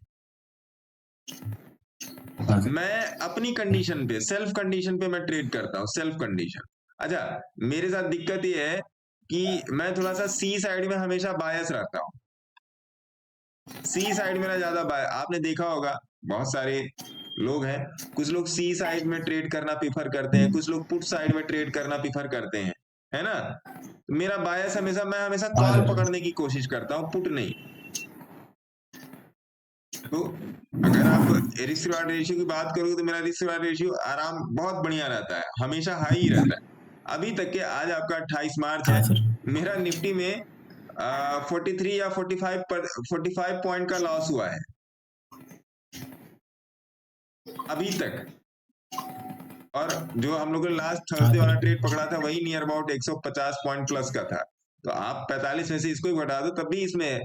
मैं अपनी कंडीशन पे, सेल्फ कंडीशन पे मैं ट्रेड करता हूँ, सेल्फ कंडीशन। अच्छा, मेरे साथ दिक्कत ये है कि मैं थोड़ा सा सी साइड में हमेशा बायस रहता हूँ। सी साइड मेरा ज्यादा बायस, आपने देखा होगा बहुत सारे लोग हैं, कुछ लोग सी साइड में ट्रेड करना प्रीफर करते हैं, कुछ लोग पुट साइड में ट्रेड करना प्रीफर करते हैं, है ना। मेरा बायस हमेशा, मैं हमेशा कॉल पकड़ने की कोशिश करता हूँ, पुट नहीं। तो अगर आप रिस्क रिवार्ड रेशियो की बात करोगे तो मेरा रिस्क रिवार्ड रेशियो आराम बहुत बढ़िया रहता है, हमेशा हाई ही रहता है। अभी तक के, आज आपका 28 मार्च है, मेरा निफ्टी में 43 या 45 पॉइंट का लॉस हुआ है अभी तक। और जो हम लोगों ने लास्ट थर्सडे वाला ट्रेड पकड़ा था, वही नियर अबाउट 150 पॉइंट प्लस का था। तो आप 45 में से इसको ही घटा दो, तब भी इसमें है।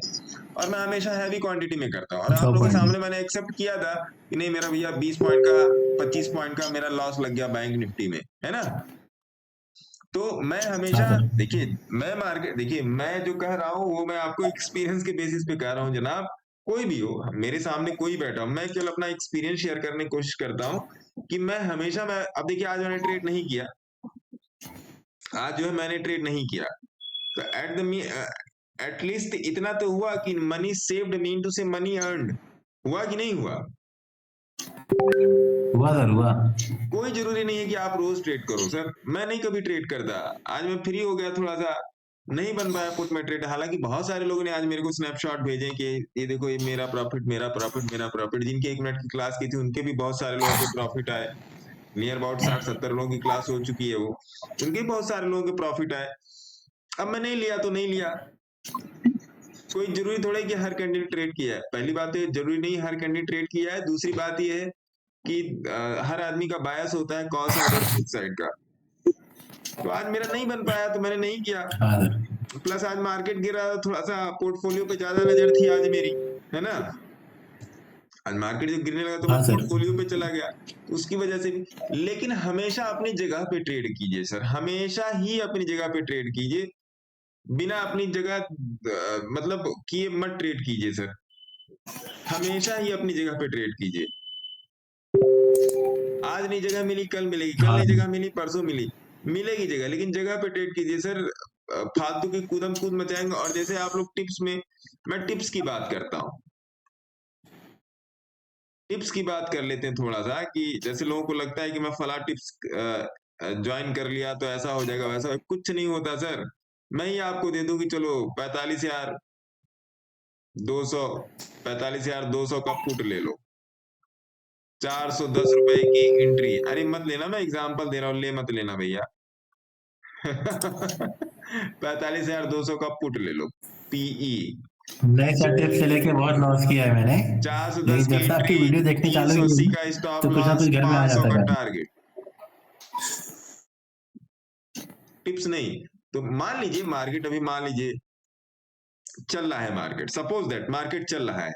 और मैं हमेशा हैवी क्वांटिटी में करता हूँ, और आप लोगों के सामने मैंने एक्सेप्ट किया था कि नहीं मेरा भैया 20 पॉइंट का 25 पॉइंट का मेरा लॉस लग गया बैंक निफ्टी में, है ना। तो मैं हमेशा, देखिए मैं मार्केट, देखिए मैं जो कह रहा हूँ वो मैं आपको एक्सपीरियंस के बेसिस पे कह रहा हूँ जनाब। कोई भी हो, मेरे सामने कोई बैठा हो, मैं केवल अपना एक्सपीरियंस शेयर करने की कोशिश करता हूँ कि मैं हमेशा, मैं अब देखिए आज मैंने ट्रेड नहीं किया, आज जो है मैंने ट्रेड नहीं किया, तो एटलीस्ट इतना तो हुआ कि मनी सेव्ड मीन टू से मनी अर्नड, हुआ कि नहीं हुआ? हुआ सर, हुआ। कोई जरूरी नहीं है कि आप रोज ट्रेड करो सर, मैं नहीं कभी ट्रेड करता। आज मैं फ्री हो गया, थोड़ा सा नहीं बन पाया पुट में ट्रेड। हालांकि बहुत सारे लोगों ने आज मेरे को स्नैपशॉट भेजे कि ये देखो ये मेरा प्रॉफिट, मेरा प्रॉफिट, मेरा प्रॉफिट। जिनकी 1 मिनट की क्लास की थी उनके भी बहुत सारे लोगों के प्रॉफिट आए, नियर अबाउट 60-70 लोगों की क्लास हो चुकी है वो, उनके बहुत सारे लोगों के प्रॉफिट आए। अब मैं नहीं लिया तो नहीं लिया, कोई जरूरी थोड़ा कि हर कैंडिडेट ट्रेड किया है। पहली बात है, जरूरी नहीं हर कैंडिडेट ट्रेड किया है। दूसरी बात ये है कि हर आदमी का बायस होता है कॉल साइड का। तो आज मेरा नहीं बन पाया तो मैंने नहीं किया। प्लस आज मार्केट गिरा, थोड़ा सा पोर्टफोलियो पे ज्यादा नजर थी आज मेरी, है ना। आज मार्केट जब गिरने लगा तो मैं पोर्टफोलियो पे चला गया, उसकी वजह से भी। लेकिन हमेशा अपनी जगह पे ट्रेड कीजिए सर, हमेशा ही अपनी जगह पे ट्रेड कीजिए, बिना अपनी जगह मतलब किए मत ट्रेड कीजिए सर, हमेशा ही अपनी जगह पे ट्रेड कीजिए। आज नहीं जगह मिली कल मिलेगी, कल नहीं जगह मिली परसों मिलेगी जगह, लेकिन जगह पे ट्रेड कीजिए सर। फालतू की कूदम कूद मचाएंगे। और जैसे आप लोग टिप्स में, मैं टिप्स की बात करता हूँ, टिप्स की बात कर लेते हैं थोड़ा सा, कि जैसे लोगों को लगता है कि मैं फला टिप्स ज्वाइन कर लिया तो ऐसा हो जाएगा वैसा, कुछ नहीं होता सर। मैं ही आपको दे दूं कि चलो 45,200 का पुट ले लो, 410 रुपए की एंट्री। अरे मत लेना, मैं एग्जांपल दे रहा हूं, ले मत लेना भैया। 45,200 का पुट ले लो, पीई। नहीं सर, टिप्स से लेके बहुत लॉस किया है मैंने, 410 की जब से आपकी वीडियो देखने चालू 380 की का स्टॉप तो कुछ ना लॉस, कुछ घर में आ 500 जाता का है। टारगेट। टिप्स नहीं तो मान लीजिए मार्केट अभी, मान लीजिए चल रहा है मार्केट, सपोज दैट मार्केट चल रहा है,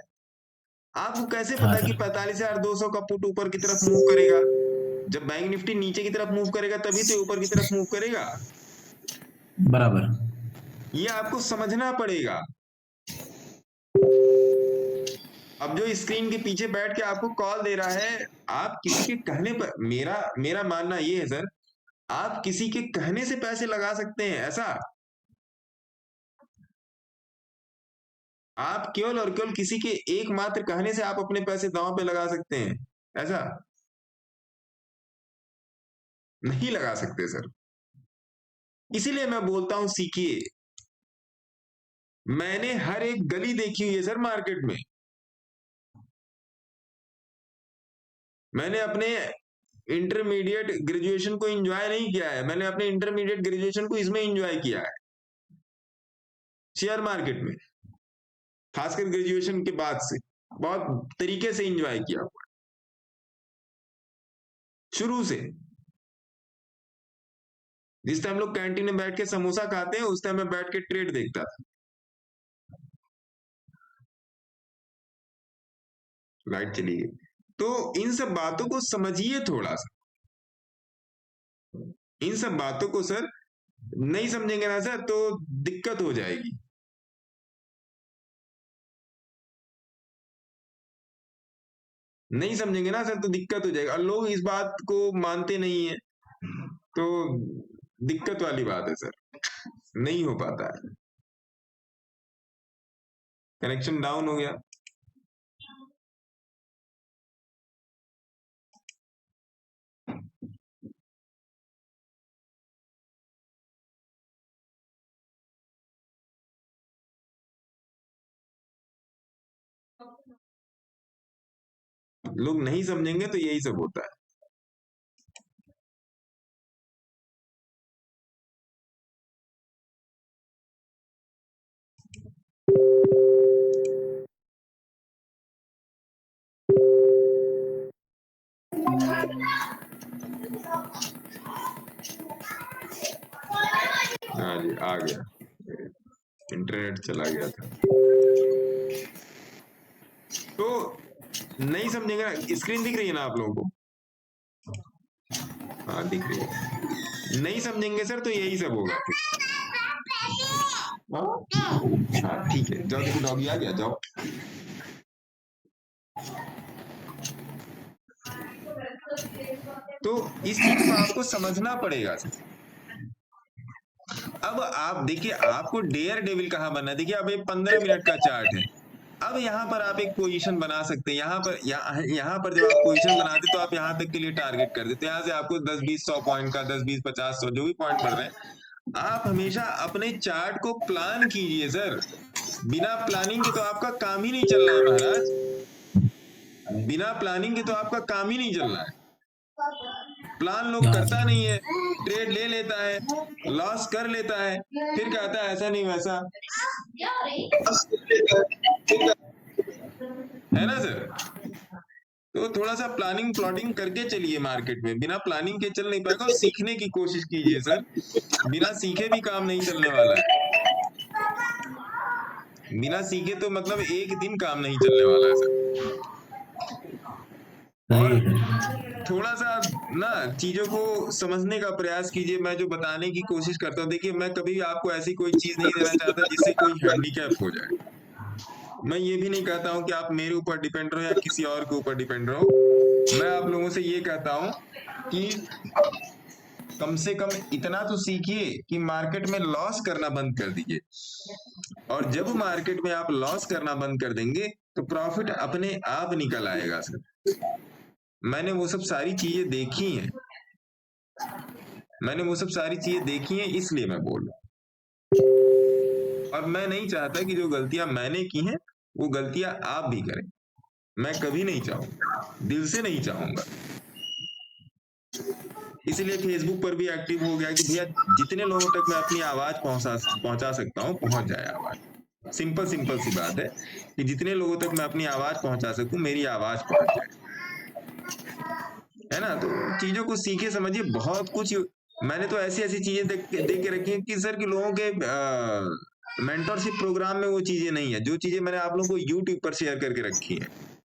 आपको कैसे पता कि 45,200 का पुट ऊपर की तरफ मूव करेगा? जब बैंक निफ्टी नीचे की तरफ मूव करेगा तभी तो ऊपर की तरफ मूव करेगा। बराबर, ये आपको समझना पड़ेगा। अब जो स्क्रीन के पीछे बैठ के आपको कॉल दे रहा है, आप किसी के कहने पर, मेरा मानना ये है सर, आप किसी के कहने से पैसे लगा सकते हैं ऐसा? आप केवल और केवल किसी के एकमात्र कहने से आप अपने पैसे दांव पे लगा सकते हैं ऐसा? नहीं लगा सकते सर। इसीलिए मैं बोलता हूं सीखिए। मैंने हर एक गली देखी हुई है सर मार्केट में। मैंने अपने इंटरमीडिएट ग्रेजुएशन को एंजॉय नहीं किया है, मैंने अपने इंटरमीडिएट ग्रेजुएशन को इसमें एंजॉय किया है, शेयर मार्केट में, खासकर ग्रेजुएशन के बाद से बहुत तरीके से एंजॉय किया हुआ शुरू से। जिस टाइम लोग कैंटीन में बैठ के समोसा खाते हैं, उस टाइम मैं बैठ के ट्रेड देखता था। लाइट चली गई। तो इन सब बातों को समझिए थोड़ा सा, इन सब बातों को सर नहीं समझेंगे ना सर तो दिक्कत हो जाएगी। नहीं समझेंगे ना सर तो दिक्कत हो जाएगी, और लोग इस बात को मानते नहीं है तो दिक्कत वाली बात है सर, नहीं हो पाता है। कनेक्शन डाउन हो गया। लोग नहीं समझेंगे तो यही सब होता है। हाँ जी, आ गया, इंटरनेट चला गया था। तो नहीं समझेंगे ना। स्क्रीन दिख रही है ना आप लोगों को? हाँ दिख रही है। नहीं समझेंगे सर तो यही सब होगा। हाँ ठीक है, जाओ, देखो डॉगी आ गया, जाओ। तो इस चीज को आपको समझना पड़ेगा सर। अब आप देखिए, आपको डेयर डेविल कहाँ बनना है। देखिए अब ये 15 मिनट का चार्ट है। अब यहाँ पर आप एक पोजीशन बना सकते हैं। यहाँ पर जब आप पोजीशन बनाते तो आप यहाँ तक के लिए टारगेट कर देते। यहाँ से आपको 10-20-100 पॉइंट का, 10-20-50-100 जो भी पॉइंट पड़ रहे हैं, आप हमेशा अपने चार्ट को प्लान कीजिए सर। बिना प्लानिंग के तो आपका काम ही नहीं चल रहा है महाराज, बिना प्लानिंग के तो आपका काम ही नहीं चल रहा है। प्लान लोग करता नहीं है, ट्रेड ले लेता है, लॉस कर लेता है, फिर कहता है ऐसा नहीं वैसा, है ना सर? तो थोड़ा सा प्लानिंग प्लॉटिंग करके चलिए मार्केट में। बिना प्लानिंग के चल नहीं पाएगा। और सीखने की कोशिश कीजिए सर, बिना सीखे भी काम नहीं चलने वाला है। बिना सीखे तो मतलब एक दिन काम नहीं चलने वाला है सर। और थोड़ा सा ना चीजों को समझने का प्रयास कीजिए। मैं जो बताने की कोशिश करता हूँ, देखिए मैं कभी आपको ऐसी कोई चीज नहीं देना चाहता जिससे कोई हैंडीकैप हो जाए। मैं ये भी नहीं कहता हूँ कि आप मेरे ऊपर डिपेंड रहो या किसी और के ऊपर डिपेंड रहो। मैं आप लोगों से ये कहता हूँ कि कम से कम इतना तो सीखिए कि मार्केट में लॉस करना बंद कर दीजिए। और जब मार्केट में आप लॉस करना बंद कर देंगे तो प्रॉफिट अपने आप निकल आएगा सर। मैंने वो सब सारी चीजें देखी हैं, इसलिए मैं बोल रहा हूँ। और मैं नहीं चाहता कि जो गलतियां मैंने की हैं वो गलतियां आप भी करें। मैं कभी नहीं चाहूंगा, दिल से नहीं चाहूंगा। इसलिए फेसबुक पर भी एक्टिव हो गया कि भैया जितने लोगों तक मैं अपनी आवाज पहुंचा सकता हूं पहुंच जाए आवाज। सिंपल सी बात है कि जितने लोगों तक मैं अपनी आवाज पहुंचा सकूं मेरी आवाज पहुंच जाए, है ना। तो चीजों को सीखे समझिए, बहुत कुछ मैंने तो ऐसी चीजें देख के रखी है कि सर कि लोगों के मेंटरशिप प्रोग्राम में वो चीजें नहीं है जो चीजें मैंने आप लोगों को यूट्यूब पर शेयर करके रखी है।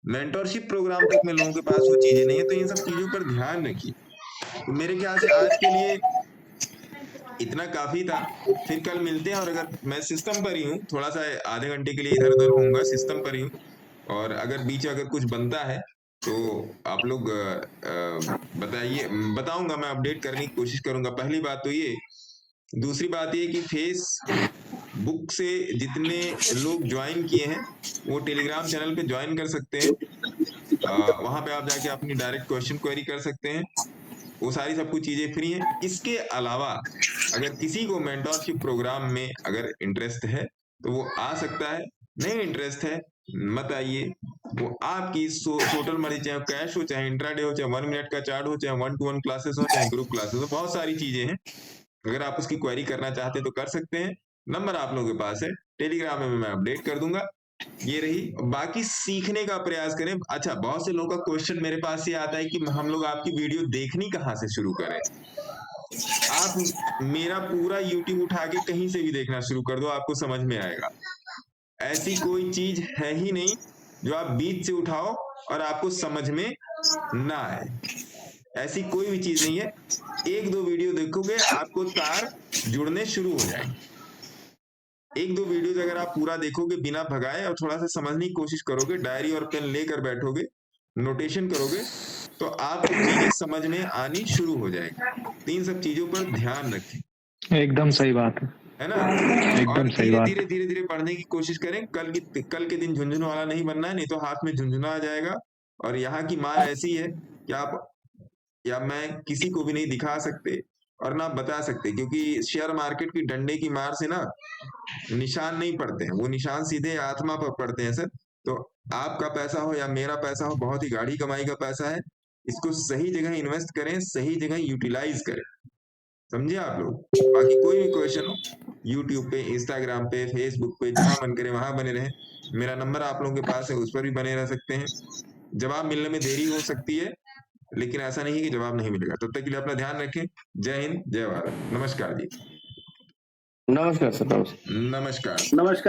मेंटरशिप प्रोग्राम तक में लोगों के पास वो चीजें नहीं है, तो इन सब चीजों पर ध्यान रखिए। तो मेरे ख्याल से आज के लिए इतना काफी था, फिर कल मिलते हैं। और अगर मैं सिस्टम पर ही हूँ, थोड़ा सा आधे घंटे के लिए इधर उधर होऊंगा, सिस्टम पर ही हूँ, और अगर बीच अगर कुछ बनता है तो आप लोग बताइए, बताऊंगा, मैं अपडेट करने की कोशिश करूंगा। पहली बात तो ये। दूसरी बात ये कि फेसबुक से जितने लोग ज्वाइन किए हैं वो टेलीग्राम चैनल पे ज्वाइन कर सकते हैं। वहां पे आप जाके अपनी डायरेक्ट क्वेश्चन क्वेरी कर सकते हैं, वो सारी सब कुछ चीजें फ्री हैं। इसके अलावा अगर किसी को मेंटरशिप प्रोग्राम में अगर इंटरेस्ट है तो वो आ सकता है, नहीं इंटरेस्ट है मत आइए, वो आपकी टोटल मर्जी, चाहे कैश हो, चाहे इंट्राडे हो, चाहे 1 मिनट का चार्ट हो, चाहे 1-to-1 क्लासेस हो, चाहे ग्रुप क्लासेस हो, बहुत सारी चीजें हैं। अगर आप उसकी क्वेरी करना चाहते हैं तो कर सकते हैं। नंबर आप लोगों के पास है, टेलीग्राम में मैं अपडेट कर दूंगा। ये रही, बाकी सीखने का प्रयास करें। अच्छा, बहुत से लोगों का क्वेश्चन मेरे पास ये आता है कि हम लोग आपकी वीडियो देखनी कहाँ से शुरू करें। आप मेरा पूरा YouTube उठा के कहीं से भी देखना शुरू कर दो, आपको समझ में आएगा। ऐसी कोई चीज है ही नहीं जो आप बीच से उठाओ और आपको समझ में ना आए, ऐसी कोई भी चीज नहीं है। 1-2 वीडियो देखोगे आपको तार जुड़ने शुरू हो जाएंगे। 1-2 वीडियोज अगर आप पूरा देखोगे बिना भगाए और थोड़ा सा समझने की कोशिश करोगे, डायरी और पेन लेकर बैठोगे, नोटेशन करोगे, तो आपको चीजें समझ में आनी शुरू हो जाएगी। इन सब चीजों पर ध्यान रखें। एकदम सही बात है ना। एकदम सही बात। धीरे पढ़ने की कोशिश करें। कल के दिन झुंझुन वाला नहीं बनना है, नहीं तो हाथ में झुंझुना आ जाएगा। और यहाँ की मार ऐसी है कि आप या मैं किसी को भी नहीं दिखा सकते और ना बता सकते, क्योंकि शेयर मार्केट की डंडे की मार से ना निशान नहीं पड़ते हैं, वो निशान सीधे आत्मा पर पड़ते हैं सर। तो आपका पैसा हो या मेरा पैसा हो, बहुत ही गाढ़ी कमाई का पैसा है, इसको सही जगह इन्वेस्ट करें, सही जगह यूटिलाइज करें, समझे आप लोग। बाकी कोई भी क्वेश्चन हो, यूट्यूब पे, इंस्टाग्राम पे, फेसबुक पे, जहां मन करे वहां बने रहें। मेरा नंबर आप लोगों के पास है, उस पर भी बने रह सकते हैं। जवाब मिलने में देरी हो सकती है, लेकिन ऐसा नहीं है कि जवाब नहीं मिलेगा। तब तक के लिए अपना ध्यान रखें। जय हिंद, जय भारत। नमस्कार जी। नमस्कार सर। नमस्कार। नमस्कार।